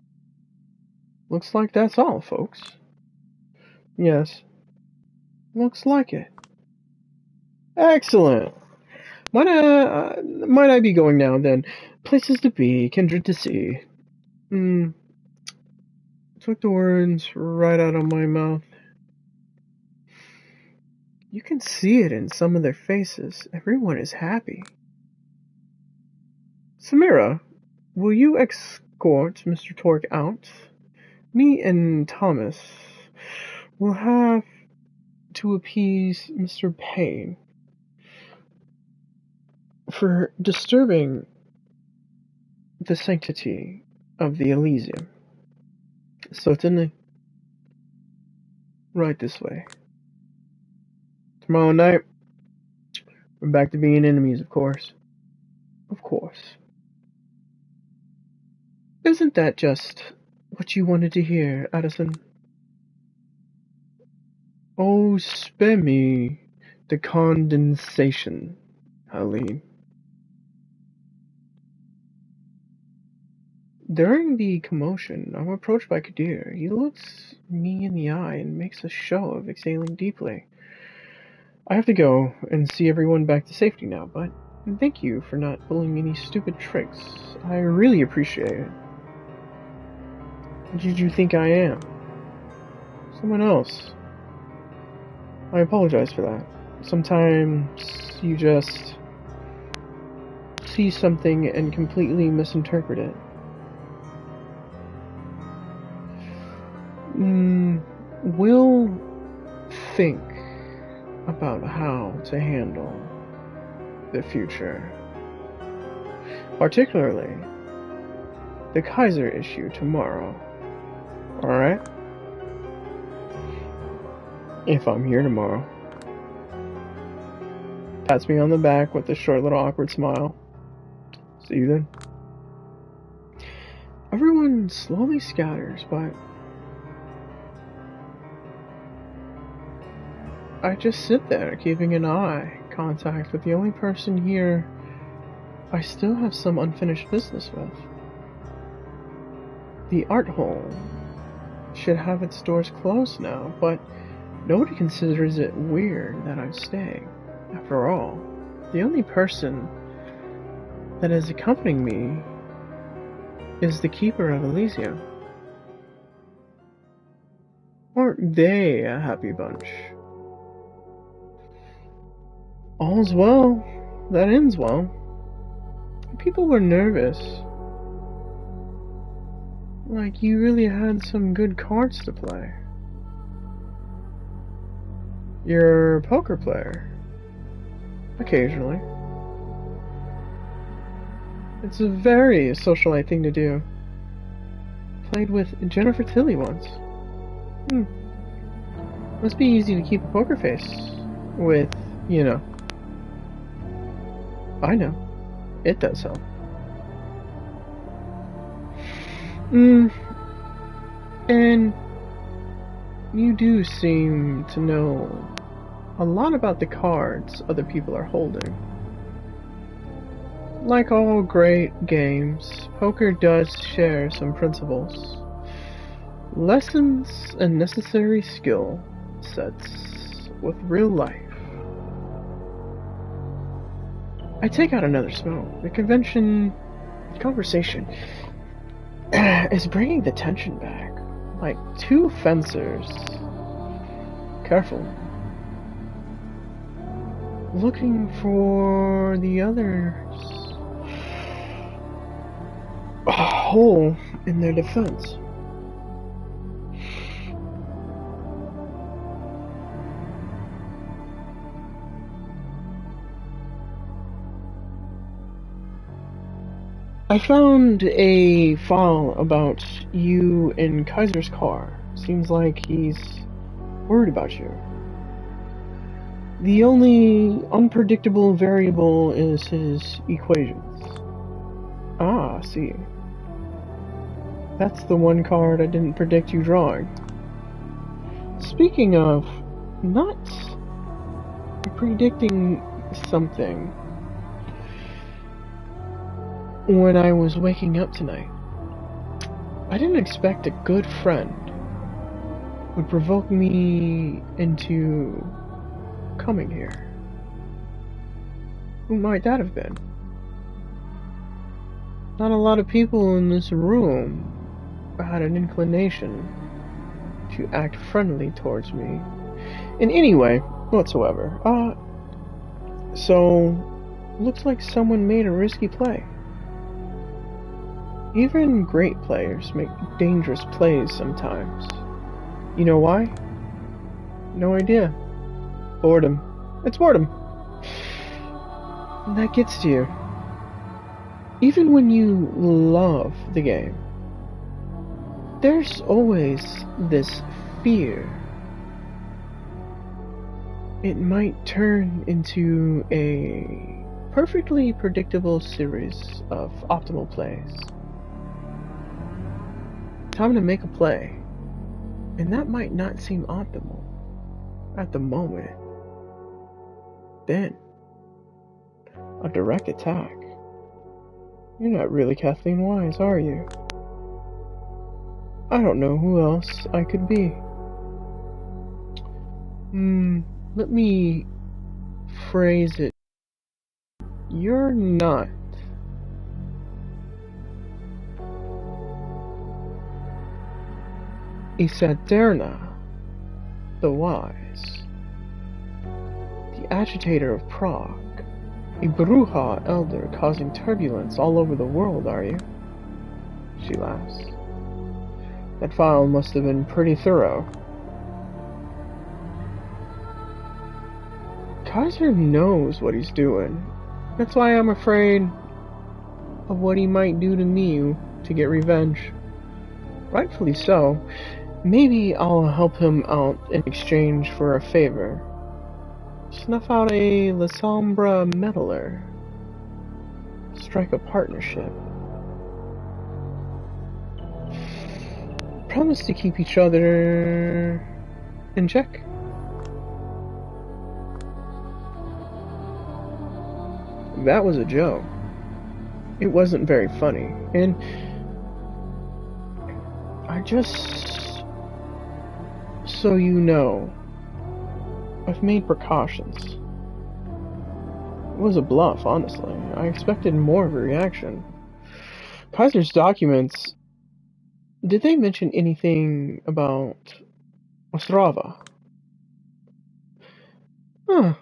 looks like that's all, folks. Yes, looks like it. Excellent. Might I be going now, then? Places to be, kindred to see. Took the words right out of my mouth. You can see it in some of their faces. Everyone is happy. Samira, will you escort Mr. Torque out? Me and Thomas will have to appease Mr. Payne for disturbing the sanctity of the Elysium. Certainly. Right this way. Tomorrow night, we're back to being enemies, of course. Of course. Isn't that just what you wanted to hear, Addison? Oh, spare me the condensation, Helene. During the commotion, I'm approached by Kadir. He looks me in the eye and makes a show of exhaling deeply. I have to go and see everyone back to safety now, but thank you for not pulling any stupid tricks. I really appreciate it. What did you think I am? Someone else. I apologize for that. Sometimes you just see something and completely misinterpret it. We'll think about how to handle the future. Particularly the Kaiser issue tomorrow. Alright? If I'm here tomorrow. Pats me on the back with a short little awkward smile. See you then. Everyone slowly scatters, but I just sit there, keeping an eye contact with the only person here I still have some unfinished business with. The art hole should have its doors closed now, but nobody considers it weird that I'm staying. After all, the only person that is accompanying me is the Keeper of Elysium. Aren't they a happy bunch? All's well that ends well. People were nervous. Like you really had some good cards to play. You're a poker player. Occasionally. It's a very socialite thing to do. Played with Jennifer Tilly once. Must be easy to keep a poker face with, you know, I know. It does help. And you do seem to know a lot about the cards other people are holding. Like all great games, poker does share some principles, lessons, and necessary skill sets with real life. I take out another smoke. The conversation is bringing the tension back. Like two fencers. Careful. Looking for the others. A hole in their defense. I found a file about you in Kaiser's car. Seems like he's worried about you. The only unpredictable variable is his equations. Ah, I see. That's the one card I didn't predict you drawing. Speaking of not predicting something, when I was waking up tonight, I didn't expect a good friend would provoke me into coming here. Who might that have been? Not a lot of people in this room had an inclination to act friendly towards me in any way whatsoever. So looks like someone made a risky play. Even great players make dangerous plays sometimes. You know why? No idea. Boredom. It's boredom. And that gets to you. Even when you love the game, there's always this fear. It might turn into a perfectly predictable series of optimal plays. Time to make a play, and that might not seem optimal at the moment. Then, a direct attack. You're not really Kathleen Wise, are you? I don't know who else I could be. Let me phrase it. You're not Isaterna the Wise, the agitator of Prague, a Bruja elder causing turbulence all over the world, are you? She laughs. That file must have been pretty thorough. Kaiser knows what he's doing. That's why I'm afraid of what he might do to me to get revenge. Rightfully so. Maybe I'll help him out in exchange for a favor. Snuff out a La Sombra meddler. Strike a partnership. Promise to keep each other in check. That was a joke. It wasn't very funny, and I just, so you know, I've made precautions. It was a bluff, honestly. I expected more of a reaction. Kaiser's documents, did they mention anything about Ostrava? Huh.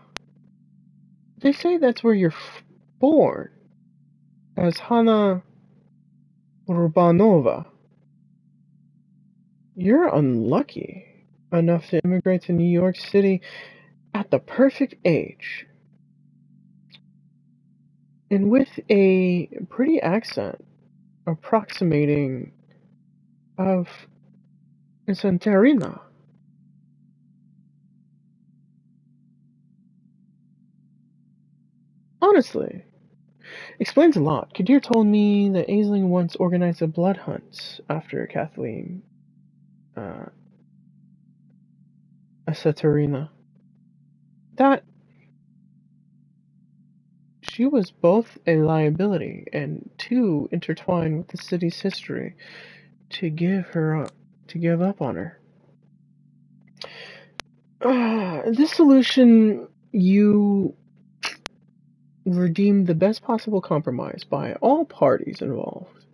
They say that's where you're born, as Hanna Urbanova. You're unlucky enough to immigrate to New York City at the perfect age. And with a pretty accent approximating of Santarina. Honestly, Explains a lot. Kadir told me that Aisling once organized a blood hunt after Kathleen uh, Asaturina. That she was both a liability and too intertwined with the city's history to give up on her. This solution, you redeemed the best possible compromise by all parties involved.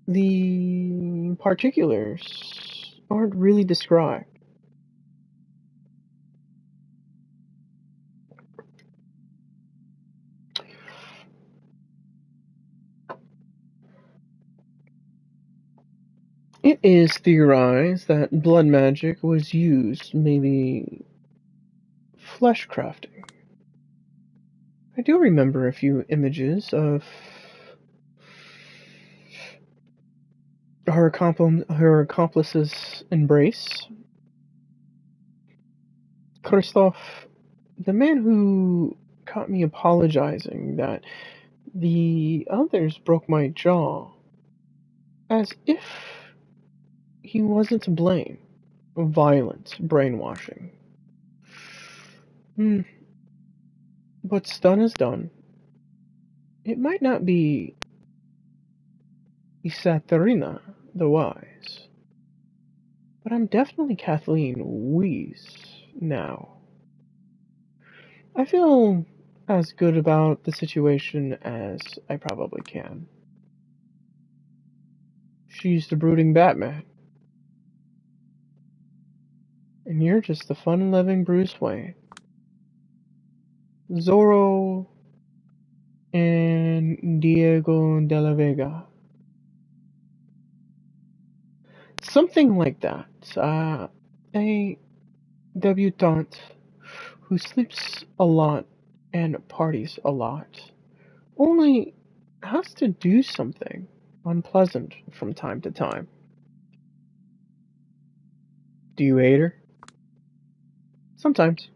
The particulars aren't really described. It is theorized that blood magic was used, maybe flesh crafting. I do remember a few images of her accomplice's embrace. Christoph, the man who caught me apologizing that the others broke my jaw, as if he wasn't to blame. Violent brainwashing. What's done is done. It might not be Isaterina the Wise, but I'm definitely Kathleen Weiss now. I feel as good about the situation as I probably can. She's the brooding Batman, and you're just the fun-loving Bruce Wayne. Zorro and Diego de la Vega. Something like that. A debutante who sleeps a lot and parties a lot, only has to do something unpleasant from time to time. Do you hate her? Sometimes.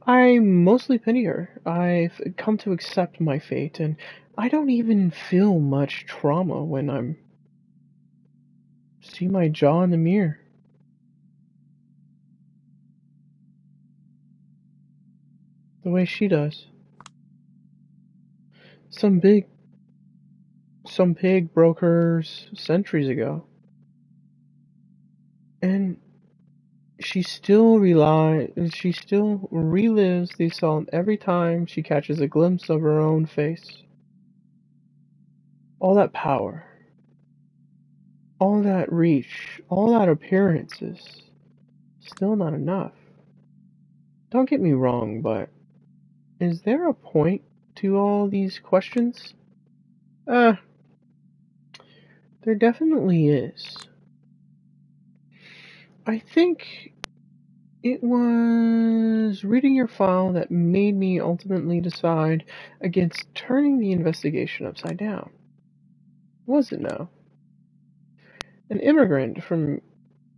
I mostly pity her. I've come to accept my fate, and I don't even feel much trauma when I'm see my jaw in the mirror. The way she does. Some pig broke hers centuries ago. And she still relives the assault every time she catches a glimpse of her own face. All that power, all that reach, all that appearances, still not enough. Don't get me wrong, but is there a point to all these questions? There definitely is. I think it was reading your file that made me ultimately decide against turning the investigation upside down. Was it now? An immigrant from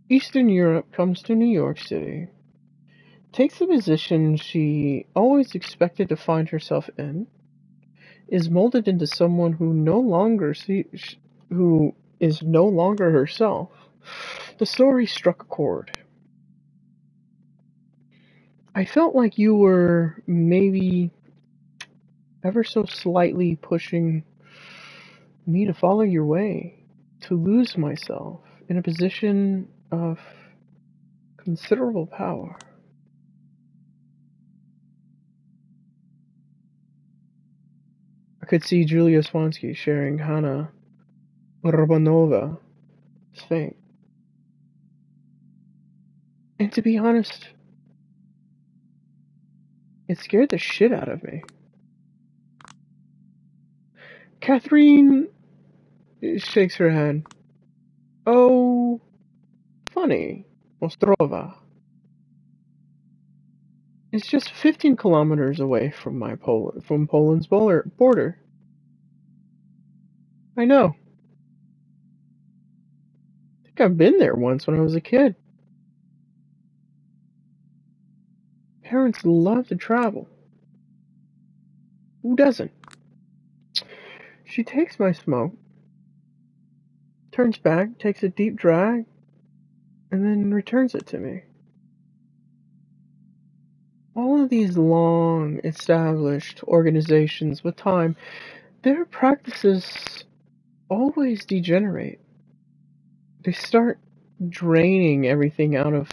Eastern Europe comes to New York City, takes the position she always expected to find herself in, is molded into someone who is no longer herself. The story struck a chord. I felt like you were maybe ever so slightly pushing me to follow your way, to lose myself in a position of considerable power. I could see Julia Swansky sharing Hanna Urbanova's fate. And to be honest, it scared the shit out of me. Catherine shakes her head. Oh, funny. Ostrova. It's just 15 kilometers away from from Poland's border. I know. I think I've been there once when I was a kid. Parents love to travel. Who doesn't? She takes my smoke, turns back, takes a deep drag, and then returns it to me. All of these long established organizations with time, their practices always degenerate. They start draining everything out of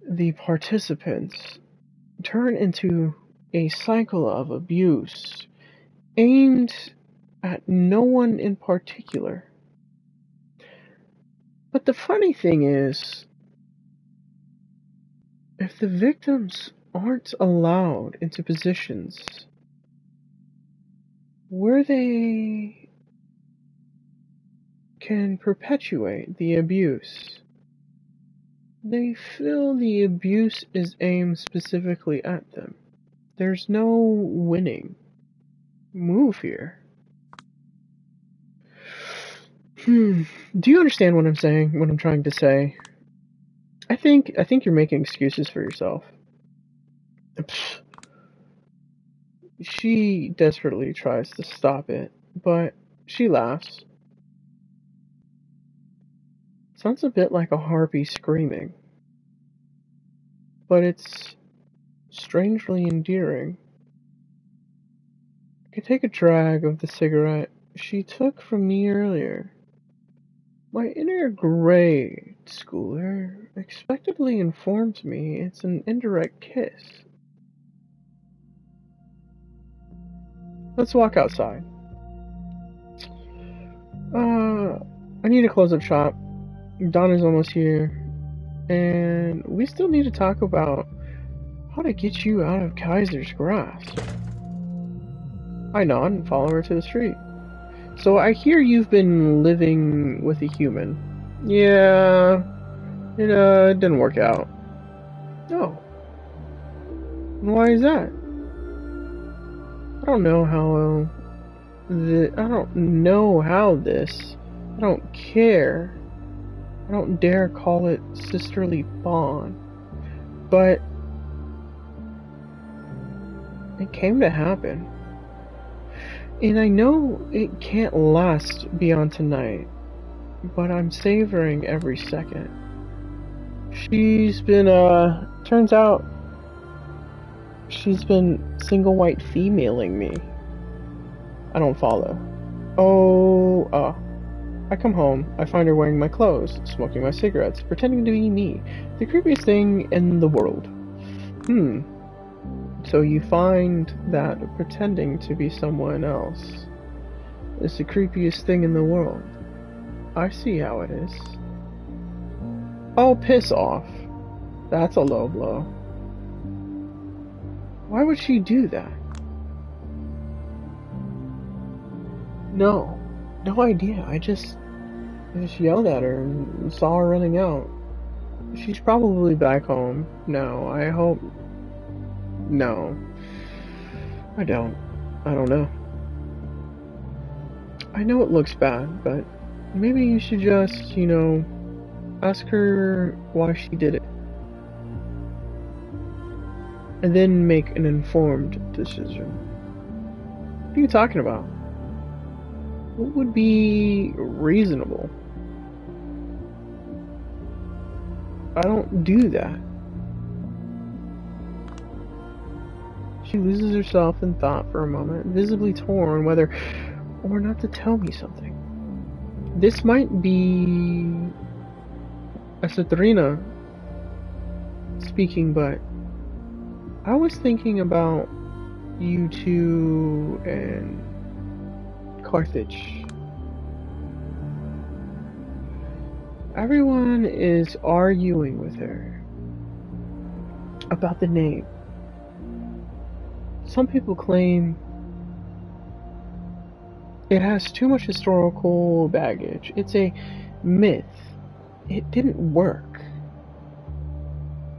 the participants, turn into a cycle of abuse aimed at no one in particular. But the funny thing is, if the victims aren't allowed into positions where they can perpetuate the abuse, they feel the abuse is aimed specifically at them. There's no winning move here. Do you understand what I'm saying? What I'm trying to say? I think you're making excuses for yourself. She desperately tries to stop it, but she laughs. Sounds a bit like a harpy screaming, but it's strangely endearing. I could take a drag of the cigarette she took from me earlier. My inner grade schooler expectedly informs me it's an indirect kiss. Let's walk outside. I need to close up shop. Dawn is almost here. And we still need to talk about how to get you out of Kaiser's grasp. I nod and follow her to the street. So I hear you've been living with a human. Yeah, it didn't work out. Oh. Why is that? I don't know how this. I don't care. I don't dare call it sisterly bond. But it came to happen. And I know it can't last beyond tonight, but I'm savoring every second. She's been, turns out, she's been single white femaling me. I don't follow. I come home, I find her wearing my clothes, smoking my cigarettes, pretending to be me. The creepiest thing in the world. So you find that pretending to be someone else is the creepiest thing in the world. I see how it is. Oh, piss off. That's a low blow. Why would she do that? No idea. I just yelled at her and saw her running out. She's probably back home now. I hope. No. I don't know. I know it looks bad, but maybe you should just, ask her why she did it. And then make an informed decision. What are you talking about? What would be reasonable? I don't do that. She loses herself in thought for a moment, visibly torn whether or not to tell me something. This might be Asatrina speaking, but I was thinking about you two and Carthage. Everyone is arguing with her about the name. Some people claim it has too much historical baggage. It's a myth. It didn't work.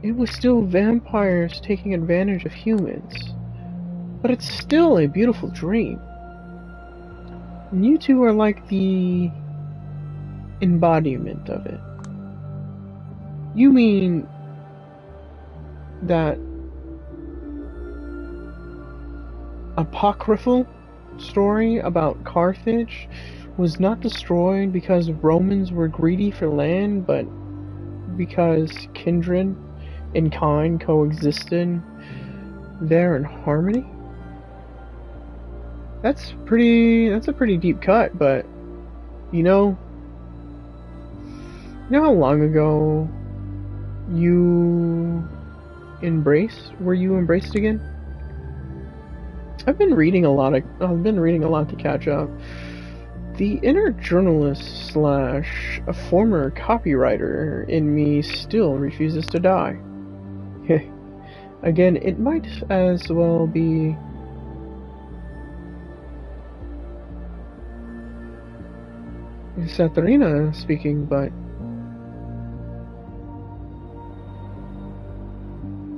It was still vampires taking advantage of humans. But it's still a beautiful dream. And you two are like the embodiment of it. You mean that apocryphal story about Carthage was not destroyed because Romans were greedy for land, but because kindred and kind coexisted there in harmony? That's a pretty deep cut, but you know how long ago were you embraced again? I've been reading a lot to catch up. The inner journalist / a former copywriter in me still refuses to die. Again, it might as well be Saturina speaking, but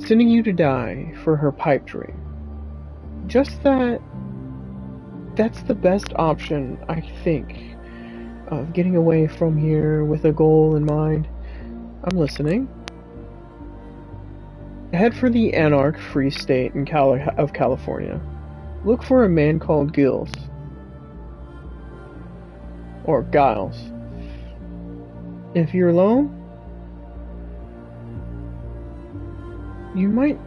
sending you to die for her pipe dream. Just that's the best option, I think, of getting away from here with a goal in mind. I'm listening. Head for the Anarch Free State of California. Look for a man called Giles. Or Giles. If you're alone, you might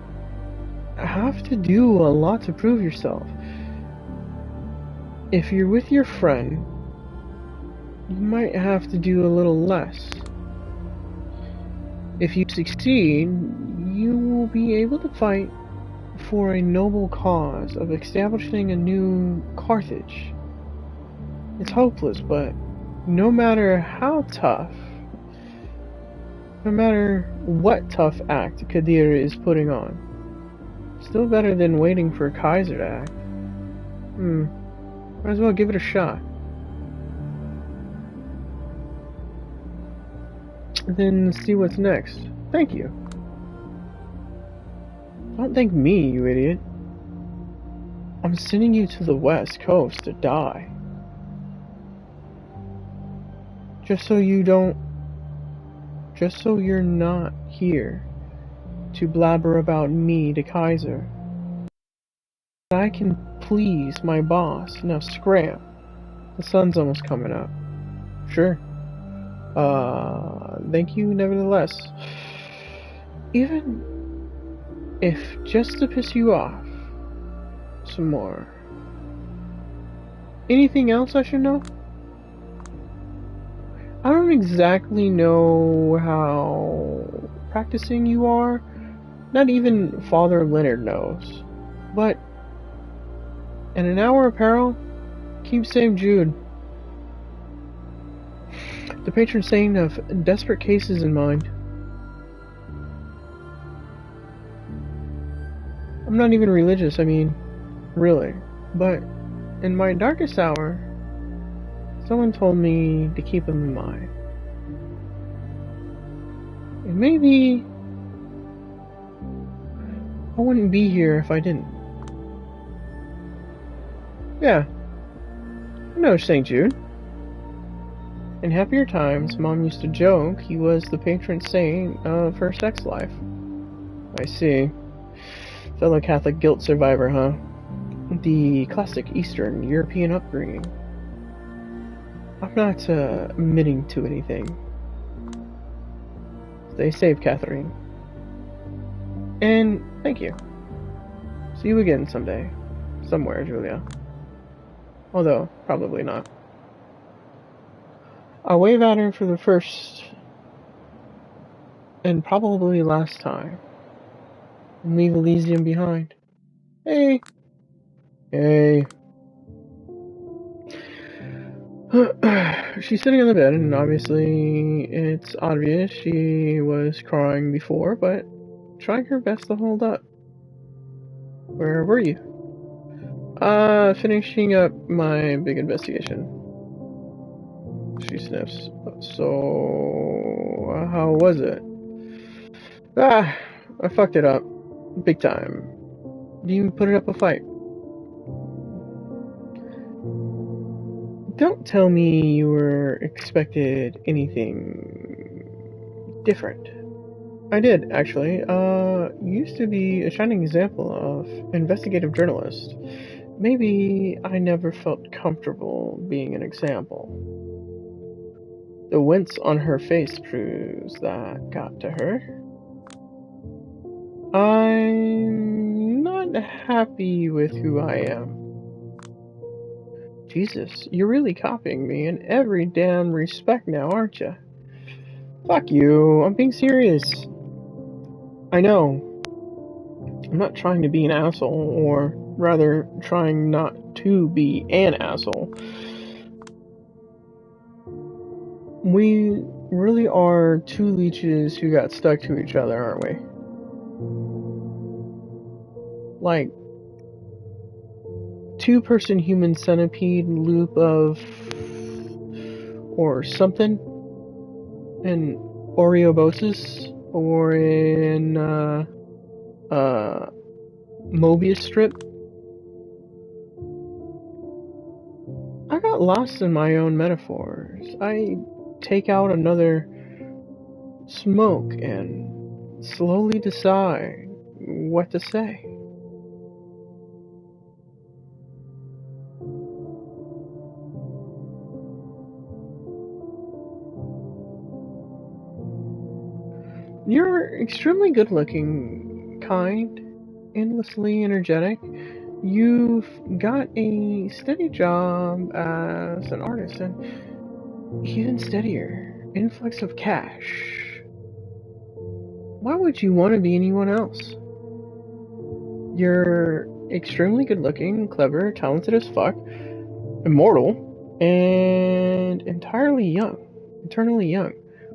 have to do a lot to prove yourself. If you're with your friend, you might have to do a little less. If you succeed, you will be able to fight for a noble cause of establishing a new Carthage. It's hopeless, but no matter how tough, no matter what tough act Kadir is putting on, still better than waiting for Kaiser to act. Might as well give it a shot. Then see what's next. Thank you. Don't thank me, you idiot. I'm sending you to the West Coast to die. Just so you're not here to blabber about me to Kaiser. I can please my boss. Now scram. The sun's almost coming up. Sure. Thank you nevertheless. Even if just to piss you off some more. Anything else I should know? I don't exactly know how practicing you are. Not even Father Leonard knows. But in an hour of peril, keep St. Jude, the patron saint of desperate cases, in mind. I'm not even religious, I mean, really. But in my darkest hour, someone told me to keep him in mind. And maybe I wouldn't be here if I didn't. Yeah, I know St. Jude. In happier times, Mom used to joke he was the patron saint of her sex life. I see. Fellow Catholic guilt survivor, huh? The classic Eastern European upbringing. I'm not admitting to anything. Stay safe, Catherine. And thank you. See you again someday. Somewhere, Julia. Although, probably not. I'll wave at her for the first and probably last time. And leave Elysium behind. Hey! Hey. She's sitting on the bed, and obviously it's obvious she was crying before, but trying her best to hold up. Where were you? Finishing up my big investigation. She sniffs. So, how was it? I fucked it up. Big time. You put it up a fight. Don't tell me you were expected anything different. I did, actually. You used to be a shining example of investigative journalist. Maybe I never felt comfortable being an example. The wince on her face proves that got to her. I'm not happy with who I am. Jesus, you're really copying me in every damn respect now, aren't you? Fuck you, I'm being serious. I know. I'm not trying to be an asshole, or rather, trying not to be an asshole. We really are two leeches who got stuck to each other, aren't we? Like, two-person human centipede loop of... or something? In Oreobosis? Or in, Mobius strip? I got lost in my own metaphors. I take out another smoke and slowly decide what to say. You're extremely good looking, kind, endlessly energetic. You've got a steady job as an artist and even steadier influx of cash. Why would you want to be anyone else? You're extremely good looking, clever, talented as fuck, immortal, and entirely young. Eternally young.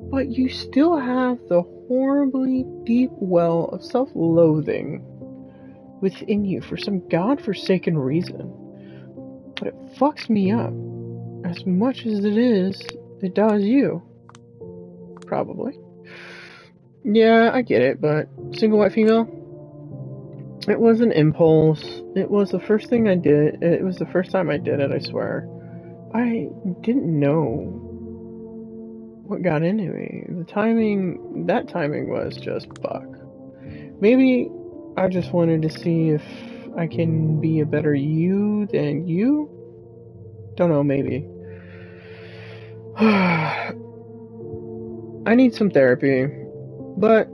But you still have the horribly deep well of self-loathing within you for some godforsaken reason. But it fucks me up as much as it does you. Probably. Yeah, I get it, but single white female? It was an impulse. It was the first thing I did. It was the first time I did it, I swear. I didn't know what got into me. That timing was just fuck. Maybe I just wanted to see if I can be a better you than you? Don't know, maybe. I need some therapy, but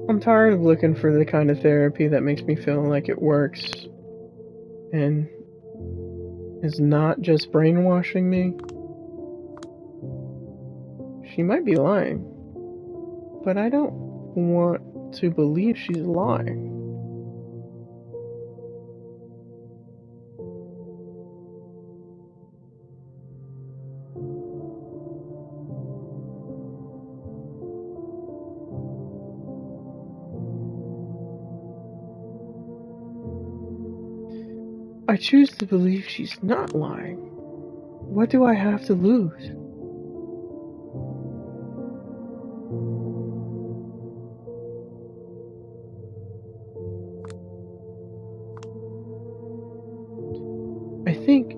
I'm tired of looking for the kind of therapy that makes me feel like it works and is not just brainwashing me. She might be lying, but I don't want to believe she's lying. I choose to believe she's not lying. What do I have to lose? I think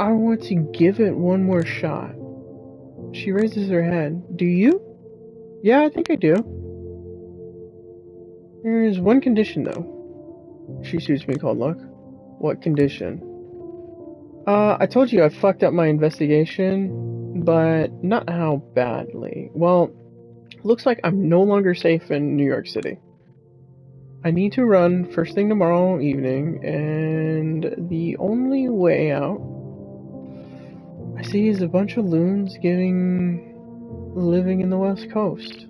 I want to give it one more shot. She raises her head. Do you? Yeah, I think I do. There's one condition, though. She shoots me cold look. What condition? I told you I fucked up my investigation, but not how badly. Well, looks like I'm no longer safe in New York City. I need to run first thing tomorrow evening, and the only way out I see is a bunch of loons living in the West Coast.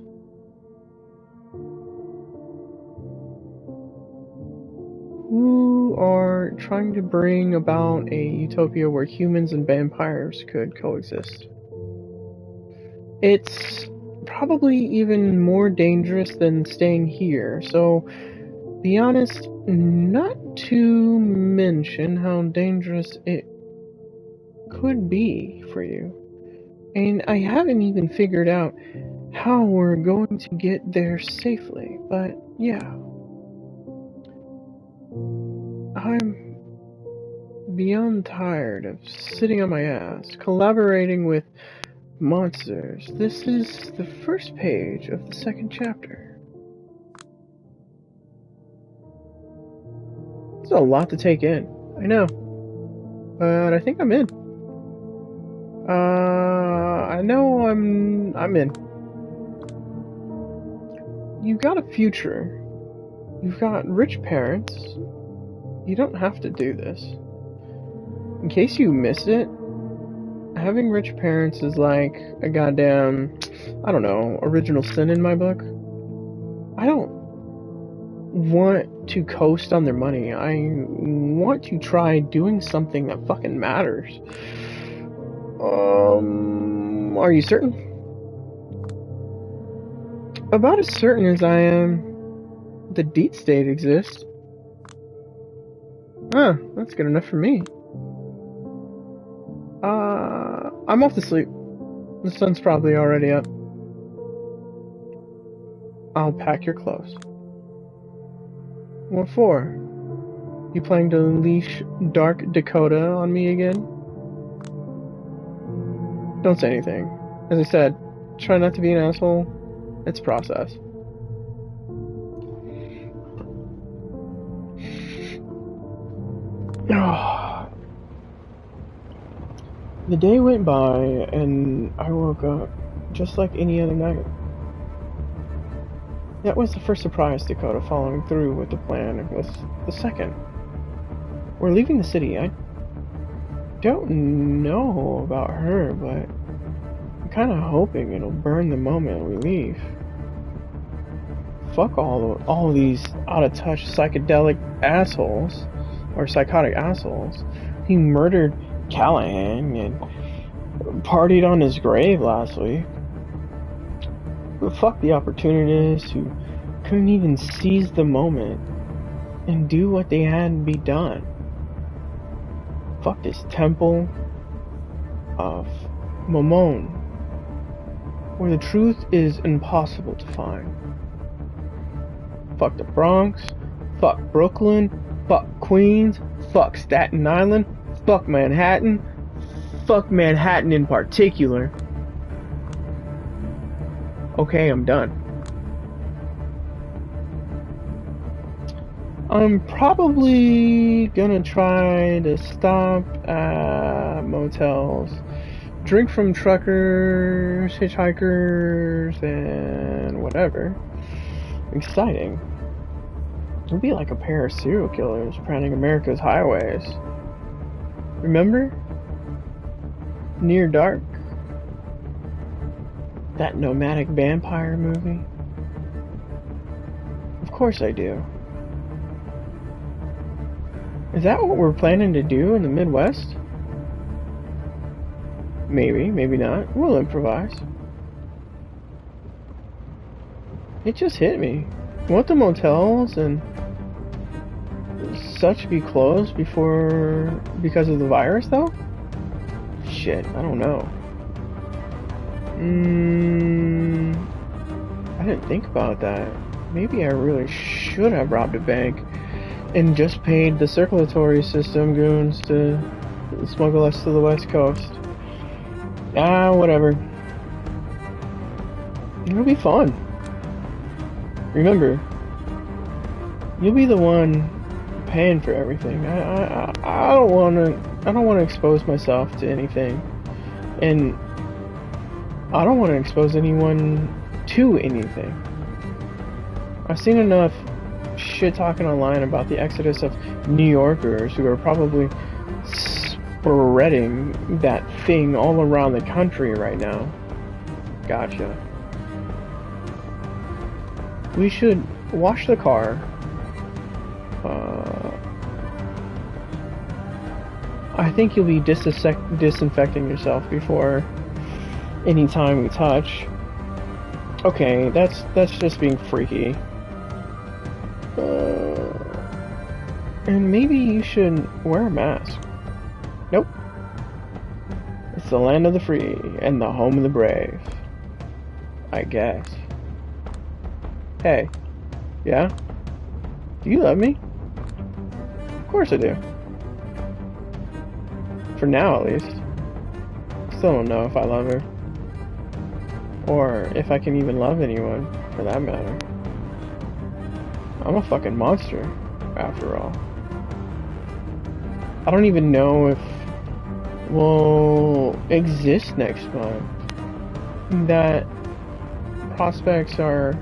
Who are trying to bring about a utopia where humans and vampires could coexist. It's probably even more dangerous than staying here, so be honest, not to mention how dangerous it could be for you. And I haven't even figured out how we're going to get there safely, but yeah. I'm beyond tired of sitting on my ass, collaborating with monsters. This is the first page of the second chapter. It's a lot to take in. I know. But I think I'm in. I know I'm in. You've got a future. You've got rich parents. You don't have to do this. In case you miss it, having rich parents is like a goddamn, I don't know, original sin in my book. I don't want to coast on their money. I want to try doing something that fucking matters. Are you certain? About as certain as I am the deed state exists. Huh, that's good enough for me. I'm off to sleep. The sun's probably already up. I'll pack your clothes. What for? You planning to unleash Dark Dakota on me again? Don't say anything. As I said, try not to be an asshole. It's process. The day went by, and I woke up just like any other night. That was the first surprise, Dakota following through with the plan. It was the second. We're leaving the city. I don't know about her, but I'm kind of hoping it'll burn the moment we leave. Fuck all these out-of-touch psychedelic assholes, or psychotic assholes. He murdered Callahan and partied on his grave last week. But fuck the opportunists who couldn't even seize the moment and do what they had to be done. Fuck this temple of Mammon, where the truth is impossible to find. Fuck the Bronx, fuck Brooklyn, fuck Queens, fuck Staten Island, fuck Manhattan in particular. Okay, I'm done. I'm probably gonna try to stop at motels, drink from truckers, hitchhikers, and whatever. Exciting. It'll be like a pair of serial killers prowling America's highways. Remember? Near Dark? That nomadic vampire movie? Of course I do. Is that what we're planning to do in the Midwest? Maybe, maybe not. We'll improvise. It just hit me. Won't the motels and such be closed because of the virus though? Shit, I don't know. I didn't think about that. Maybe I really should have robbed a bank and just paid the circulatory system goons to smuggle us to the West Coast. Whatever. It'll be fun. Remember, you'll be the one paying for everything. I don't want to expose myself to anything, and I don't want to expose anyone to anything. I've seen enough shit talking online about the exodus of New Yorkers who are probably spreading that thing all around the country right now. Gotcha. We should wash the car. I think you'll be disinfecting yourself before any time we touch. Okay, that's just being freaky. And maybe you should wear a mask. Nope. It's the land of the free and the home of the brave, I guess. Hey. Yeah? Do you love me? Of course I do. For now, at least. Still don't know if I love her. Or if I can even love anyone, for that matter. I'm a fucking monster, after all. I don't even know if will exist next month. That prospects are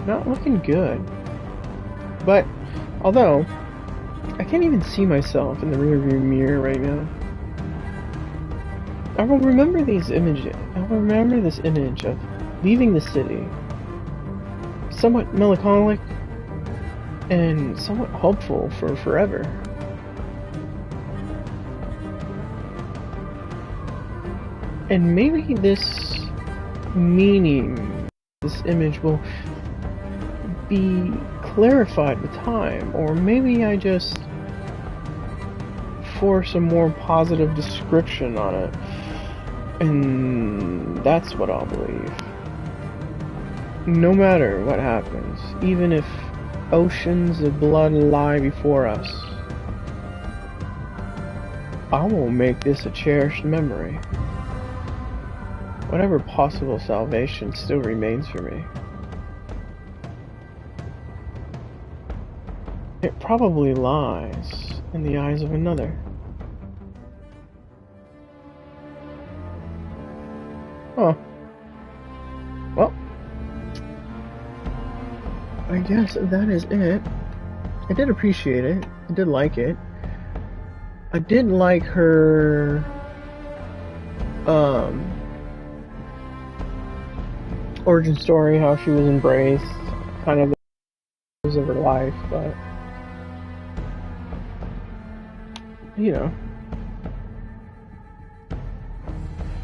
not looking good. But although I can't even see myself in the rearview mirror right now, I will remember these images. I will remember this image of leaving the city, somewhat melancholic and somewhat hopeful for forever. And maybe this meaning, this image will be clarified with time, or maybe I just force a more positive description on it, and that's what I'll believe. No matter what happens, even if oceans of blood lie before us, I will make this a cherished memory. Whatever possible salvation still remains for me. It probably lies in the eyes of another. Huh. Well, I guess that is it. I did appreciate it. I did like it. I did like her origin story, how she was embraced, kind of the of her life, but you know,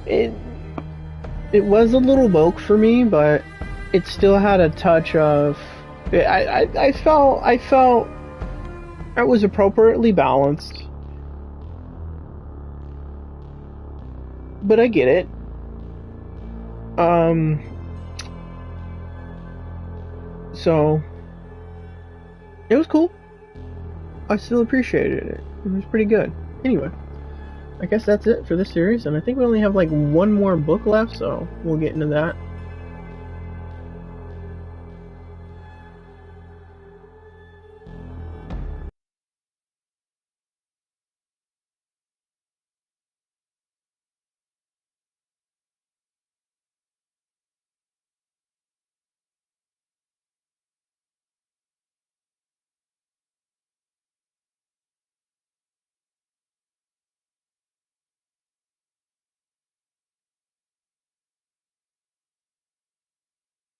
it was a little woke for me, but it still had a touch of I felt it was appropriately balanced, but I get it. So it was cool. I still appreciated it. It was pretty good. Anyway, I guess that's it for this series, and I think we only have like one more book left, so we'll get into that